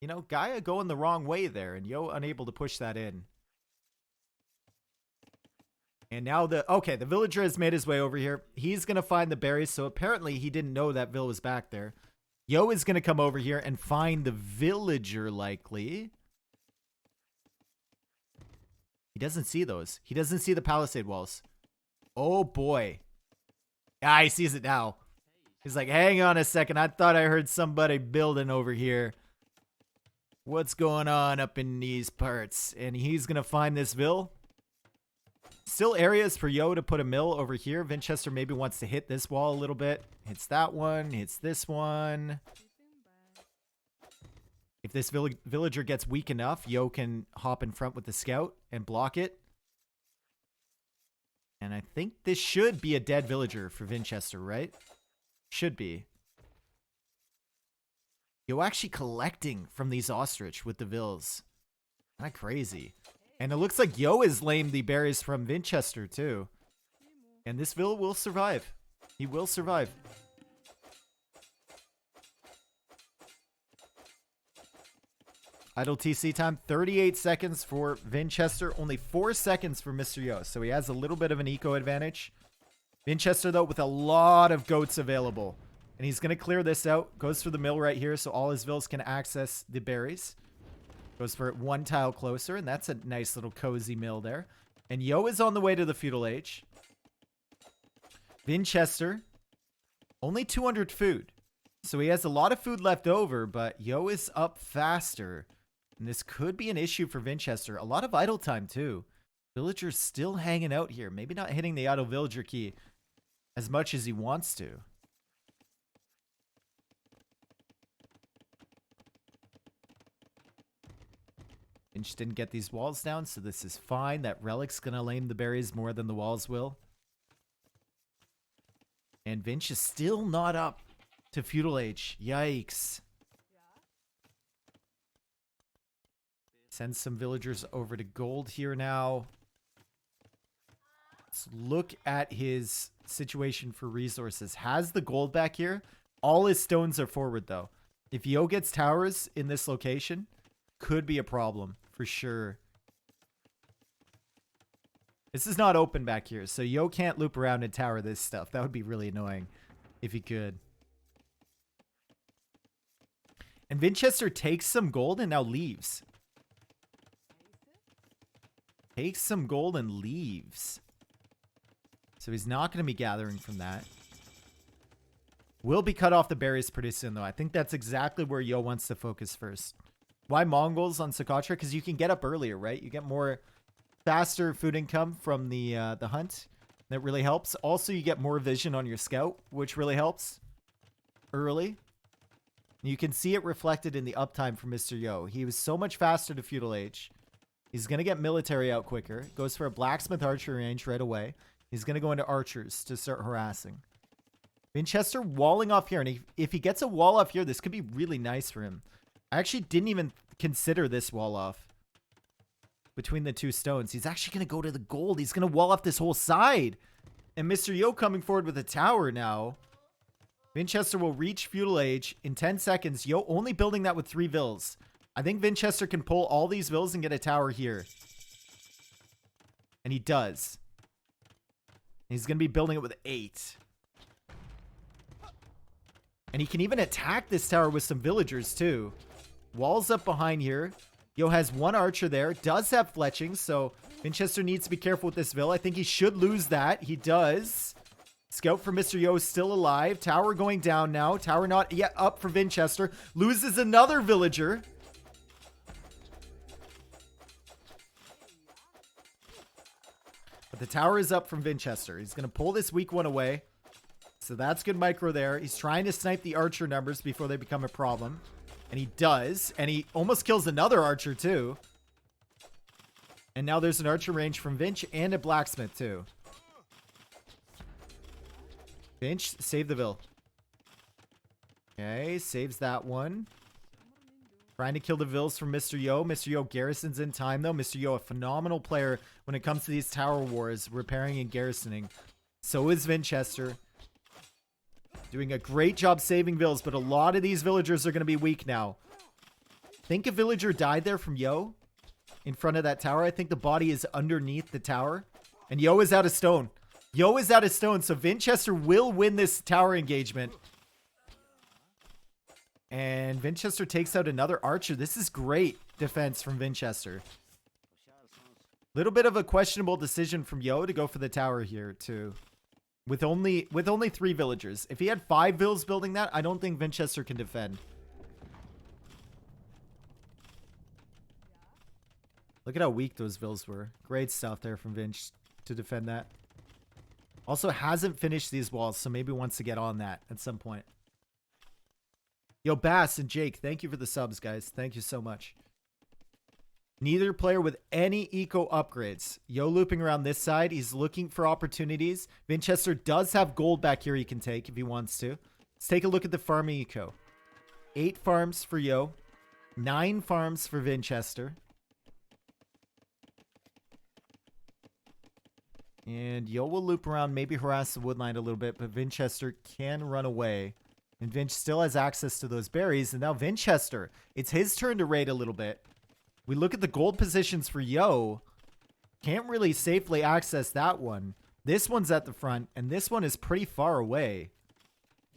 you know, Gaia going the wrong way there. And Yo unable to push that in. And now the villager has made his way over here. He's going to find the berries. So apparently he didn't know that Vil was back there. Yo is going to come over here and find the villager likely. He doesn't see those. He doesn't see the palisade walls. Oh boy. Ah, he sees it now. He's like, hang on a second. I thought I heard somebody building over here. What's going on up in these parts? And he's going to find this Vil. Still areas for Yo to put a mill over here. Winchester maybe wants to hit this wall a little bit. Hits that one. Hits this one. If this villager gets weak enough, Yo can hop in front with the scout and block it. And I think this should be a dead villager for Winchester, right? Should be. Yo actually collecting from these ostrich with the Vils. Kind of crazy. And it looks like Yo has lamed the berries from Winchester, too. And this Vil will survive. He will survive. Idle TC time, 38 seconds for Winchester. Only 4 seconds for Mr. Yo. So he has a little bit of an eco advantage. Winchester, though, with a lot of goats available. And he's going to clear this out. Goes for the mill right here so all his Vils can access the berries. Goes for it one tile closer, and that's a nice little cozy mill there. And Yo is on the way to the feudal age. Winchester, only 200 food. So he has a lot of food left over, but Yo is up faster. And this could be an issue for Winchester. A lot of idle time, too. Villager's still hanging out here. Maybe not hitting the idle villager key as much as he wants to. Finch didn't get these walls down, so this is fine. That relic's going to lame the berries more than the walls will. And Vinch is still not up to feudal age. Yikes. Send some villagers over to gold here now. Let's look at his situation for resources. Has the gold back here. All his stones are forward, though. If Yo gets towers in this location, could be a problem. For sure. This is not open back here, so Yo can't loop around and tower this stuff. That would be really annoying if he could. And Winchester takes some gold and now leaves. Takes some gold and leaves. So he's not going to be gathering from that. Will be cut off the berries pretty soon, though. I think that's exactly where Yo wants to focus first. Why Mongols on Socotra? Because you can get up earlier, right? You get more faster food income from the hunt. That really helps. Also, you get more vision on your scout, which really helps early. You can see it reflected in the uptime for Mr. Yo. He was so much faster to feudal age. He's going to get military out quicker. Goes for a blacksmith archery range right away. He's going to go into archers to start harassing. Winchester walling off here. And if he gets a wall off here, this could be really nice for him. I actually didn't even consider this wall off. Between the two stones. He's actually going to go to the gold. He's going to wall off this whole side. And Mr. Yo coming forward with a tower now. Winchester will reach Feudal Age in 10 seconds. Yo only building that with 3 vills. I think Winchester can pull all these vills and get a tower here. And he does. He's going to be building it with 8. And he can even attack this tower with some villagers too. Walls up behind here. Yo has 1 archer there. Does have fletching, so Winchester needs to be careful with this vill. I think he should lose that. He does. Scout for Mr. Yo is still alive. Tower going down now. Tower not yet up for Winchester. Loses another villager. But the tower is up from Winchester. He's going to pull this weak one away. So that's good micro there. He's trying to snipe the archer numbers before they become a problem. And he does. And he almost kills another archer too. And now there's an archer range from Vinch and a blacksmith too. Vinch, save the vill. Okay, saves that one. Trying to kill the vills from Mr. Yo. Mr. Yo garrisons in time though. Mr. Yo, a phenomenal player when it comes to these tower wars, repairing and garrisoning. So is Winchester. Doing a great job saving vills, but a lot of these villagers are going to be weak now. Think a villager died there from Yo in front of that tower. I think the body is underneath the tower. And Yo is out of stone. Yo is out of stone, so Winchester will win this tower engagement. And Winchester takes out another archer. This is great defense from Winchester. Little bit of a questionable decision from Yo to go for the tower here too. With only 3 villagers. If he had 5 vills building that, I don't think Winchester can defend. Look at how weak those vills were. Great stuff there from Vinch to defend that. Also hasn't finished these walls, so maybe wants to get on that at some point. Yo, Bass and Jake, thank you for the subs, guys. Thank you so much. Neither player with any eco upgrades. Yo looping around this side. He's looking for opportunities. Winchester does have gold back here he can take if he wants to. Let's take a look at the farming eco. 8 farms for Yo. 9 farms for Winchester. And Yo will loop around, maybe harass the woodline a little bit, but Winchester can run away. And Vinch still has access to those berries. And now Winchester, it's his turn to raid a little bit. We look at the gold positions for Yo. Can't really safely access that one. This one's at the front, and this one is pretty far away.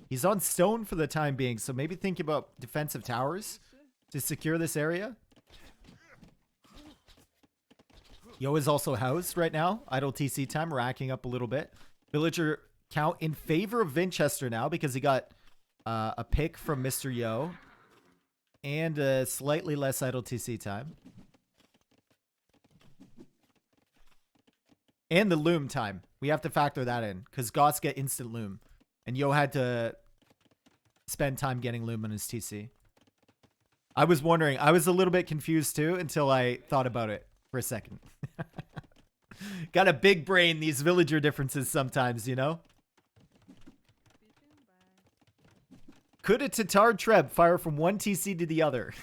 He's on stone for the time being, so maybe think about defensive towers to secure this area. Yo is also housed right now. Idle TC time, racking up a little bit. Villager count in favor of Winchester now because he got a pick from Mr. Yo. And a slightly less idle TC time. And the loom time. We have to factor that in. Because Goths get instant loom. And Yo had to spend time getting loom on his TC. I was wondering. I was a little bit confused too until I thought about it for a second. Got a big brain, these villager differences sometimes, you know? Could a Tatar Treb fire from one TC to the other?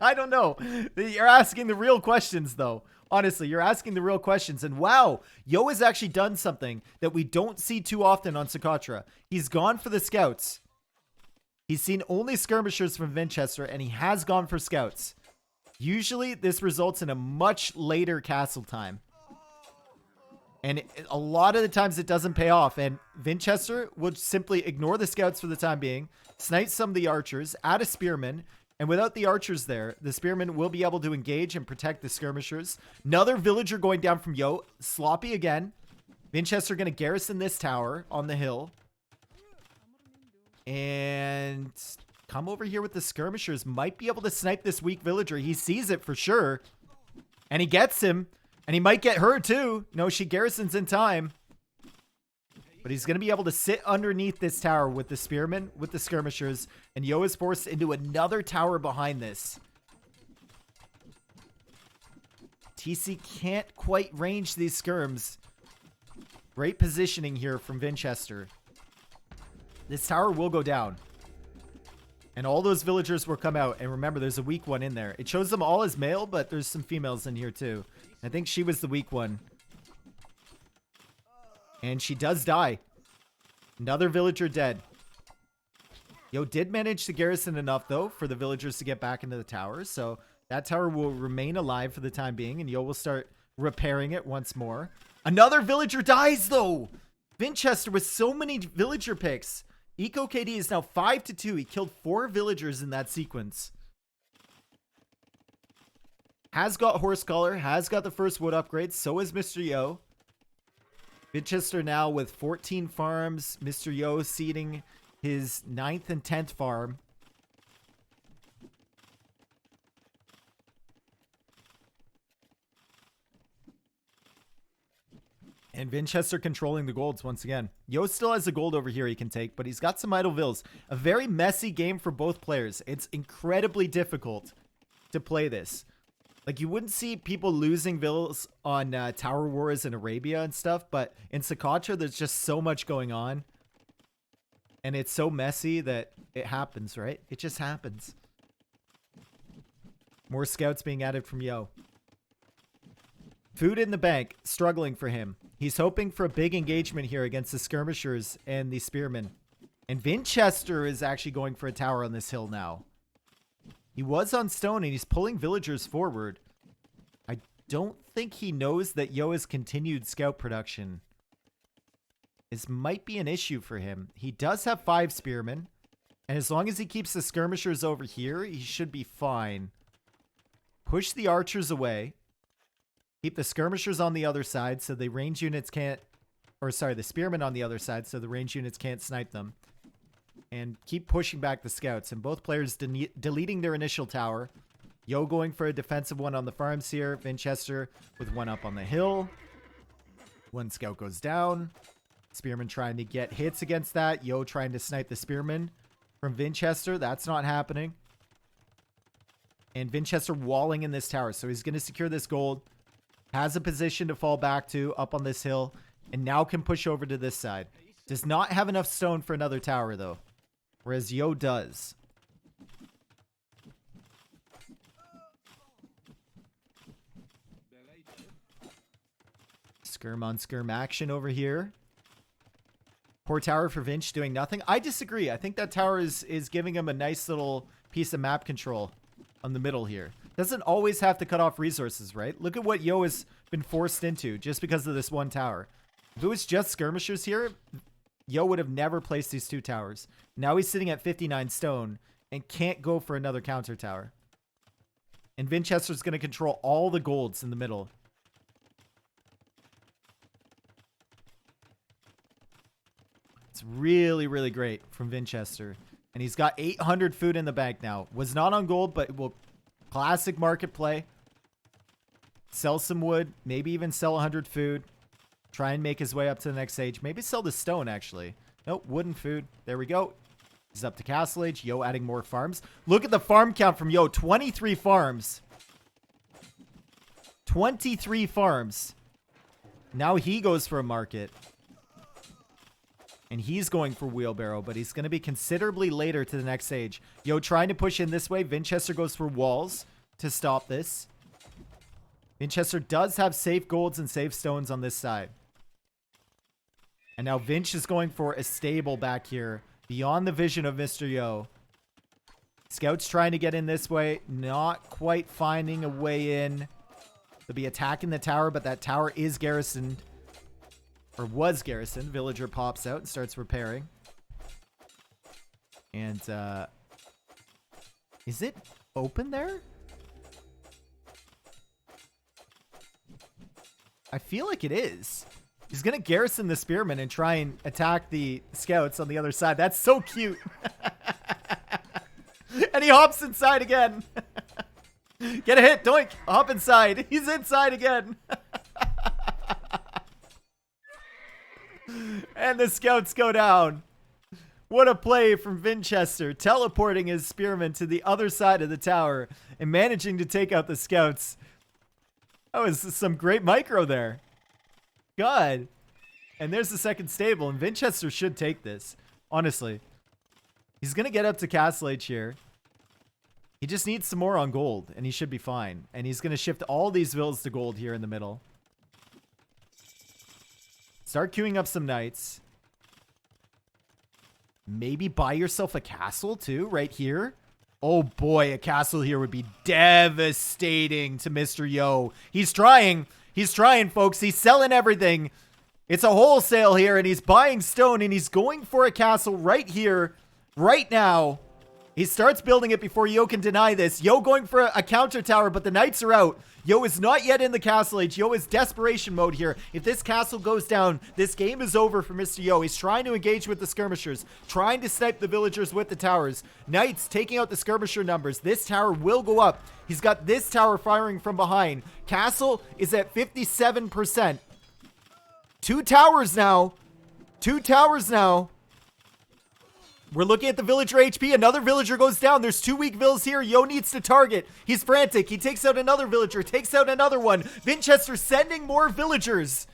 I don't know. You're asking the real questions, though. Honestly, you're asking the real questions. And wow, Yo has actually done something that we don't see too often on Socotra. He's gone for the scouts. He's seen only skirmishers from Winchester, and he has gone for scouts. Usually, this results in a much later castle time. And a lot of the times it doesn't pay off. And Winchester would simply ignore the scouts for the time being, snipe some of the archers, add a spearman, and without the archers there, the spearman will be able to engage and protect the skirmishers. Another villager going down from Yo. Sloppy again. Winchester going to garrison this tower on the hill. And come over here with the skirmishers. Might be able to snipe this weak villager. He sees it for sure. And he gets him. And he might get her too. No, she garrisons in time. But he's going to be able to sit underneath this tower with the spearmen, with the skirmishers. And Yo is forced into another tower behind this. TC can't quite range these skirms. Great positioning here from Winchester. This tower will go down. And all those villagers will come out. And remember, there's a weak one in there. It shows them all as male, but there's some females in here too. I think she was the weak one. And she does die. Another villager dead. Yo did manage to garrison enough, though, for the villagers to get back into the tower. So that tower will remain alive for the time being. And Yo will start repairing it once more. Another villager dies, though. Vinchester with so many villager picks. Eco KD is now 5-2. He killed 4 villagers in that sequence. Has got Horse Collar. Has got the first wood upgrade. So is Mr. Yo. Vinchester now with 14 farms. Mr. Yo seeding his 9th and 10th farm. And Vinchester controlling the golds once again. Yo still has a gold over here he can take, but he's got some idle vills. A very messy game for both players. It's incredibly difficult to play this. Like, you wouldn't see people losing vills on Tower Wars in Arabia and stuff, but in Socotra, there's just so much going on. And it's so messy that it happens, right? It just happens. More scouts being added from Yo. Food in the bank, struggling for him. He's hoping for a big engagement here against the skirmishers and the spearmen. And Vinchester is actually going for a tower on this hill now. He was on stone and he's pulling villagers forward. I don't think he knows that Yo has continued scout production. This might be an issue for him. He does have 5 spearmen. And as long as he keeps the skirmishers over here, he should be fine. Push the archers away. Keep the skirmishers on the other side so the range units can't... Or sorry, the spearmen on the other side so the range units can't snipe them. And keep pushing back the scouts. And both players deleting their initial tower. Yo going for a defensive one on the farms here. Vinchester with one up on the hill. One scout goes down. Spearman trying to get hits against that. Yo trying to snipe the spearman from Vinchester. That's not happening. And Vinchester walling in this tower. So he's going to secure this gold. Has a position to fall back to up on this hill. And now can push over to this side. Does not have enough stone for another tower though. Whereas Yo does. Skirm on skirm action over here. Poor tower for Vinch doing nothing. I disagree. I think that tower is giving him a nice little piece of map control on the middle here. Doesn't always have to cut off resources, right? Look at what Yo has been forced into just because of this one tower. If it was just skirmishers here, Yo would have never placed these 2 towers. Now he's sitting at 59 stone and can't go for another counter tower. And Vinchester's going to control all the golds in the middle. It's really, really great from Vinchester. And he's got 800 food in the bank now. Was not on gold, but will classic market play. Sell some wood. Maybe even sell 100 food. Try and make his way up to the next stage. Maybe sell the stone, actually. Nope, wooden food. There we go. He's up to Castle Age. Yo adding more farms. Look at the farm count from Yo. 23 farms. 23 farms. Now he goes for a market. And he's going for wheelbarrow, but he's going to be considerably later to the next stage. Yo trying to push in this way. Vinchester goes for walls to stop this. Vinchester does have safe golds and safe stones on this side. And now Vinch is going for a stable back here. Beyond the vision of Mr. Yo. Scouts trying to get in this way. Not quite finding a way in. They'll be attacking the tower, but that tower is garrisoned. Or was garrisoned. Villager pops out and starts repairing. And, is it open there? I feel like it is. He's going to garrison the spearmen and try and attack the scouts on the other side. That's so cute. And he hops inside again. Get a hit. Doink. Hop inside. He's inside again. And the scouts go down. What a play from Vinchester. Teleporting his spearmen to the other side of the tower and managing to take out the scouts. That was some great micro there. God. And there's the second stable, and Vinchester should take this. Honestly. He's going to get up to Castle Age here. He just needs some more on gold, and he should be fine. And he's going to shift all these villas to gold here in the middle. Start queuing up some knights. Maybe buy yourself a castle, too, right here. Oh, boy, a castle here would be devastating to Mr. Yo. He's trying. He's trying, folks. He's selling everything. It's a wholesale here, and he's buying stone, and he's going for a castle right here, right now. He starts building it before Yo can deny this. Yo going for a counter tower, but the knights are out. Yo is not yet in the castle age. Yo is desperation mode here. If this castle goes down, this game is over for Mr. Yo. He's trying to engage with the skirmishers, trying to snipe the villagers with the towers. Knights taking out the skirmisher numbers. This tower will go up. He's got this tower firing from behind. Castle is at 57%. 2 towers now. 2 towers now. We're looking at the villager HP. Another villager goes down. There's 2 weak villas here. Yo needs to target. He's frantic. He takes out another villager. Takes out another one. Winchester sending more villagers.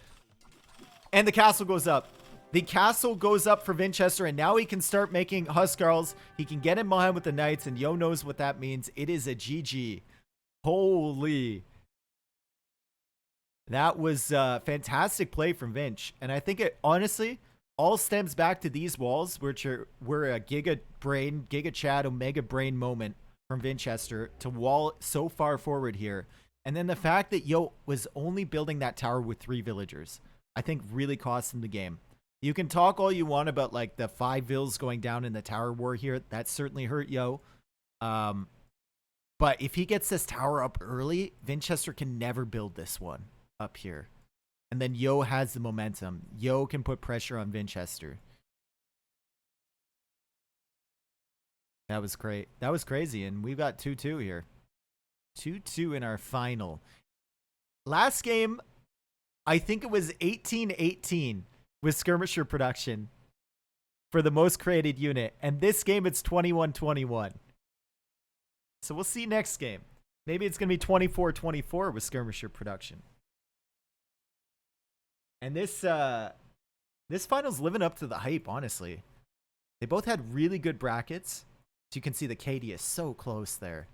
And the castle goes up. The castle goes up for Winchester. And now he can start making Huskarls. He can get in behind with the knights. And Yo knows what that means. It is a GG. Holy. That was a fantastic play from Vinch. And I think it honestly all stems back to these walls, which were a Giga Brain, Giga Chad, Omega Brain moment from Winchester to wall so far forward here. And then the fact that Yo was only building that tower with 3 villagers, I think really cost him the game. You can talk all you want about like the 5 vills going down in the tower war here. That certainly hurt Yo. But if he gets this tower up early, Winchester can never build this one up here. And then Yo has the momentum. Yo can put pressure on Winchester. That was great. That was crazy. And we've got 2-2 here. 2-2 in our final. Last game, I think it was 18-18 with Skirmisher production for the most created unit. And this game, it's 21-21. So we'll see next game. Maybe it's going to be 24-24 with Skirmisher production. And this final's living up to the hype, honestly. They both had really good brackets. So you can see the KD is so close there.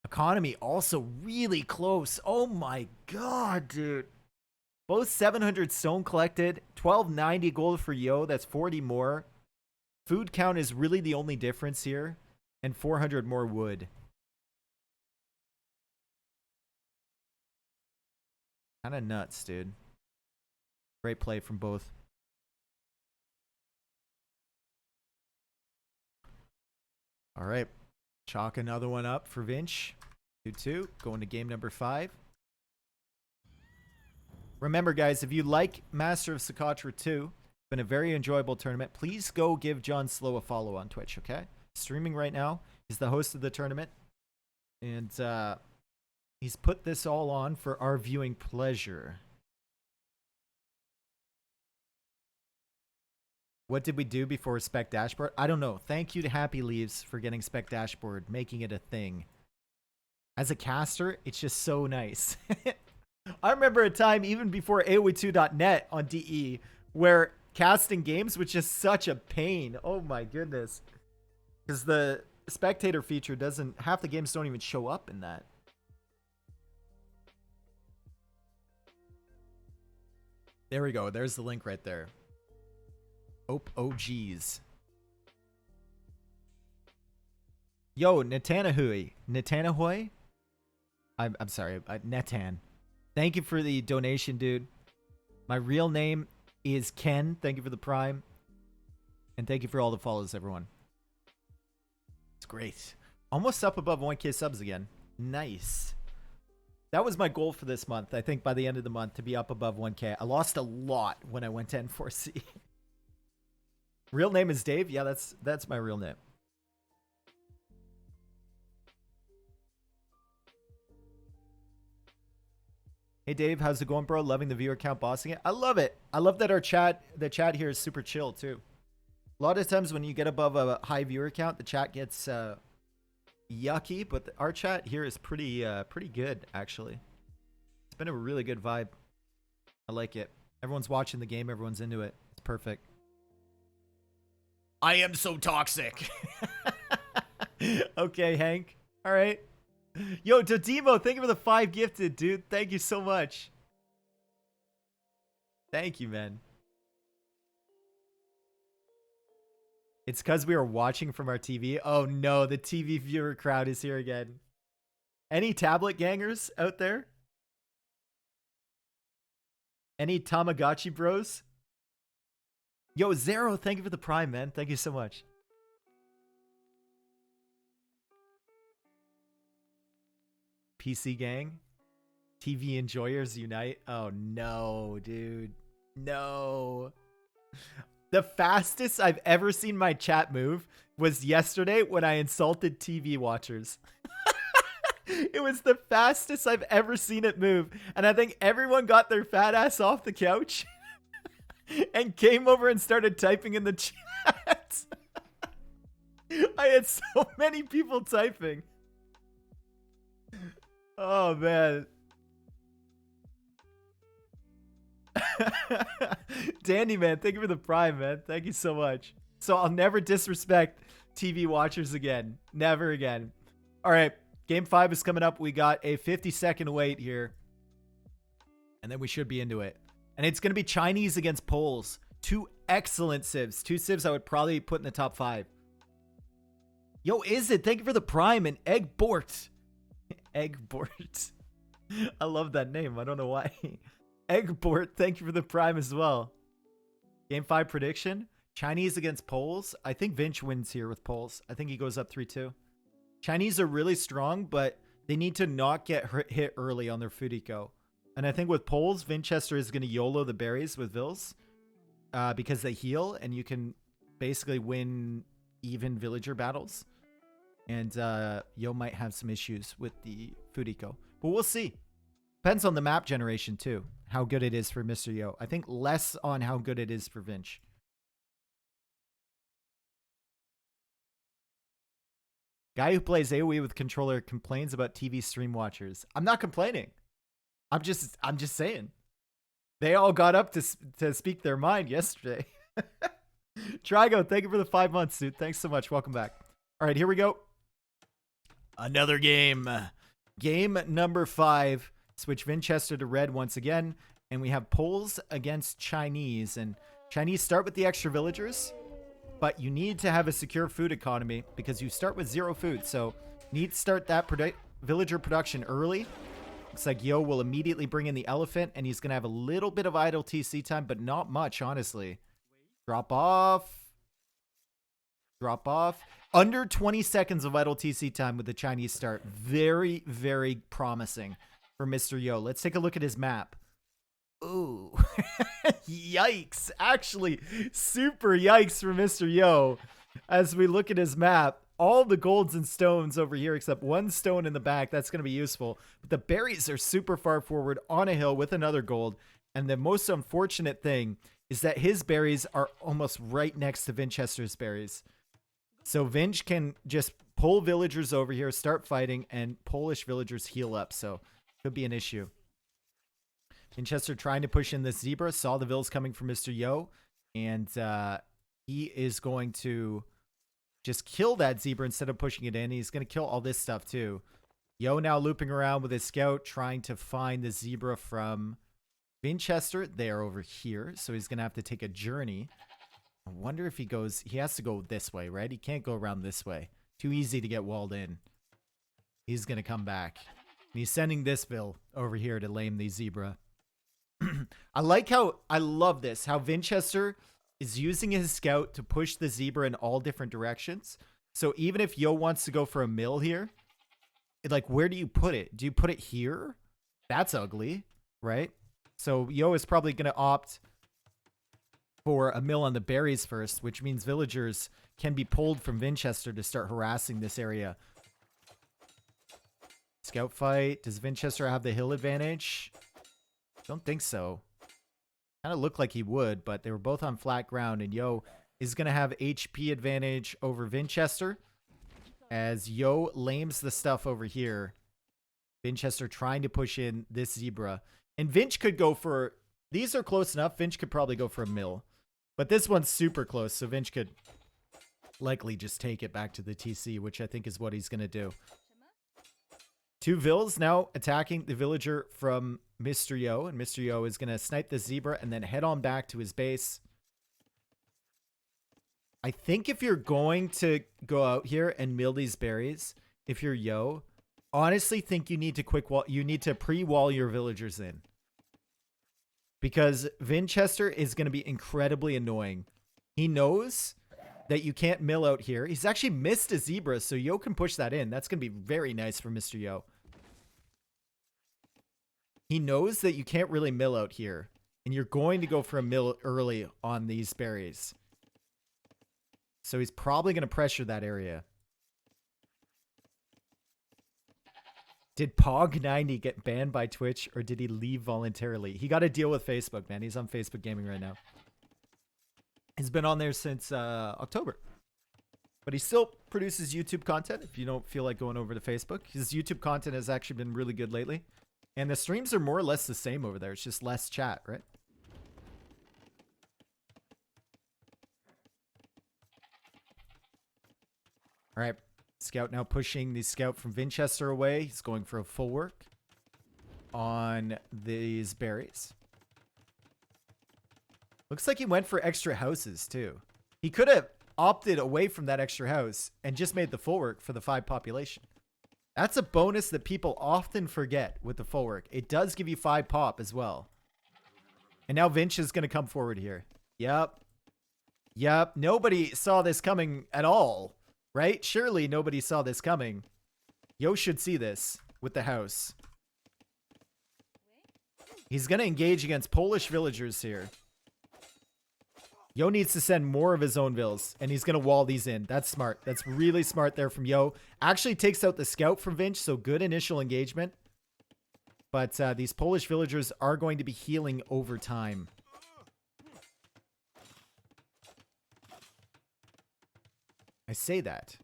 Economy also really close. Oh my god, dude. Both 700 stone collected. 1290 gold for Yo. That's 40 more. Food count is really the only difference here. And 400 more wood. Kind of nuts, dude. Great play from both. All right. Chalk another one up for Vinch. 2-2. Going to game number 5. Remember, guys, if you like Master of Socotra 2, it's been a very enjoyable tournament. Please go give John Slow a follow on Twitch, okay? Streaming right now. He's the host of the tournament. And he's put this all on for our viewing pleasure. What did we do before Spec Dashboard? I don't know. Thank you to Happy Leaves for getting Spec Dashboard, making it a thing. As a caster, it's just so nice. I remember a time even before AoE2.net on DE where casting games was just such a pain. Oh my goodness. Because the spectator feature doesn't, half the games don't even show up in that. There we go. There's the link right there. Oh geez. Yo, Netanahoy? I'm sorry, Netan. Thank you for the donation, dude. My real name is Ken. Thank you for the prime. And thank you for all the follows, everyone. It's great. Almost up above 1K subs again. Nice. That was my goal for this month. I think by the end of the month to be up above 1K. I lost a lot when I went to N4C. Real name is Dave? Yeah, that's my real name. Hey Dave, how's it going, bro? Loving the viewer count bossing it. I love it. I love that the chat here is super chill too. A lot of times when you get above a high viewer count, the chat gets yucky, but our chat here is pretty good actually. It's been a really good vibe. I like it. Everyone's watching the game, everyone's into it. It's perfect. I am so toxic. Okay, Hank. All right. Yo, Dodemo, thank you for the 5 gifted, dude. Thank you so much. Thank you, man. It's because we were watching from our TV. Oh no, the TV viewer crowd is here again. Any tablet gangers out there? Any Tamagotchi bros? Yo, Zero, thank you for the Prime, man. Thank you so much. PC gang? TV enjoyers unite? Oh no, dude. No. The fastest I've ever seen my chat move was yesterday when I insulted TV watchers. It was the fastest I've ever seen it move. And I think everyone got their fat ass off the couch and came over and started typing in the chat. I had so many people typing. Oh, man. Dandy, man, thank you for the Prime, man. Thank you so much. So I'll never disrespect TV watchers again. Never again. All right. Game 5 is coming up. We got a 50-second wait here. And then we should be into it. And it's going to be Chinese against Poles. 2 excellent civs. 2 civs I would probably put in the top 5. Yo, is it? Thank you for the Prime and Eggbort. Eggbort. I love that name. I don't know why. Eggbort, thank you for the Prime as well. Game 5 prediction. Chinese against Poles. I think Vinch wins here with Poles. I think he goes up 3-2. Chinese are really strong, but they need to not get hit early on their food eco. And I think with Poles, Vinchester is going to YOLO the berries with Vils because they heal, and you can basically win even villager battles. And Yo might have some issues with the food eco. But we'll see. Depends on the map generation, too. How good it is for Mr. Yo. I think less on how good it is for Vinch. Guy who plays AoE with controller complains about TV stream watchers. I'm not complaining. I'm just saying. They all got up to speak their mind yesterday. Trigo, thank you for the 5 months, dude. Thanks so much. Welcome back. All right, here we go. Another game. Game number 5. Switch Vinchester to red once again. And we have Poles against Chinese. And Chinese start with the extra villagers. But you need to have a secure food economy because you start with 0 food. So you need to start that villager production early. Looks like Yo will immediately bring in the elephant. And he's going to have a little bit of idle TC time, but not much, honestly. Drop off. Drop off. Under 20 seconds of idle TC time with the Chinese start. Very, very promising for Mr. Yo. Let's take a look at his map. Ooh. Yikes. Actually, super yikes for Mr. Yo. As we look at his map, all the golds and stones over here except 1 stone in the back. That's going to be useful. But the berries are super far forward on a hill with another gold. And the most unfortunate thing is that his berries are almost right next to Vinchester's berries. So Vinch can just pull villagers over here, start fighting, and Polish villagers heal up. So could be an issue. Vinchester trying to push in this zebra, saw the vills coming from Mr. Yo, and he is going to just kill that zebra instead of pushing it in. He's going to kill all this stuff too. Yo now looping around with his scout, trying to find the zebra from Vinchester. They are over here, so he's going to have to take a journey. I wonder if he has to go this way, right? He can't go around this way. Too easy to get walled in. He's going to come back. And he's sending this vill over here to lame the zebra. I love this, how Vinchester is using his scout to push the zebra in all different directions. So even if Yo wants to go for a mill here, like, where do you put it? Do you put it here? That's ugly, right? So Yo is probably going to opt for a mill on the berries first, which means villagers can be pulled from Vinchester to start harassing this area. Scout fight. Does Vinchester have the hill advantage? Don't think so. Kind of looked like he would, but they were both on flat ground, and Yo is going to have HP advantage over Vinchester as Yo lames the stuff over here. Vinchester trying to push in this zebra. And Vinch could go for... These are close enough. Vinch could probably go for a mill. But this one's super close, so Vinch could likely just take it back to the TC, which I think is what he's going to do. 2 Vills now attacking the villager from Mr. Yo, and Mr. Yo is going to snipe the zebra and then head on back to his base. I think if you're going to go out here and mill these berries, if you're Yo, honestly think you need to pre-wall your villagers in. Because Vinchester is going to be incredibly annoying. He knows that you can't mill out here. He's actually missed a zebra, so Yo can push that in. That's going to be very nice for Mr. Yo. He knows that you can't really mill out here, and you're going to go for a mill early on these berries. So he's probably going to pressure that area. Did Pog90 get banned by Twitch, or did he leave voluntarily? He got to deal with Facebook, man. He's on Facebook Gaming right now. He's been on there since October. But he still produces YouTube content if you don't feel like going over to Facebook. His YouTube content has actually been really good lately. And the streams are more or less the same over there. It's just less chat, right? All right. Scout now pushing the scout from Vinchester away. He's going for a full work on these berries. Looks like he went for extra houses too. He could have opted away from that extra house and just made the full work for the 5 population. That's a bonus that people often forget with the full work. It does give you 5 pop as well. And now Vinch is going to come forward here. Yep. Nobody saw this coming at all. Right? Surely nobody saw this coming. Yo should see this with the house. He's going to engage against Polish villagers here. Yo needs to send more of his own vills, and he's going to wall these in. That's smart. That's really smart there from Yo. Actually takes out the scout from Vinch, so good initial engagement. But these Polish villagers are going to be healing over time. I say that.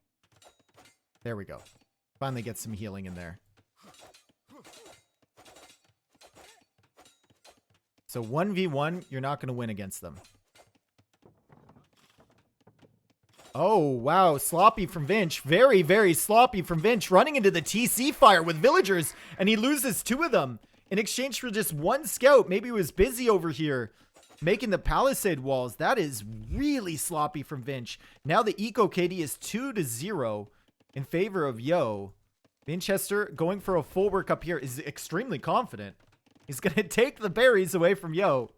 There we go. Finally get some healing in there. So 1v1, you're not going to win against them. Oh, wow. Sloppy from Vinch. Very, very sloppy from Vinch. Running into the TC fire with villagers. And he loses 2 of them in exchange for just 1 scout. Maybe he was busy over here making the palisade walls. That is really sloppy from Vinch. Now the eco KD is 2-0 in favor of Yo. Vinchester going for a full work up here is extremely confident. He's going to take the berries away from Yo.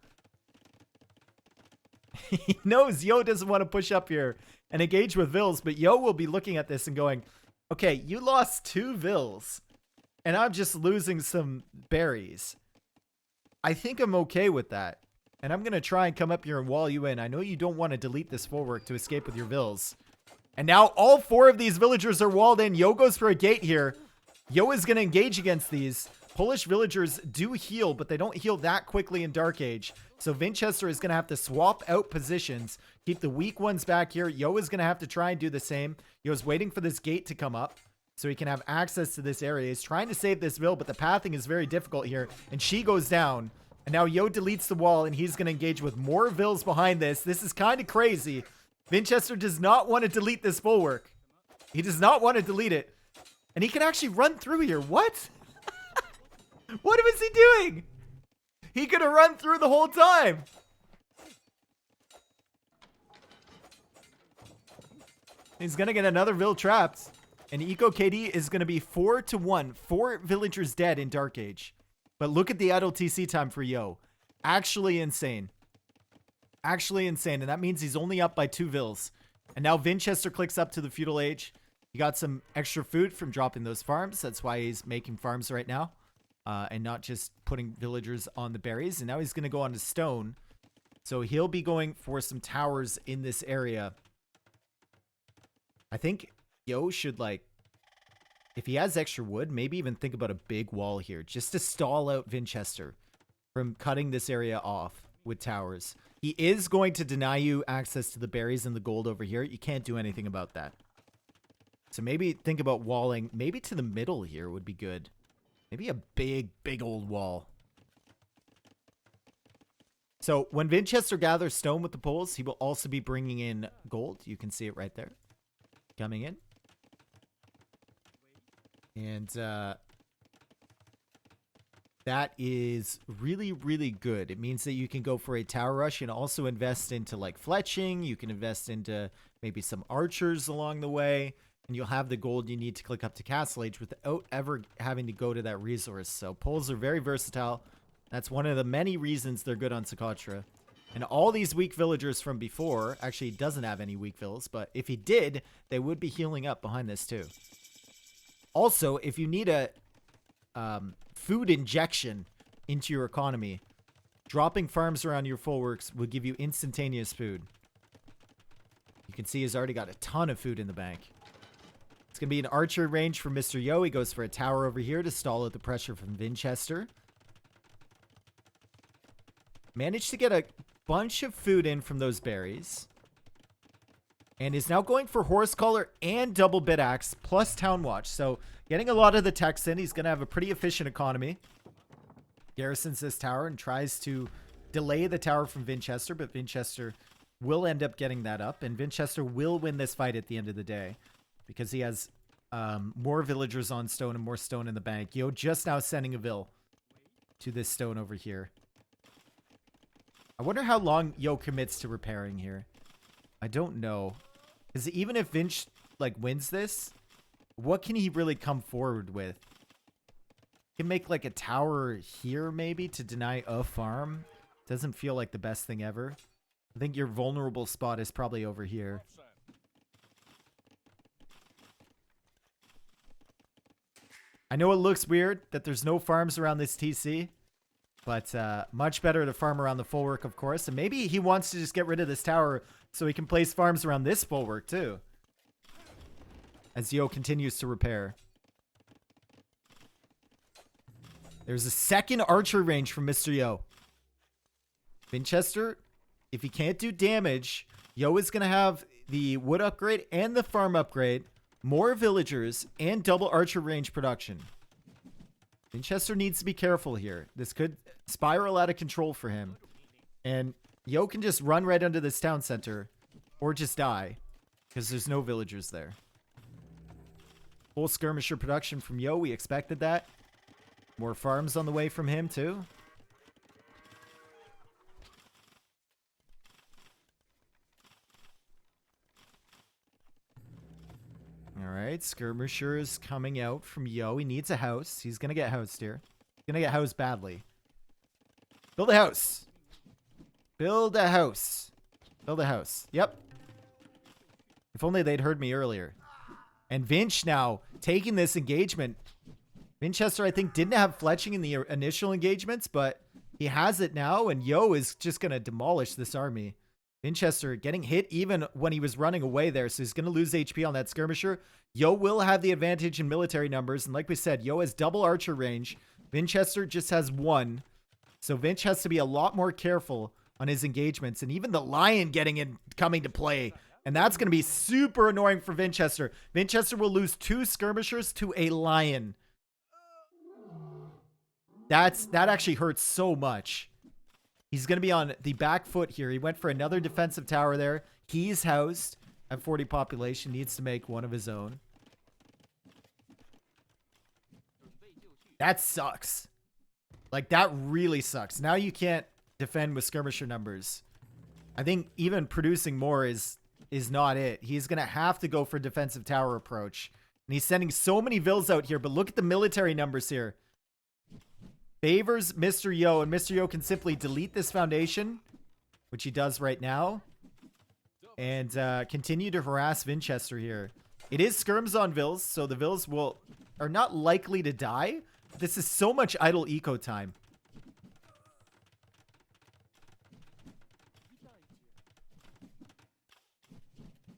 He knows Yo doesn't want to push up here and engage with Vills, but Yo will be looking at this and going, okay, you lost 2 Vills, and I'm just losing some berries. I think I'm okay with that. And I'm going to try and come up here and wall you in. I know you don't want to delete this full work to escape with your Vills. And now all 4 of these villagers are walled in. Yo goes for a gate here. Yo is going to engage against these. Polish villagers do heal, but they don't heal that quickly in Dark Age. So Vinchester is going to have to swap out positions. Keep the weak ones back here. Yo is going to have to try and do the same. Yo's waiting for this gate to come up so he can have access to this area. He's trying to save this Vill, but the pathing is very difficult here. And she goes down. And now Yo deletes the wall, and he's going to engage with more Vills behind this. This is kind of crazy. Vinchester does not want to delete this full work. He does not want to delete it. And he can actually run through here. What? What was he doing? He could have run through the whole time. He's going to get another Vill trapped. And Eco KD is going to be 4-1. 4 villagers dead in Dark Age. But look at the idle TC time for Yo. Actually insane. Actually insane. And that means he's only up by 2 Vills. And now Vinchester clicks up to the Feudal Age. He got some extra food from dropping those farms. That's why he's making farms right now. And not just putting villagers on the berries. And now he's going to go on to stone. So he'll be going for some towers in this area. I think Yo should, like, if he has extra wood, maybe even think about a big wall here. Just to stall out Vinchester from cutting this area off with towers. He is going to deny you access to the berries and the gold over here. You can't do anything about that. So maybe think about walling. Maybe to the middle here would be good. Maybe a big, big old wall. So when Winchester gathers stone with the poles, he will also be bringing in gold. You can see it right there. Coming in. And that is really, really good. It means that you can go for a tower rush and also invest into like fletching. You can invest into maybe some archers along the way. And you'll have the gold you need to click up to Castle Age without ever having to go to that resource. So poles are very versatile. That's one of the many reasons they're good on Socotra. And all these weak villagers from before, actually he doesn't have any weak vills, but if he did, they would be healing up behind this too. Also, if you need a food injection into your economy, dropping farms around your full works will give you instantaneous food. You can see he's already got a ton of food in the bank. It's going to be an archer range for Mr. Yo. He goes for a tower over here to stall out the pressure from Winchester. Managed to get a bunch of food in from those berries. And is now going for Horse Collar and Double Bit Axe plus Town Watch. So getting a lot of the techs in. He's going to have a pretty efficient economy. Garrisons this tower and tries to delay the tower from Winchester. But Winchester will end up getting that up. And Winchester will win this fight at the end of the day. Because he has more villagers on stone and more stone in the bank. Yo just now sending a vill to this stone over here. I wonder how long Yo commits to repairing here. I don't know. Because even if Vinch, like, wins this, what can he really come forward with? He can make, like, a tower here, maybe, to deny a farm. Doesn't feel like the best thing ever. I think your vulnerable spot is probably over here. I know it looks weird that there's no farms around this TC. But much better to farm around the full work, of course. And maybe he wants to just get rid of this tower so he can place farms around this full work, too. As Yo continues to repair. There's a second archer range from Mr. Yo. Winchester, if he can't do damage, Yo is going to have the wood upgrade and the farm upgrade, more villagers, and double archer range production. Winchester needs to be careful here. This could spiral out of control for him. And Yo can just run right under this town center. Or just die. Because there's no villagers there. Full skirmisher production from Yo. We expected that. More farms on the way from him too. Alright, skirmishers coming out from Yo. He needs a house. He's going to get housed here. He's going to get housed badly. Build a house. Build a house. Build a house. Yep. If only they'd heard me earlier. And Vinch now taking this engagement. Winchester, I think, didn't have fletching in the initial engagements, but he has it now, and Yo is just going to demolish this army. Winchester getting hit even when he was running away there, so he's going to lose HP on that skirmisher. Yo will have the advantage in military numbers, and like we said, Yo has double archer range. Winchester just has one, so Vinch has to be a lot more careful on his engagements, and even the lion getting in, coming to play, and that's going to be super annoying for Winchester. Winchester will lose 2 skirmishers to a lion. That actually hurts so much. He's going to be on the back foot here. He went for another defensive tower there. He's housed at 40 population. Needs to make one of his own. That sucks. Like, that really sucks. Now you can't defend with skirmisher numbers. I think even producing more is not it. He's going to have to go for defensive tower approach. And he's sending so many vills out here. But look at the military numbers here. Favors Mr. Yo, and Mr. Yo can simply delete this foundation, which he does right now, and continue to harass Winchester here. It is skirms on vills, so the vills are not likely to die. This is so much idle eco time.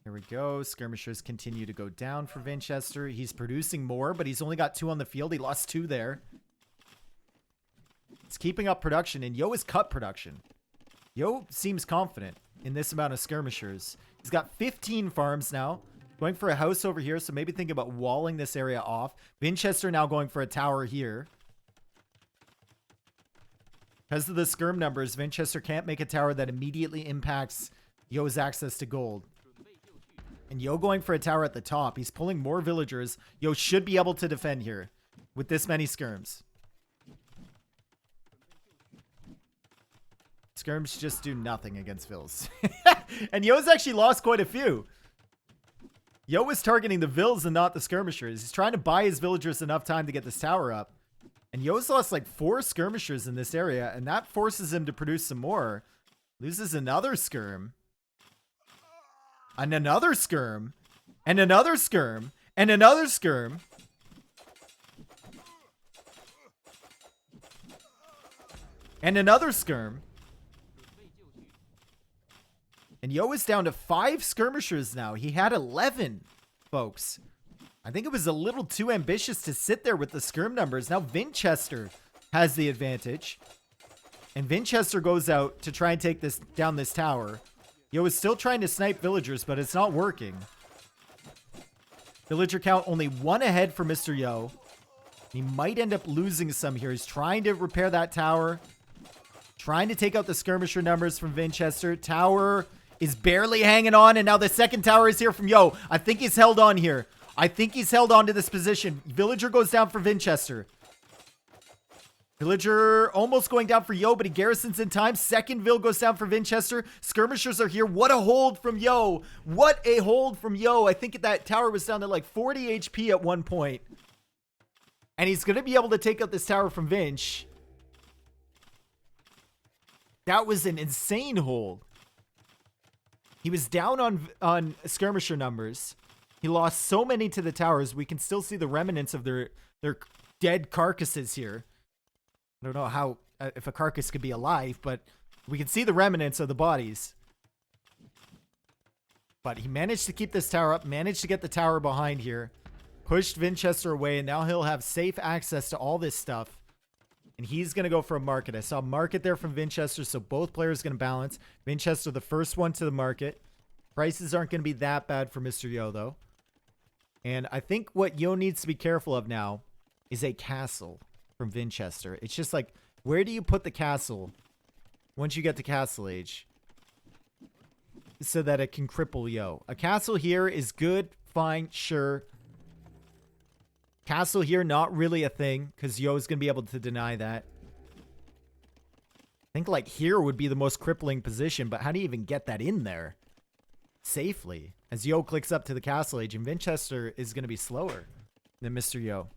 Here we go. Skirmishers continue to go down for Winchester. He's producing more, but he's only got 2 on the field. He lost 2 there. It's keeping up production, and Yo is cut production. Yo seems confident in this amount of skirmishers. He's got 15 farms now. Going for a house over here, so maybe think about walling this area off. Winchester now going for a tower here. Because of the skirm numbers, Vinchester can't make a tower that immediately impacts Yo's access to gold. And Yo going for a tower at the top. He's pulling more villagers. Yo should be able to defend here with this many skirms. Skirms just do nothing against Vills. And Yo's actually lost quite a few. Yo was targeting the Vills and not the skirmishers. He's trying to buy his villagers enough time to get this tower up. And Yo's lost like 4 skirmishers in this area, and that forces him to produce some more. Loses another skirm. And another skirm. And another skirm. And another skirm. And another skirm. And Yo is down to 5 skirmishers now. He had 11, folks. I think it was a little too ambitious to sit there with the skirm numbers. Now Vinchester has the advantage. And Vinchester goes out to try and take this down this tower. Yo is still trying to snipe villagers, but it's not working. Villager count only 1 ahead for Mr. Yo. He might end up losing some here. He's trying to repair that tower. Trying to take out the skirmisher numbers from Vinchester. Tower is barely hanging on, and now the second tower is here from Yo. I think he's held on here. I think he's held on to this position. Villager goes down for Vinchester. Villager almost going down for Yo, but he garrisons in time. Second Vill goes down for Vinchester. Skirmishers are here. What a hold from Yo. What a hold from Yo. I think that tower was down to like 40 HP at one point. And he's going to be able to take out this tower from Vinch. That was an insane hold. He was down on skirmisher numbers. He lost so many to the towers. We can still see the remnants of their dead carcasses here. I don't know how, if a carcass could be alive, but we can see the remnants of the bodies. But he managed to keep this tower up, managed to get the tower behind here, pushed Vinchester away, and now he'll have safe access to all this stuff. And he's going to go for a market. I saw a market there from Vinchester, so both players going to balance. Vinchester, the first one to the market. Prices aren't going to be that bad for Mr. Yo, though. And I think what Yo needs to be careful of now is a castle from Vinchester. It's just like, where do you put the castle once you get to Castle Age so that it can cripple Yo? A castle here is good, fine, sure. Castle here, not really a thing, because Yo is going to be able to deny that. I think like here would be the most crippling position, but how do you even get that in there safely? As Yo clicks up to the Castle Age, and Vinchester is going to be slower than Mr. Yo.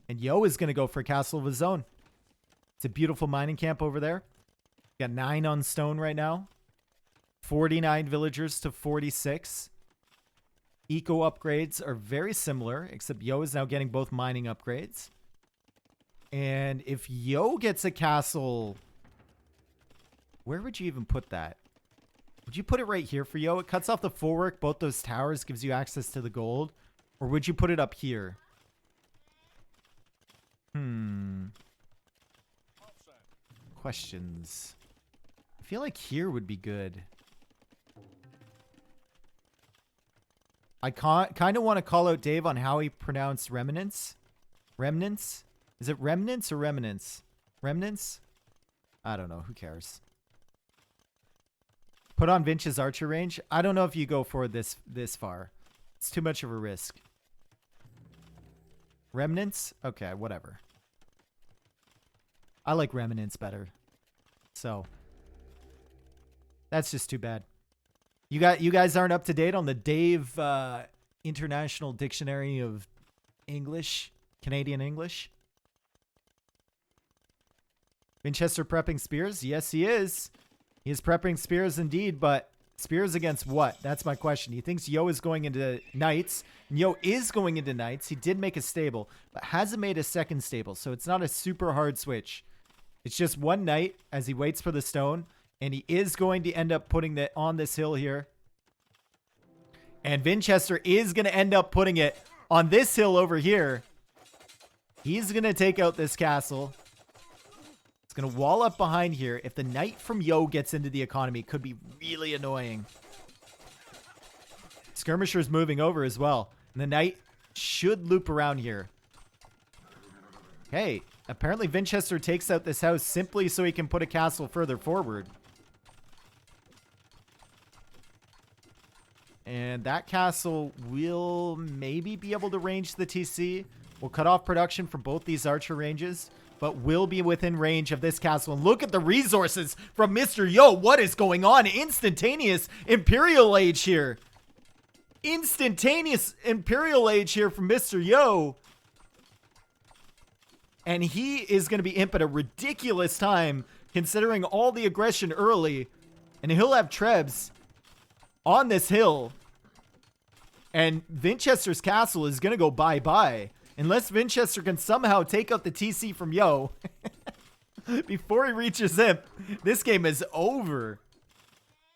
And Yo is going to go for a castle of his own. It's a beautiful mining camp over there. Got 9 on stone right now. 49 villagers to 46. Eco upgrades are very similar, except Yo is now getting both mining upgrades. And if Yo gets a castle, where would you even put that? Would you put it right here for Yo? It cuts off the forework. Both those towers gives you access to the gold. Or would you put it up here? Questions. I feel like here would be good. I kind of want to call out Dave on how he pronounced remnants. Remnants? Is it remnants or remnants? Remnants? I don't know. Who cares? Put on Vinch's archer range. I don't know if you go for this far. It's too much of a risk. Remnants? Okay, whatever. I like remnants better. So that's just too bad. You guys aren't up to date on the Dave International Dictionary of English, Canadian English. Vinchester prepping spears? Yes, he is. He is prepping spears indeed, but spears against what? That's my question. He thinks Yo is going into knights. Yo is going into knights. He did make a stable, but hasn't made a second stable, so it's not a super hard switch. It's just one knight as he waits for the stone. And he is going to end up putting that on this hill here. And Vinchester is going to end up putting it on this hill over here. He's going to take out this castle. It's going to wall up behind here. If the knight from Yo gets into the economy, it could be really annoying. Skirmisher's moving over as well. And the knight should loop around here. Hey, Apparently, Winchester takes out this house simply so he can put a castle further forward. And that castle will maybe be able to range the TC. We'll cut off production from both these archer ranges, but will be within range of this castle. And look at the resources from Mr. Yo. What is going on? Instantaneous Imperial Age here. Instantaneous Imperial Age here from Mr. Yo. And he is going to be imp at a ridiculous time, considering all the aggression early. And he'll have Trebs on this hill. And Winchester's castle is going to go bye-bye. Unless Winchester can somehow take out the TC from Yo. Before he reaches him, this game is over.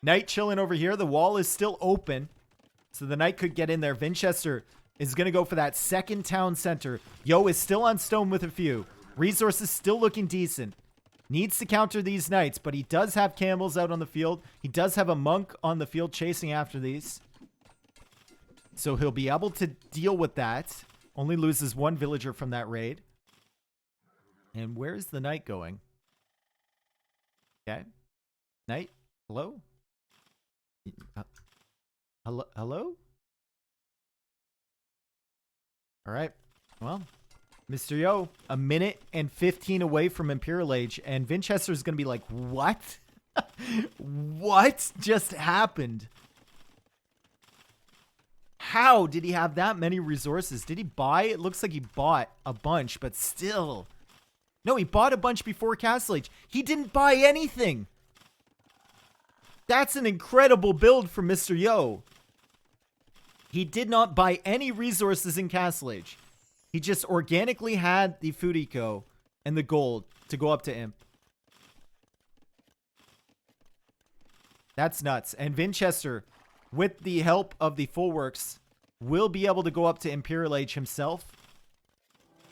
Knight chilling over here. The wall is still open. So the knight could get in there. Winchester is going to go for that second town center. Yo is still on stone with a few. Resources still looking decent. Needs to counter these knights, but he does have camels out on the field. He does have a monk on the field chasing after these. So he'll be able to deal with that. Only loses one villager from that raid. And where's the knight going? Okay. Knight, hello? Hello? All right. Well, Mr. Yo, a minute and 15 away from Imperial Age, and Winchester's going to be like, what? What just happened? How did he have that many resources? Did he buy? It looks like he bought a bunch, but still. No, he bought a bunch before Castle Age. He didn't buy anything. That's an incredible build from Mr. Yo. He did not buy any resources in Castle Age. He just organically had the food eco and the gold to go up to Imp. That's nuts. And Winchester, with the help of the full works, will be able to go up to Imperial Age himself.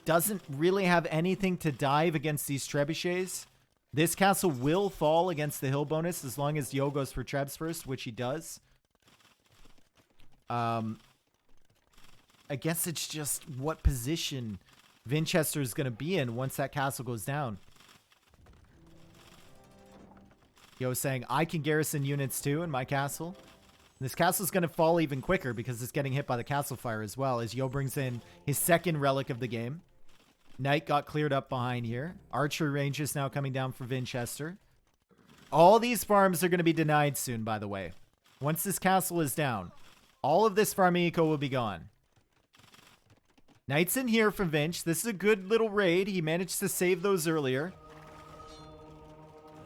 Doesn't really have anything to dive against these trebuchets. This castle will fall against the hill bonus as long as Yo goes for trebs first, which he does. I guess it's just what position Winchester is going to be in once that castle goes down. Yo saying, I can garrison units too in my castle. This castle is going to fall even quicker because it's getting hit by the castle fire as well as Yo brings in his second relic of the game. Knight got cleared up behind here. Archery range is now coming down for Winchester. All these farms are going to be denied soon, by the way. Once this castle is down, all of this farming eco will be gone. Knight's in here from Vinch. This is a good little raid. He managed to save those earlier.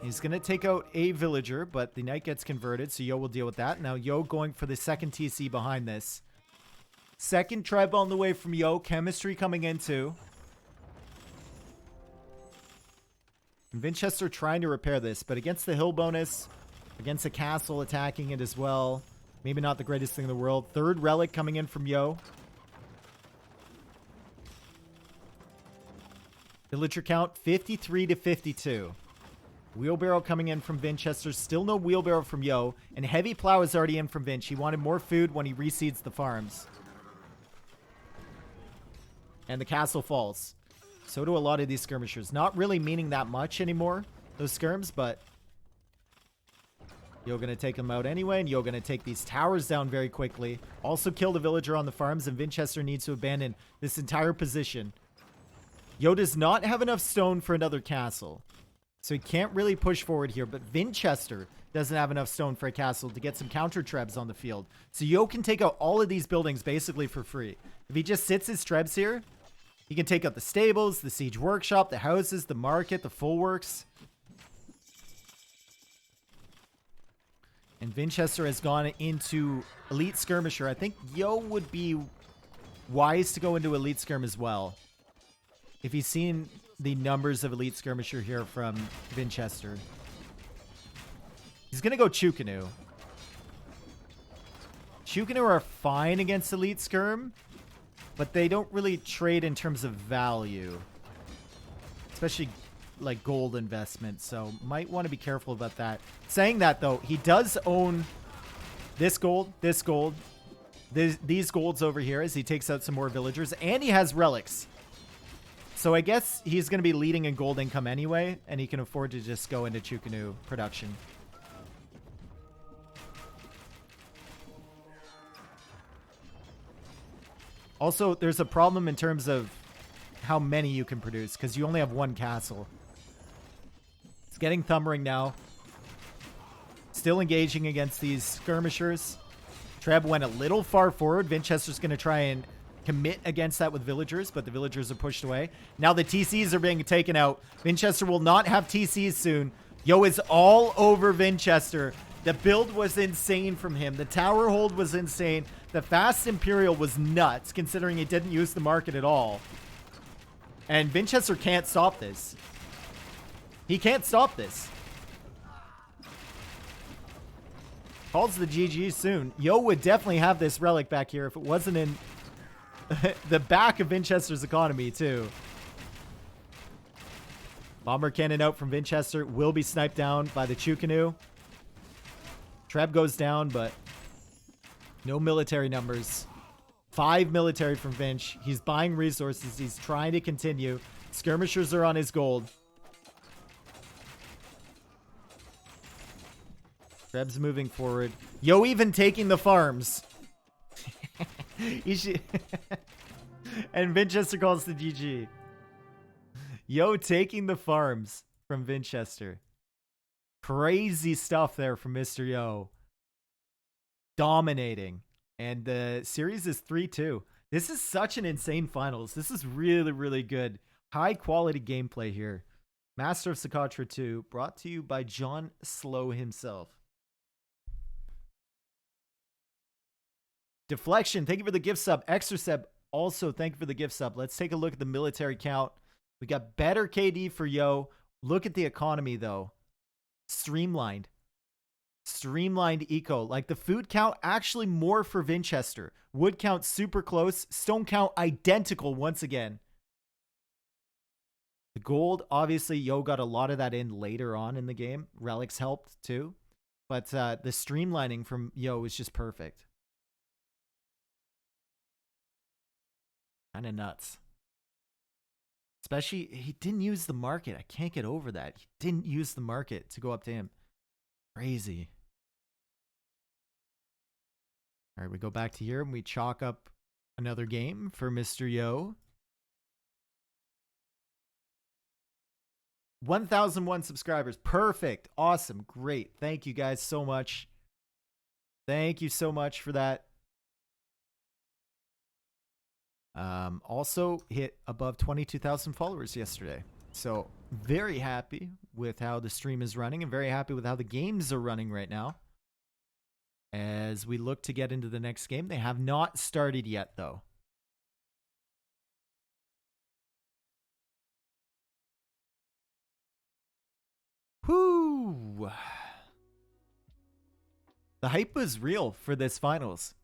He's going to take out a villager, but the knight gets converted, so Yo will deal with that. Now Yo going for the second TC behind this. Second tribe on the way from Yo. Chemistry coming in too. And Winchester trying to repair this, but against the hill bonus, against a castle attacking it as well. Maybe not the greatest thing in the world. Third relic coming in from Yo. Villager count 53 to 52. Wheelbarrow coming in from Winchester. Still no wheelbarrow from Yo. And heavy plow is already in from Vinch. He wanted more food when he reseeds the farms. And the castle falls. So do a lot of these skirmishers. Not really meaning that much anymore, those skirms, but Yo gonna take them out anyway, and Yo gonna take these towers down very quickly. Also kill the villager on the farms, and Winchester needs to abandon this entire position. Yo does not have enough stone for another castle, so he can't really push forward here, but Winchester doesn't have enough stone for a castle to get some counter trebs on the field. So Yo can take out all of these buildings basically for free. If he just sits his trebs here, he can take out the stables, the siege workshop, the houses, the market, the full works. And Winchester has gone into Elite Skirmisher. I think Yo would be wise to go into Elite Skirm as well. If he's seen the numbers of Elite Skirmisher here from Winchester. He's going to go Chukanu. Chukanu are fine against Elite Skirm, but they don't really trade in terms of value. Especially like gold investment, so might want to be careful about that. Saying that though, he does own this gold, these golds over here as he takes out some more villagers, and he has relics. So I guess he's going to be leading in gold income anyway, and he can afford to just go into Chukanu production. Also, there's a problem in terms of how many you can produce, because you only have one castle. It's getting Thumbering now. Still engaging against these skirmishers. Treb went a little far forward. Vinchester's going to try and commit against that with villagers, but the villagers are pushed away. Now the TCs are being taken out. Vinchester will not have TCs soon. Yo is all over Vinchester. The build was insane from him. The tower hold was insane. The fast Imperial was nuts, considering he didn't use the market at all. And Vinchester can't stop this. He can't stop this. Calls the GG soon. Yo would definitely have this relic back here if it wasn't in the back of Vinchester's economy, too. Bomber cannon out from Vinchester. Will be sniped down by the Chukanu. Treb goes down, but no military numbers. 5 military from Vinch. He's buying resources. He's trying to continue. Skirmishers are on his gold. Treb's moving forward. Yo even taking the farms. He should and Vinchester calls the GG. Yo taking the farms from Vinchester. Crazy stuff there from Mr. Yo. Dominating. And the series is 3-2. This is such an insane finals. This is really, really good. High quality gameplay here. Master of Socotra 2, brought to you by John Slow himself. Deflection, thank you for the gift sub. Extra sub, also thank you for the gift sub. Let's take a look at the military count. We got better KD for Yo. Look at the economy, though. Streamlined. Streamlined eco. Like the food count, actually more for Vinchester. Wood count super close. Stone count identical once again. The gold, obviously, Yo got a lot of that in later on in the game. Relics helped too. But the streamlining from Yo is just perfect. Kind of nuts. Especially, he didn't use the market. I can't get over that. He didn't use the market to go up to him. Crazy. All right, we go back to here and we chalk up another game for Mr. Yo. 1,001 subscribers. Perfect. Awesome. Great. Thank you guys so much. Thank you so much for that. Also hit above 22,000 followers yesterday. So very happy with how the stream is running and very happy with how the games are running right now. As we look to get into the next game. They have not started yet, though. Whoo! The hype was real for this finals.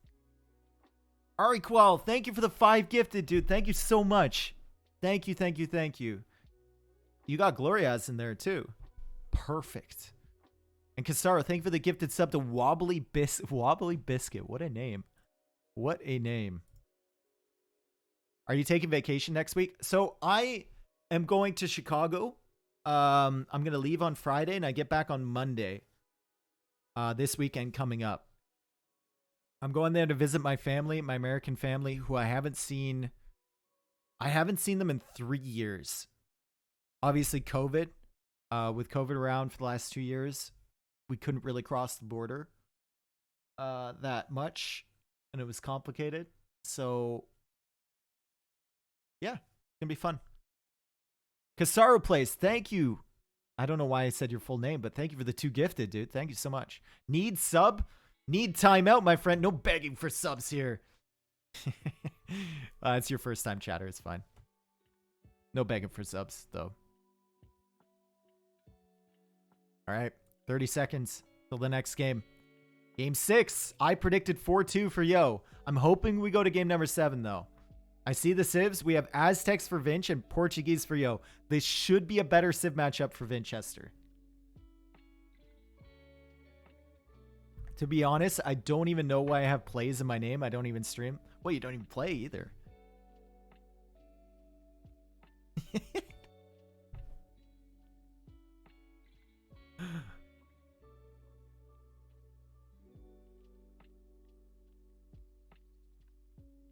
Ari Qual, thank you for the 5 gifted, dude. Thank you so much. Thank you, thank you, thank you. You got Glorias in there, too. Perfect. And Casaro, thank you for the gifted sub to Wobbly Biscuit. What a name. What a name. Are you taking vacation next week? So I am going to Chicago. I'm going to leave on Friday and I get back on Monday. This weekend coming up. I'm going there to visit my family, my American family, who I haven't seen. I haven't seen them in 3 years. Obviously, COVID. With COVID around for the last 2 years, we couldn't really cross the border that much, and it was complicated. So, yeah, it's going to be fun. Casaro Place, thank you. I don't know why I said your full name, but thank you for the 2 gifted, dude. Thank you so much. Need sub? Need timeout, my friend. No begging for subs here. It's your first time chatter. It's fine. No begging for subs, though. All right. 30 seconds till the next game. Game 6. I predicted 4-2 for Yo. I'm hoping we go to game number 7, though. I see the civs. We have Aztecs for Vinch and Portuguese for Yo. This should be a better civ matchup for Vinchester. To be honest, I don't even know why I have plays in my name. I don't even stream. Well, you don't even play either.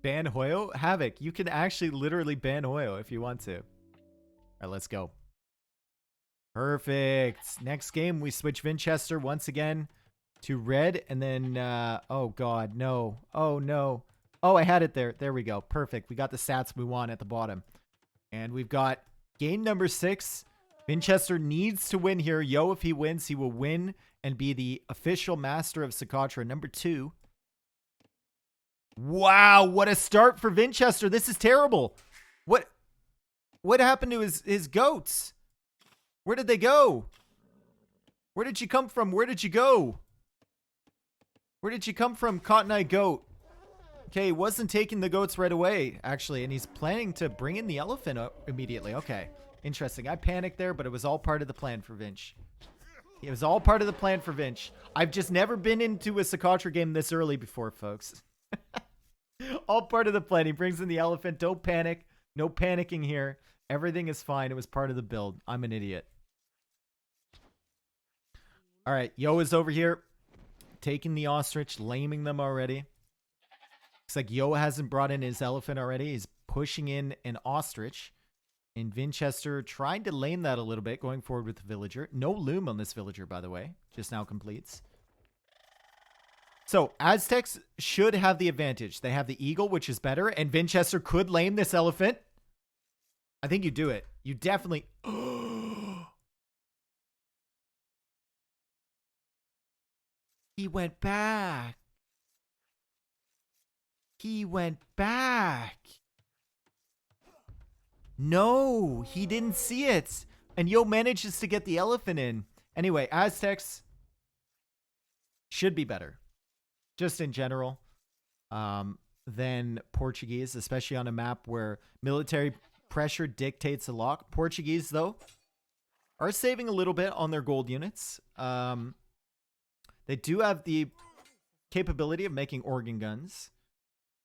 Ban Hoyo? Havoc, you can actually literally ban Hoyo if you want to. All right, let's go. Perfect. Next game, we switch Winchester once again to red. And then, oh, God, no. Oh, no. Oh, I had it there. There we go. Perfect. We got the stats we want at the bottom. And we've got game number 6. Winchester needs to win here. Yo, if he wins, he will win and be the official master of Socotra. Number 2. Wow, what a start for Winchester. This is terrible. What happened to his goats? Where did they go? Where did you come from? Where did you go? Where did you come from, Cotton Eye Goat? Okay, he wasn't taking the goats right away, actually, and he's planning to bring in the elephant immediately. Okay, interesting. I panicked there, but it was all part of the plan for Vinch. It was all part of the plan for Vinch. I've just never been into a Socotra game this early before, folks. All part of the plan. He brings in the elephant. Don't panic. No panicking here. Everything is fine. It was part of the build. I'm an idiot. All right. Yo is over here taking the ostrich, laming them already. Looks like Yo hasn't brought in his elephant already. He's pushing in an ostrich. And Winchester trying to lame that a little bit, going forward with the villager. No loom on this villager, by the way. Just now completes. So, Aztecs should have the advantage. They have the eagle, which is better, and Winchester could lame this elephant. I think you do it. You definitely... He went back. He went back. No, he didn't see it. And Yo manages to get the elephant in. Anyway, Aztecs should be better. Just in general, than Portuguese, especially on a map where military pressure dictates a lot. Portuguese, though, are saving a little bit on their gold units. They do have the capability of making organ guns.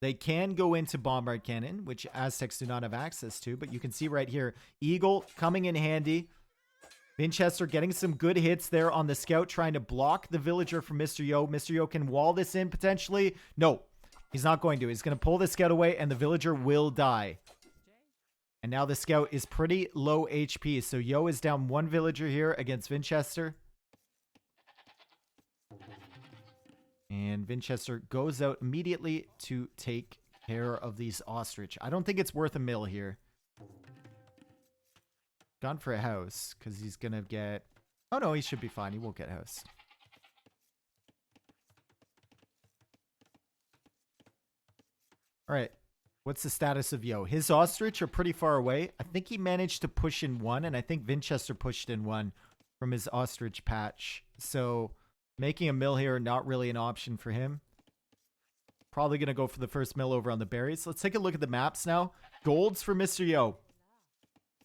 They can go into bombard cannon, which Aztecs do not have access to, but you can see right here, Eagle coming in handy. Winchester getting some good hits there on the scout, trying to block the villager from Mr. Yo. Mr. Yo can wall this in potentially. No, he's not going to. He's going to pull the scout away, and the villager will die. And now the scout is pretty low HP. So Yo is down 1 villager here against Winchester. And Winchester goes out immediately to take care of these ostrich. I don't think it's worth a mill here. Gone for a house, because he's going to get... Oh, no, he should be fine. He won't get house. All right. What's the status of Yo? His ostrich are pretty far away. I think he managed to push in 1, and I think Winchester pushed in 1 from his ostrich patch. So, making a mill here, not really an option for him. Probably going to go for the first mill over on the berries. Let's take a look at the maps now. Golds for Mr. Yo.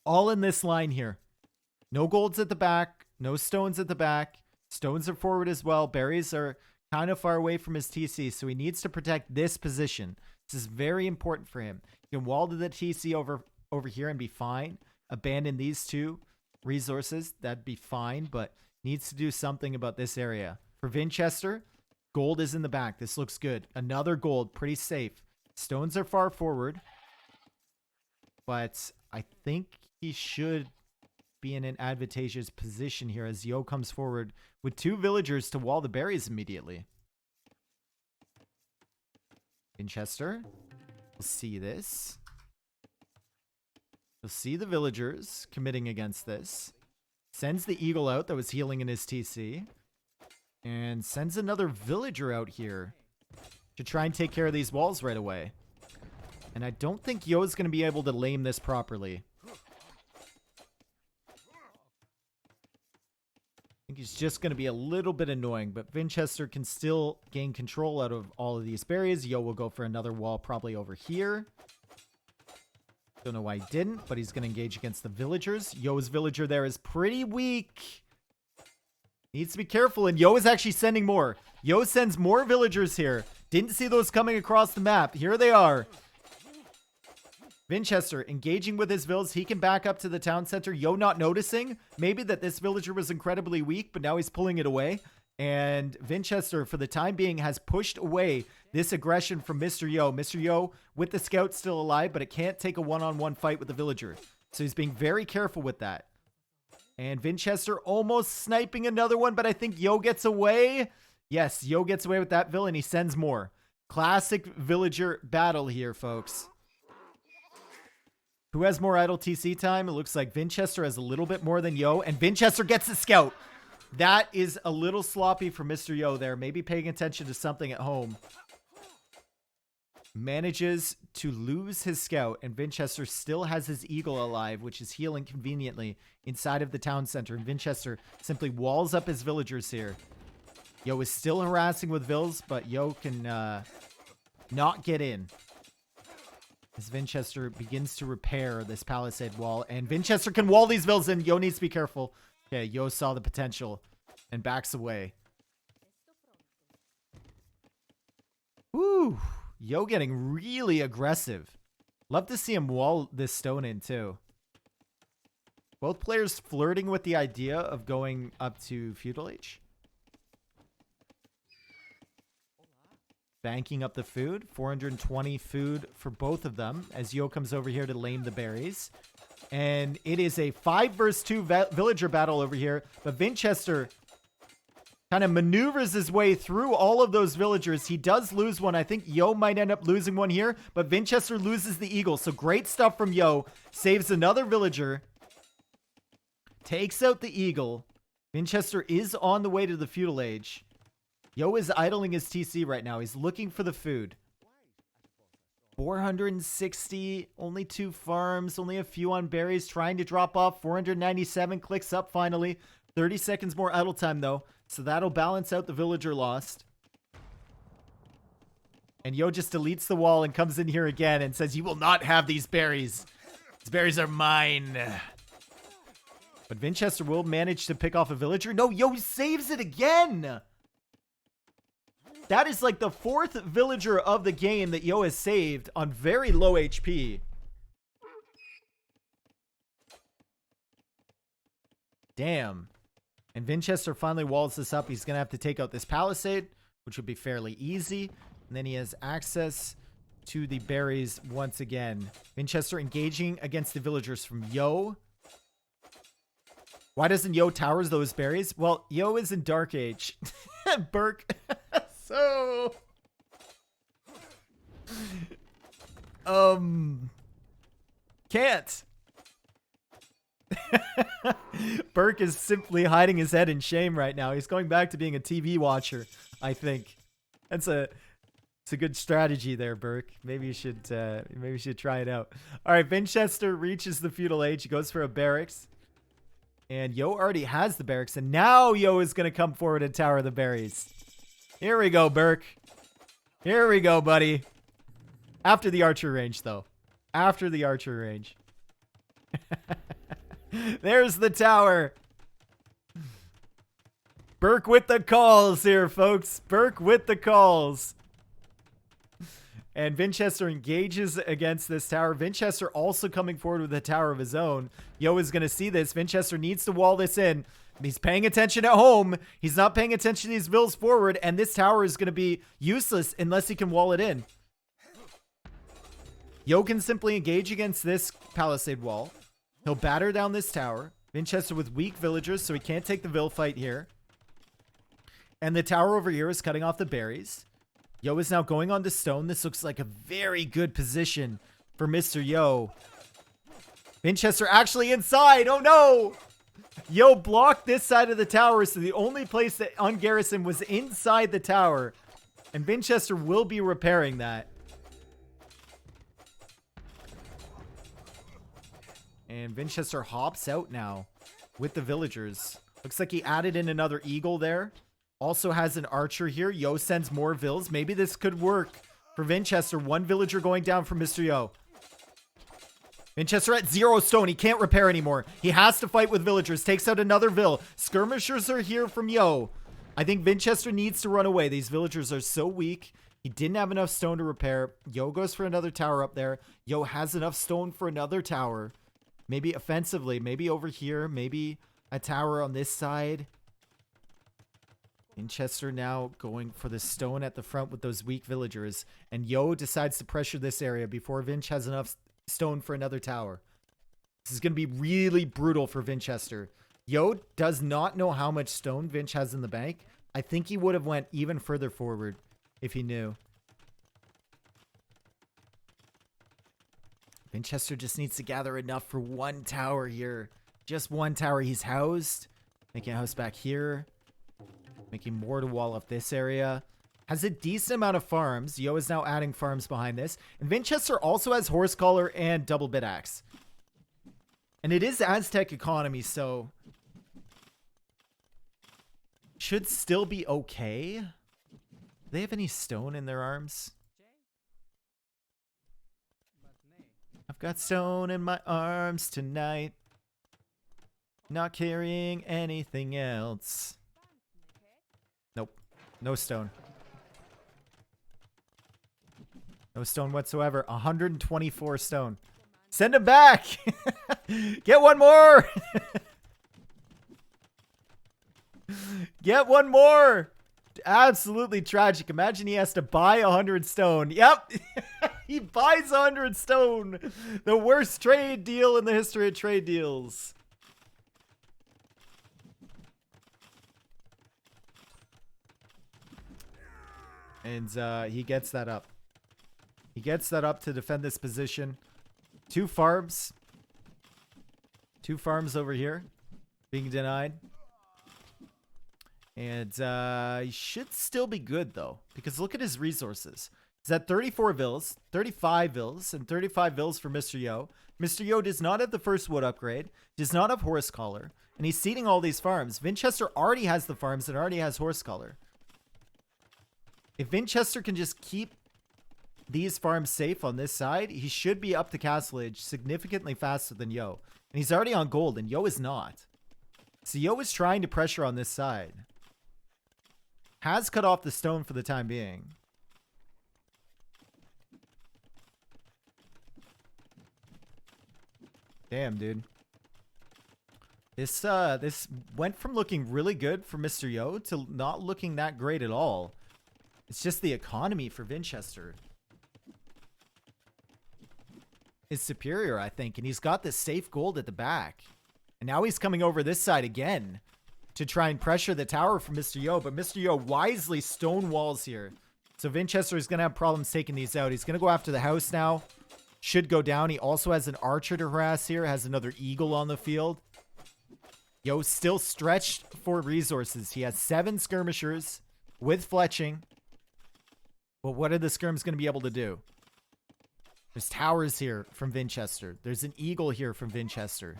All in this line here. No golds at the back. No stones at the back. Stones are forward as well. Berries are kind of far away from his TC, so he needs to protect this position. This is very important for him. You can wall to the TC over here and be fine. Abandon these 2 resources. That'd be fine, but needs to do something about this area. For Winchester, gold is in the back. This looks good. Another gold. Pretty safe. Stones are far forward. But I think he should be in an advantageous position here as Yo comes forward with 2 villagers to wall the berries immediately. Winchester will see this. You'll see the villagers committing against this. Sends the eagle out that was healing in his TC. And sends another villager out here to try and take care of these walls right away. And I don't think Yo's going to be able to lame this properly. I think he's just going to be a little bit annoying, but Winchester can still gain control out of all of these berries. Yo will go for another wall probably over here. Don't know why he didn't, but he's going to engage against the villagers. Yo's villager there is pretty weak. Needs to be careful, and Yo is actually sending more. Yo sends more villagers here. Didn't see those coming across the map. Here they are. Winchester engaging with his vills. He can back up to the town center. Yo not noticing maybe that this villager was incredibly weak, but now he's pulling it away. And Winchester, for the time being, has pushed away this aggression from Mr. Yo. Mr. Yo with the scout still alive, but it can't take a one-on-one fight with the villager. So he's being very careful with that. And Winchester almost sniping another one, but I think Yo gets away. Yes, Yo gets away with that villain. He sends more. Classic villager battle here, folks. Who has more idle TC time? It looks like Winchester has a little bit more than Yo, and Winchester gets the scout. That is a little sloppy for Mr. Yo there. Maybe paying attention to something at home. Manages to lose his scout, and Winchester still has his eagle alive, which is healing conveniently inside of the town center. And Winchester simply walls up his villagers here. Yo is still harassing with vills, but Yo can not get in. As Winchester begins to repair this palisade wall, and Winchester can wall these vills in. Yo needs to be careful. Okay, Yo saw the potential and backs away. Woo! Yo getting really aggressive. Love to see him wall this stone in too. Both players flirting with the idea of going up to Feudal Age. Banking up the food. 420 food for both of them as Yo comes over here to lame the berries. And it is a 5 versus 2 villager battle over here. But Winchester kind of maneuvers his way through all of those villagers. He does lose one. I think Yo might end up losing one here. But Winchester loses the eagle. So great stuff from Yo. Saves another villager. Takes out the eagle. Winchester is on the way to the Feudal Age. Yo is idling his TC right now. He's looking for the food. 460, only 2 farms, only a few on berries, trying to drop off. 497 clicks up finally. 30 seconds more idle time though, so that'll balance out the villager lost. And Yo just deletes the wall and comes in here again and says, "You will not have these berries. These berries are mine." But Winchester will manage to pick off a villager. No, Yo saves it again. That is like the 4th villager of the game that Yo has saved on very low HP. Damn. And Winchester finally walls this up. He's going to have to take out this palisade, which would be fairly easy. And then he has access to the berries once again. Winchester engaging against the villagers from Yo. Why doesn't Yo towers those berries? Well, Yo is in Dark Age. Burke. So, can't. Burke is simply hiding his head in shame right now. He's going back to being a TV watcher, I think. It's a good strategy there, Burke. Maybe you should try it out. All right, Winchester reaches the Feudal Age. He goes for a barracks. And Yo already has the barracks, and now Yo is going to come forward and tower the berries. Here we go, Burke. Here we go, buddy. After the archer range, though. After the archer range. There's the tower. Burke with the calls here, folks. Burke with the calls. And Winchester engages against this tower. Winchester also coming forward with a tower of his own. Yo is going to see this. Winchester needs to wall this in. He's paying attention at home. He's not paying attention to these vills forward. And this tower is going to be useless unless he can wall it in. Yo can simply engage against this palisade wall. He'll batter down this tower. Winchester with weak villagers, so he can't take the vill fight here. And the tower over here is cutting off the berries. Yo is now going on to stone. This looks like a very good position for Mr. Yo. Winchester actually inside. Oh no! Yo blocked this side of the tower, so the only place that ungarrisoned was inside the tower. And Winchester will be repairing that. And Winchester hops out now with the villagers. Looks like he added in another eagle there. Also has an archer here. Yo sends more vills. Maybe this could work for Winchester. 1 villager going down for Mr. Yo. Winchester at 0 stone. He can't repair anymore. He has to fight with villagers. Takes out another vill. Skirmishers are here from Yo. I think Winchester needs to run away. These villagers are so weak. He didn't have enough stone to repair. Yo goes for another tower up there. Yo has enough stone for another tower. Maybe offensively. Maybe over here. Maybe a tower on this side. Winchester now going for the stone at the front with those weak villagers. And Yo decides to pressure this area before Vinch has enough stone for another tower. This is going to be really brutal for Winchester. Yo does not know how much stone Vinch has in the bank. I think he would have went even further forward if he knew. Winchester just needs to gather enough for one tower here. Just one tower. He's housed. Making a house back here. Making more to wall up this area. Has a decent amount of farms. Yo is now adding farms behind this. And Winchester also has horse collar and double bit axe. And it is Aztec economy, so should still be okay. Do they have any stone in their arms? I've got stone in my arms tonight. Not carrying anything else. Nope. No stone. No stone whatsoever. 124 stone. Send him back! Get one more! Get one more! Absolutely tragic. Imagine he has to buy 100 stone. Yep! He buys 100 stone! The worst trade deal in the history of trade deals. And he gets that up. He gets that up to defend this position. Two farms. Two farms over here. Being denied. And he should still be good, though. Because look at his resources. He's at 34 vills, 35 vills, and 35 vills for Mr. Yo. Mr. Yo does not have the first wood upgrade. Does not have horse collar. And he's seeding all these farms. Winchester already has the farms and already has horse collar. If Winchester can just keep these farms safe on this side, he should be up to Castle Age significantly faster than Yo. And he's already on gold, and Yo is not. So Yo is trying to pressure on this side. Has cut off the stone for the time being. Damn, dude. This went from looking really good for Mr. Yo to not looking that great at all. It's just the economy for Winchester is superior, I think. And he's got this safe gold at the back. And now he's coming over this side again to try and pressure the tower for Mr. Yo. But Mr. Yo wisely stone walls here. So Winchester is going to have problems taking these out. He's going to go after the house now. Should go down. He also has an archer to harass here. Has another eagle on the field. Yo still stretched for resources. He has 7 skirmishers with fletching. But what are the skirms going to be able to do? There's towers here from Winchester. There's an eagle here from Winchester.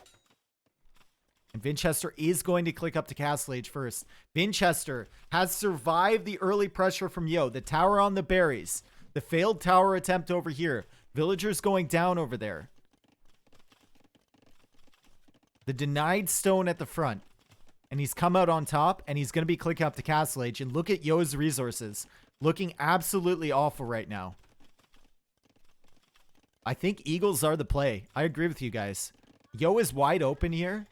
And Winchester is going to click up to Castle Age first. Winchester has survived the early pressure from Yo. The tower on the berries. The failed tower attempt over here. Villagers going down over there. The denied stone at the front. And he's come out on top. And he's going to be clicking up to Castle Age. And look at Yo's resources. Looking absolutely awful right now. I think eagles are the play. I agree with you guys. Yo is wide open here.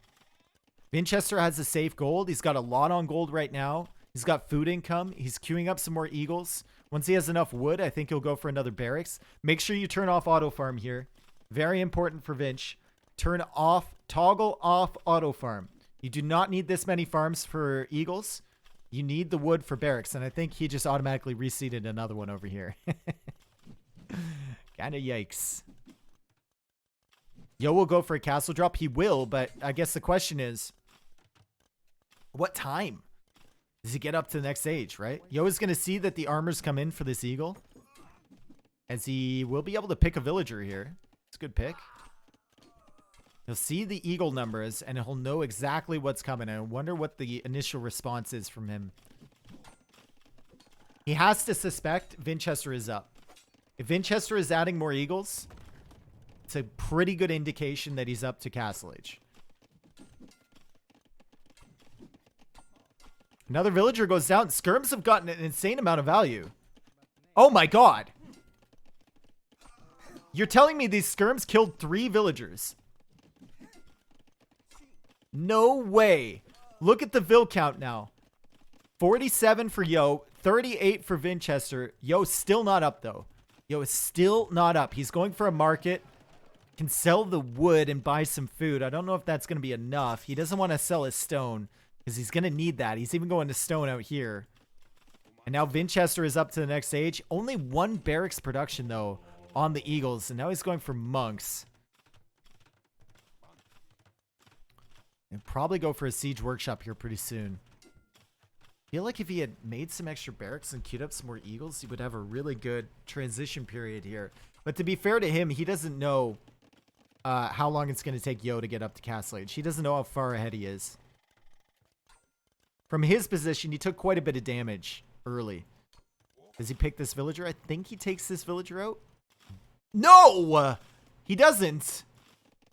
Winchester has a safe gold. He's got a lot on gold right now. He's got food income. He's queuing up some more eagles. Once he has enough wood, I think he'll go for another barracks. Make sure you turn off auto farm here. Very important for Vinch. Toggle off auto farm. You do not need this many farms for eagles. You need the wood for barracks. And I think he just automatically reseeded another one over here. Kinda yikes. Yo will go for a castle drop. He will, but I guess the question is, what time does he get up to the next stage, right? Yo is going to see that the armors come in for this eagle. As he will be able to pick a villager here. It's a good pick. He'll see the eagle numbers, and he'll know exactly what's coming. I wonder what the initial response is from him. He has to suspect Winchester is up. If Winchester is adding more eagles, it's a pretty good indication that he's up to Castle Age. Another villager goes down. Skirms have gotten an insane amount of value. Oh my god. You're telling me these skirms killed 3 villagers? No way. Look at the vill count now. 47 for Yo, 38 for Vinchester. Yo's still not up, though. Yo is still not up. He's going for a market. Can sell the wood and buy some food. I don't know if that's going to be enough. He doesn't want to sell his stone because he's going to need that. He's even going to stone out here. And now Vinchester is up to the next stage. Only 1 barracks production, though, on the Eagles. And now he's going for monks. And probably go for a siege workshop here pretty soon. I feel like if he had made some extra barracks and queued up some more Eagles, he would have a really good transition period here. But to be fair to him, he doesn't know how long it's going to take Yo to get up to Castle Age. He doesn't know how far ahead he is. From his position, he took quite a bit of damage early. Does he pick this villager? I think he takes this villager out. No! He doesn't.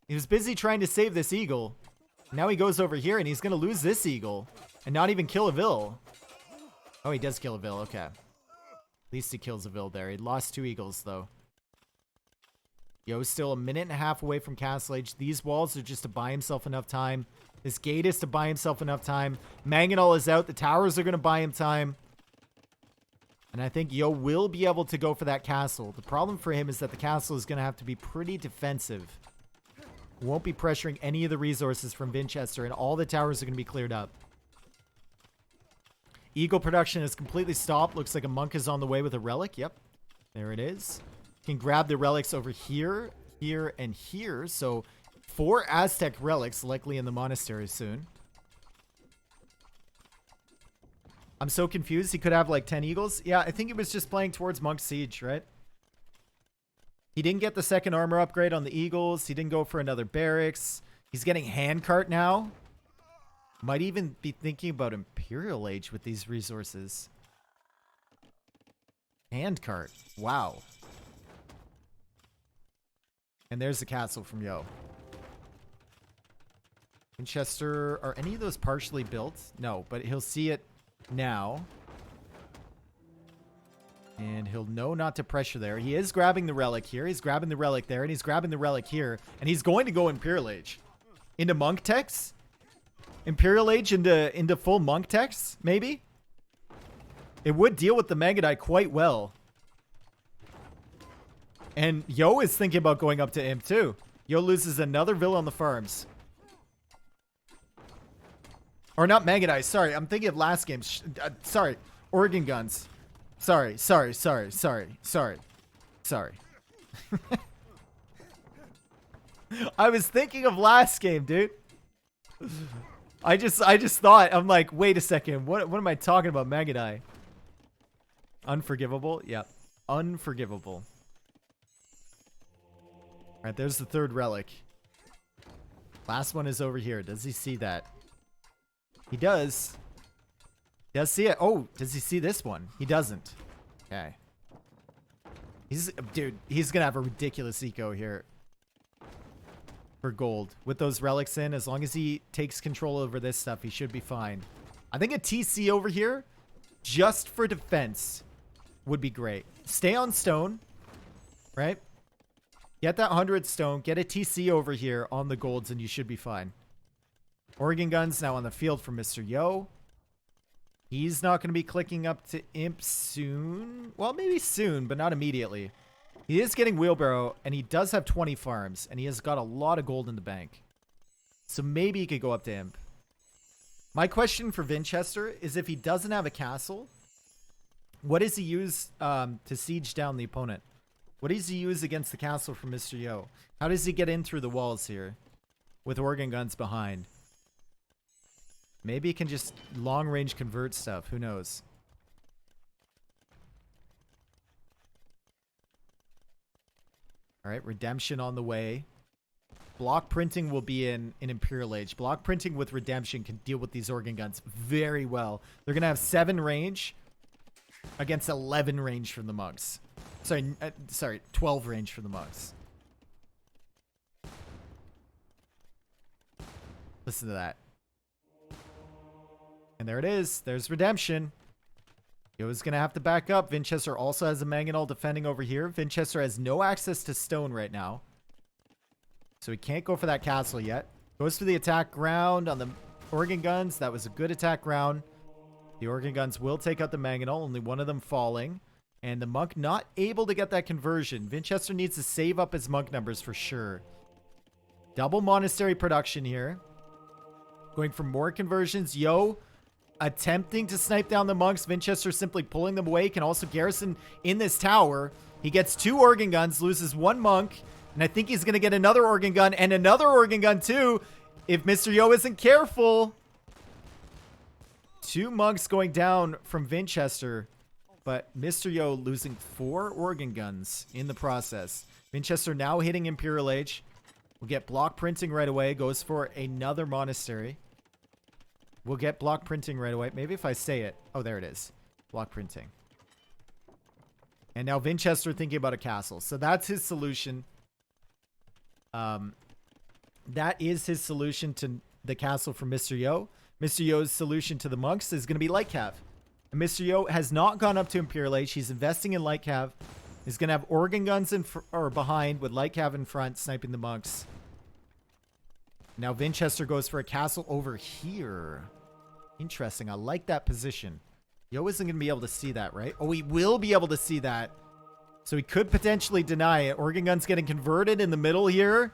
He was busy trying to save this eagle. Now he goes over here and he's going to lose this eagle. And not even kill a vill. Oh, he does kill a vill. Okay. At least he kills a vill there. He lost 2 eagles, though. Yo's still a minute and a half away from Castle Age. These walls are just to buy himself enough time. This gate is to buy himself enough time. Mangonel is out. The towers are going to buy him time. And I think Yo will be able to go for that castle. The problem for him is that the castle is going to have to be pretty defensive. Won't be pressuring any of the resources from Vinchester, and all the towers are going to be cleared up. Eagle production is completely stopped. Looks like a monk is on the way with a relic. Yep. There it is. Can grab the relics over here, here, and here. So 4 Aztec relics likely in the monastery soon. I'm so confused. He could have like 10 eagles. Yeah, I think he was just playing towards Monk Siege, right? He didn't get the second armor upgrade on the eagles. He didn't go for another barracks. He's getting handcart now. Might even be thinking about Imperial Age with these resources. Handcart. Wow. And there's the castle from Yo. Winchester, are any of those partially built? No, but he'll see it now. And he'll know not to pressure there. He is grabbing the relic here. He's grabbing the relic there. And he's grabbing the relic here. And he's going to go Imperial Age. Into Monk Tex? Imperial Age into full Monk Tex? Maybe? It would deal with the Megadite quite well. And Yo is thinking about going up to Imp too. Yo loses another villa on the farms. Or not Megadite. Sorry, I'm thinking of last game. Sorry. Organ guns. Sorry. I was thinking of last game, dude. I just thought, I'm like, wait a second. What am I talking about? Megadite. Unforgivable? Yep. Unforgivable. Alright, there's the 3rd relic. Last one is over here. Does he see that? He does. He does see it. Oh, does he see this one? He doesn't. Okay. Dude, he's gonna have a ridiculous eco here. For gold. With those relics in, as long as he takes control over this stuff, he should be fine. I think a TC over here, just for defense, would be great. Stay on stone. Right? Get that 100 stone. Get a TC over here on the golds, and you should be fine. Organ guns now on the field for Mr. Yo. He's not going to be clicking up to Imp soon. Well, maybe soon, but not immediately. He is getting wheelbarrow, and he does have 20 farms, and he has got a lot of gold in the bank. So maybe he could go up to Imp. My question for Vinchester is if he doesn't have a castle, what does he use to siege down the opponent? What does he use against the castle from Mr. Yo? How does he get in through the walls here with organ guns behind? Maybe he can just long-range convert stuff. Who knows? All right, redemption on the way. Block printing will be in Imperial Age. Block printing with redemption can deal with these organ guns very well. They're going to have 7 range against 11 range from the monks. Sorry, 12 range from the monks. Listen to that. And there it is. There's redemption. Yo's going to have to back up. Winchester also has a mangonel defending over here. Winchester has no access to stone right now. So he can't go for that castle yet. Goes for the attack ground on the organ guns. That was a good attack round. The organ guns will take out the mangonel. Only one of them falling. And the monk not able to get that conversion. Winchester needs to save up his monk numbers for sure. Double monastery production here. Going for more conversions. Yo attempting to snipe down the monks. Winchester simply pulling them away. Can also garrison in this tower. He gets 2 organ guns. Loses 1 monk. And I think he's going to get another organ gun. And another organ gun too. If Mr. Yo isn't careful. 2 monks going down from Winchester. But Mr. Yo losing 4 organ guns in the process. Winchester now hitting Imperial Age. We'll get block printing right away. Goes for another monastery. We'll get block printing right away. Maybe if I say it. Oh, there it is. Block printing. And now Winchester thinking about a castle. So that's his solution. That is his solution to the castle for Mr. Yo. Mr. Yo's solution to the monks is going to be Light Cav. And Mr. Yo has not gone up to Imperial Age. He's investing in Light Cav. He's going to have organ guns in or behind with Light Cav in front, sniping the monks. Now Winchester goes for a castle over here. Interesting. I like that position. Yo isn't going to be able to see that, right? Oh, he will be able to see that. So he could potentially deny it. Organ guns getting converted in the middle here.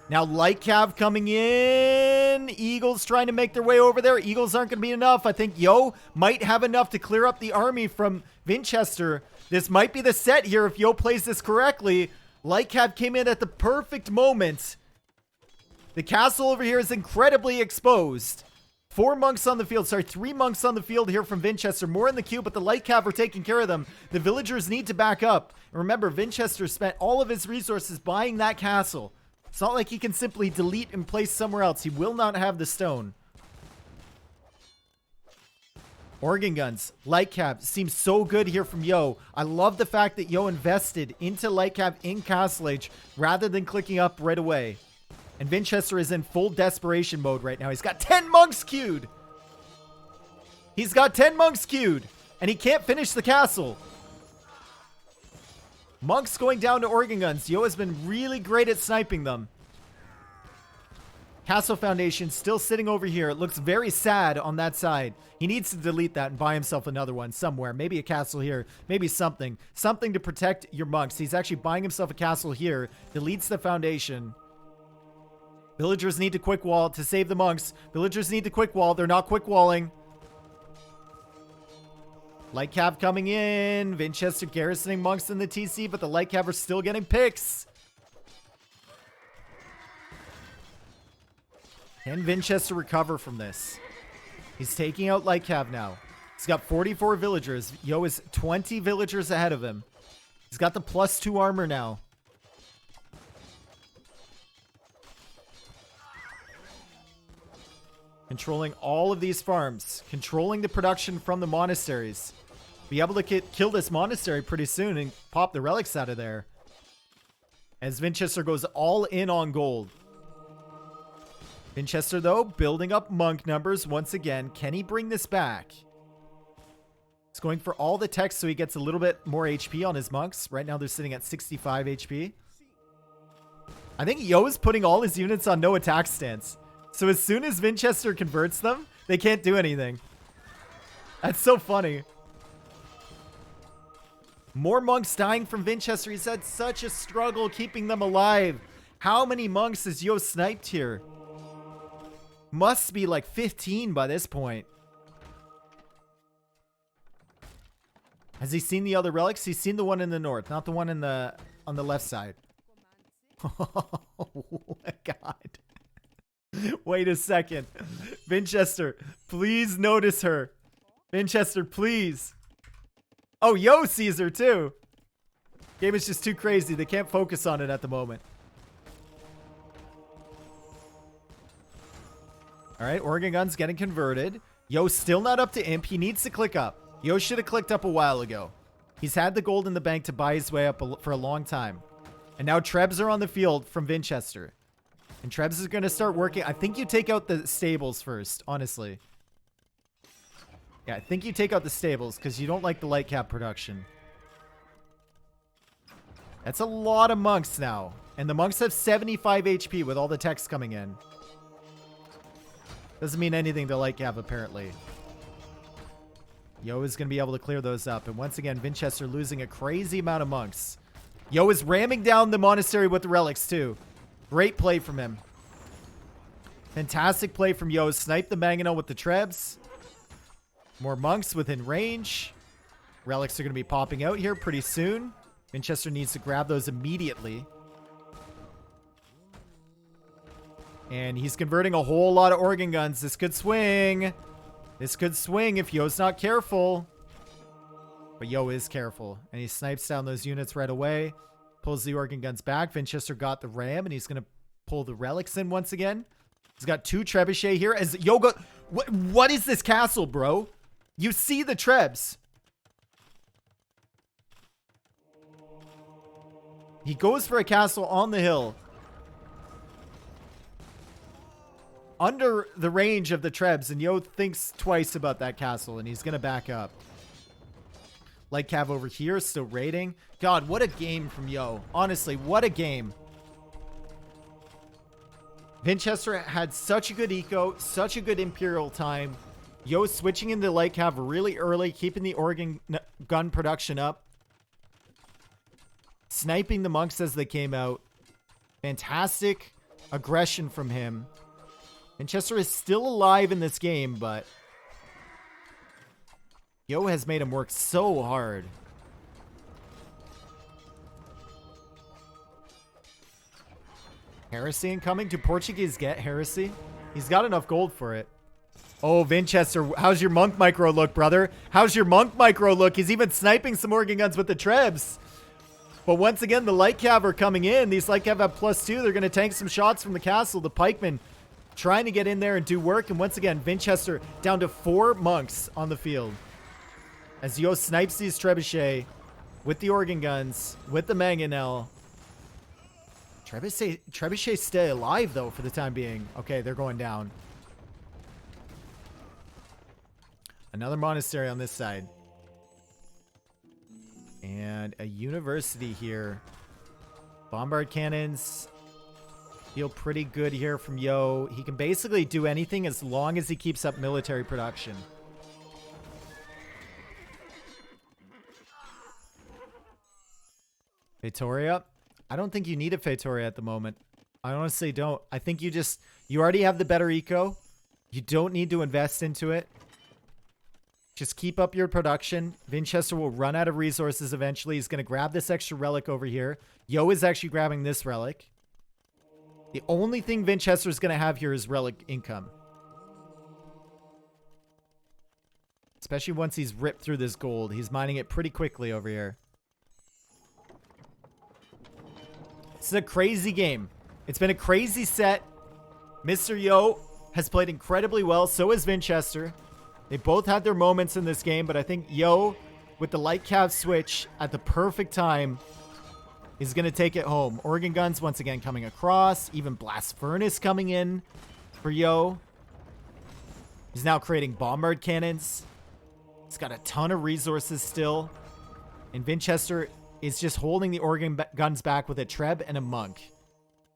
Now Light Cav coming in. Eagles trying to make their way over there. Eagles aren't going to be enough. I think Yo might have enough to clear up the army from Winchester. This might be the set here if Yo plays this correctly. Light Cav came in at the perfect moment. The castle over here is incredibly exposed. 4 monks on the field. Sorry, 3 monks on the field here from Winchester. More in the queue, but the Light Cav are taking care of them. The villagers need to back up. And remember, Winchester spent all of his resources buying that castle. It's not like he can simply delete and place somewhere else. He will not have the stone. Organ guns. Light Cav seems so good here from Yo. I love the fact that Yo invested into Light Cav in Castle Age rather than clicking up right away. And Winchester is in full desperation mode right now. He's got 10 monks queued. He's got 10 monks queued. And he can't finish the castle. Monks going down to organ guns. Yo has been really great at sniping them. Castle Foundation still sitting over here. It looks very sad on that side. He needs to delete that and buy himself another one somewhere. Maybe a castle here. Maybe something. Something to protect your monks. He's actually buying himself a castle here. Deletes the foundation. Villagers need to quick wall to save the monks. Villagers need to quick wall. They're not quick walling. Light Cav coming in. Winchester garrisoning monks in the TC, but the Light Cav are still getting picks. Can Winchester recover from this? He's taking out Light Cav now. He's got 44 villagers. Yo is 20 villagers ahead of him. He's got the +2 armor now. Controlling all of these farms. Controlling the production from the monasteries. Be able to kill this monastery pretty soon and pop the relics out of there. As Winchester goes all in on gold. Winchester, though, building up monk numbers once again. Can he bring this back? He's going for all the tech so he gets a little bit more HP on his monks. Right now they're sitting at 65 HP. I think Yo is putting all his units on no attack stance. So as soon as Winchester converts them, they can't do anything. That's so funny. More monks dying from Winchester. He's had such a struggle keeping them alive. How many monks has Yo sniped here? Must be like 15 by this point. Has he seen the other relics? He's seen the one in the north, not the one in the on the left side. Oh my god. Wait a second. Winchester, please notice her. Winchester, please. Oh, Yo sees her too. Game is just too crazy. They can't focus on it at the moment. All right, organ guns getting converted. Yo still not up to imp. He needs to click up. Yo should have clicked up a while ago. He's had the gold in the bank to buy his way up for a long time. And now Trebs are on the field from Winchester. And Trebs is going to start working. I think you take out the stables first, honestly. Yeah, I think you take out the stables because you don't like the light cap production. That's a lot of monks now. And the monks have 75 HP with all the techs coming in. Doesn't mean anything to light cap, apparently. Yo is going to be able to clear those up. And once again, Vinchester losing a crazy amount of monks. Yo is ramming down the monastery with the relics, too. Great play from him. Fantastic play from Yo. Snipe the Mangonel with the trebs. More monks within range. Relics are going to be popping out here pretty soon. Vinchester needs to grab those immediately. And he's converting a whole lot of organ guns. This could swing. This could swing if Yo's not careful. But Yo is careful. And he snipes down those units right away. Pulls the organ guns back. Vinchester got the ram. And he's going to pull the relics in once again. He's got 2 trebuchet here. As Yo go... What is this castle, bro? You see the trebs. He goes for a castle on the hill. Under the range of the trebs. And Yo thinks twice about that castle. And he's going to back up. Light Cav over here. Still raiding. God, what a game from Yo. Honestly, what a game. Vinchester had such a good eco. Such a good Imperial time. Yo switching into Light Cav really early. Keeping the organ gun production up. Sniping the monks as they came out. Fantastic aggression from him. Vinchester is still alive in this game, but Yo has made him work so hard. Heresy incoming. Do Portuguese get heresy? He's got enough gold for it. Oh, Vinchester, how's your monk micro look, brother? How's your monk micro look? He's even sniping some organ guns with the trebs. But once again, the light cav are coming in. These light cav have +2. They're going to tank some shots from the castle. The pikemen trying to get in there and do work. And once again, Vinchester down to 4 monks on the field. As Yo snipes these trebuchet with the organ guns, with the mangonel. Trebuchet stay alive, though, for the time being. Okay, they're going down. Another monastery on this side. And a university here. Bombard cannons feel pretty good here from Yo. He can basically do anything as long as he keeps up military production. Victoria. I don't think you need a Feitoria at the moment. I honestly don't. I think you already have the better eco. You don't need to invest into it. Just keep up your production. Vinchester will run out of resources eventually. He's going to grab this extra relic over here. Yo is actually grabbing this relic. The only thing Vinchester is going to have here is relic income. Especially once he's ripped through this gold. He's mining it pretty quickly over here. This is a crazy game. It's been a crazy set. Mr. Yo has played incredibly well. So has Vinchester. They both had their moments in this game, but I think Yo, with the light cav switch at the perfect time, is going to take it home. Organ guns once again coming across. Even blast furnace coming in for Yo. He's now creating bombard cannons. He's got a ton of resources still. And Vinchester is just holding the organ guns back with a treb and a monk.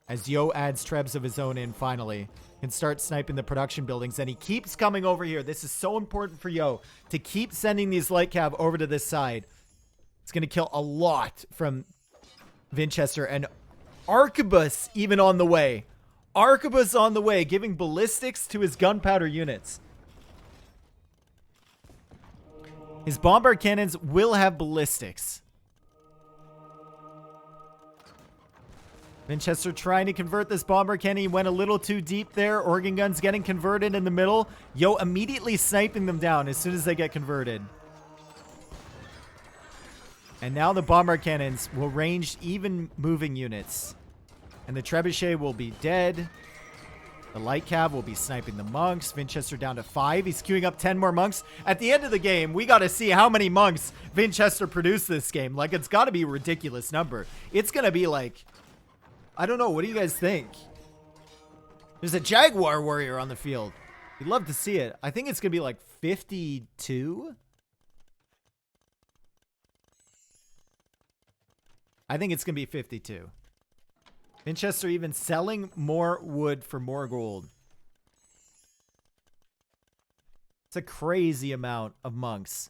As Yo adds trebs of his own in finally. And start sniping the production buildings. And he keeps coming over here. This is so important for Yo to keep sending these light cav over to this side. It's going to kill a lot from Vinchester. And Arquebus even on the way. Arquebus on the way, giving ballistics to his gunpowder units. His bombard cannons will have ballistics. Vinchester trying to convert this bomber cannon. He went a little too deep there. Organ guns getting converted in the middle. Yo immediately sniping them down as soon as they get converted. And now the bombard cannons will range even moving units. And the trebuchet will be dead. The light cav will be sniping the monks. Vinchester down to 5. He's queuing up 10 more monks. At the end of the game, we got to see how many monks Vinchester produced this game. Like, it's got to be a ridiculous number. It's going to be like... I don't know. What do you guys think? There's a Jaguar warrior on the field. You'd love to see it. I think it's going to be like 52. I think it's going to be 52. Winchester even selling more wood for more gold. It's a crazy amount of monks.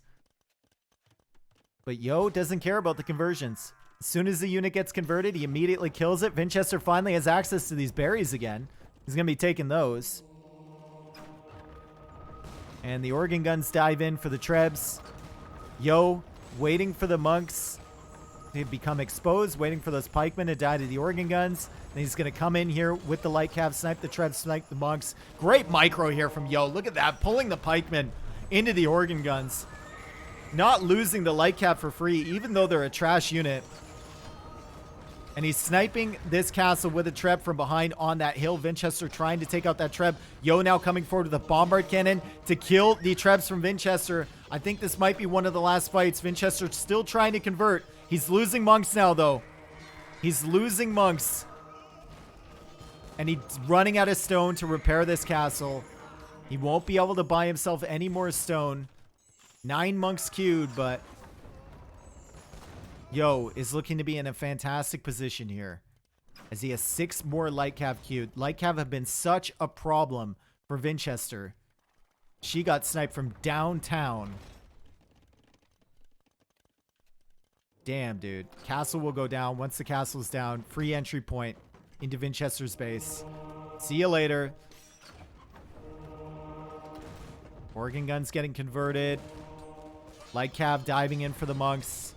But Yo doesn't care about the conversions. As soon as the unit gets converted, he immediately kills it. Winchester finally has access to these berries again. He's going to be taking those. And the organ guns dive in for the trebs. Yo waiting for the monks to become exposed, waiting for those pikemen to die to the organ guns. And he's going to come in here with the light cav, snipe the trebs, snipe the monks. Great micro here from Yo. Look at that, pulling the pikemen into the organ guns. Not losing the light cav for free, even though they're a trash unit. And he's sniping this castle with a treb from behind on that hill. Winchester trying to take out that treb. Yo now coming forward with a bombard cannon to kill the trebs from Winchester. I think this might be one of the last fights. Winchester still trying to convert. He's losing monks now, though. He's losing monks. And he's running out of stone to repair this castle. He won't be able to buy himself any more stone. 9 monks queued, but Yo is looking to be in a fantastic position here as he has 6 more light cav queued. Light cav have been such a problem for Winchester. She got sniped from downtown. Damn, dude. Castle will go down. Once the castle's down, free entry point into Winchester's base. See you later. Organ guns getting converted. Light cav diving in for the monks.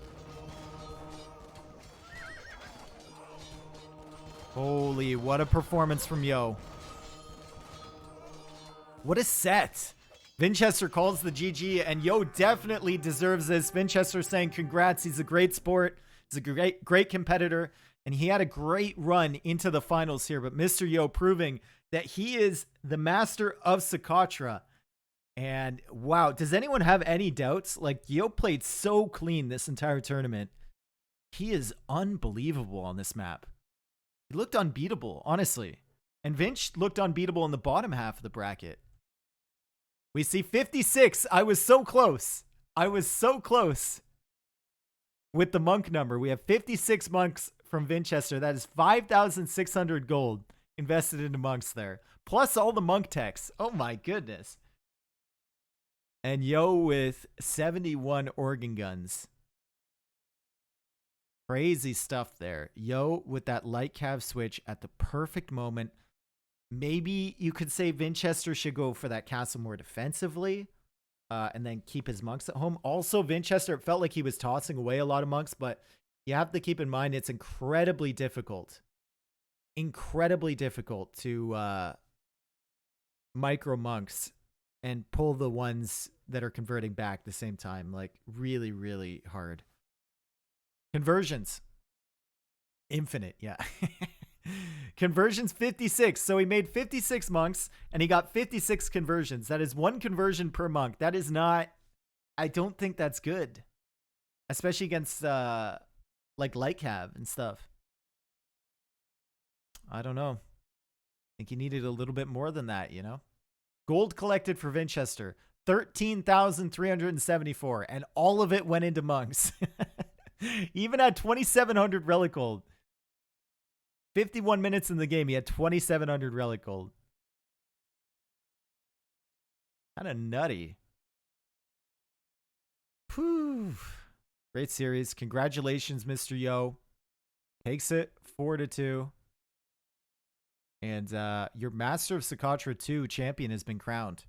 Holy, what a performance from Yo. What a set. Winchester calls the GG, and Yo definitely deserves this. Winchester saying congrats. He's a great sport. He's a great competitor, and he had a great run into the finals here. But Mr. Yo proving that he is the master of Socotra. And wow, does anyone have any doubts? Like, Yo played so clean this entire tournament. He is unbelievable on this map. He looked unbeatable, honestly. And Vinch looked unbeatable in the bottom half of the bracket. We see 56. I was so close. I was so close with the monk number. We have 56 monks from Winchester. That is 5,600 gold invested into monks there. Plus all the monk techs. Oh my goodness. And Yo with 71 organ guns. Crazy stuff there. Yo with that light cav switch at the perfect moment. Maybe you could say Winchester should go for that castle more defensively and then keep his monks at home. Also, Winchester, it felt like he was tossing away a lot of monks, but you have to keep in mind it's incredibly difficult. Incredibly difficult to micro monks and pull the ones that are converting back at the same time. Like, really, really hard. Conversions. Infinite, yeah. Conversions 56. So he made 56 monks and he got 56 conversions. That is 1 conversion per monk. That is not, I don't think that's good. Especially against like light cav and stuff. I don't know. I think he needed a little bit more than that, you know? Gold collected for Winchester, 13,374, and all of it went into monks. He even had 2,700 relic gold. 51 minutes in the game, he had 2,700 relic gold. Kind of nutty. Whew. Great series. Congratulations, Mr. Yo. Takes it 4-2. And your Master of Socotra 2 champion has been crowned.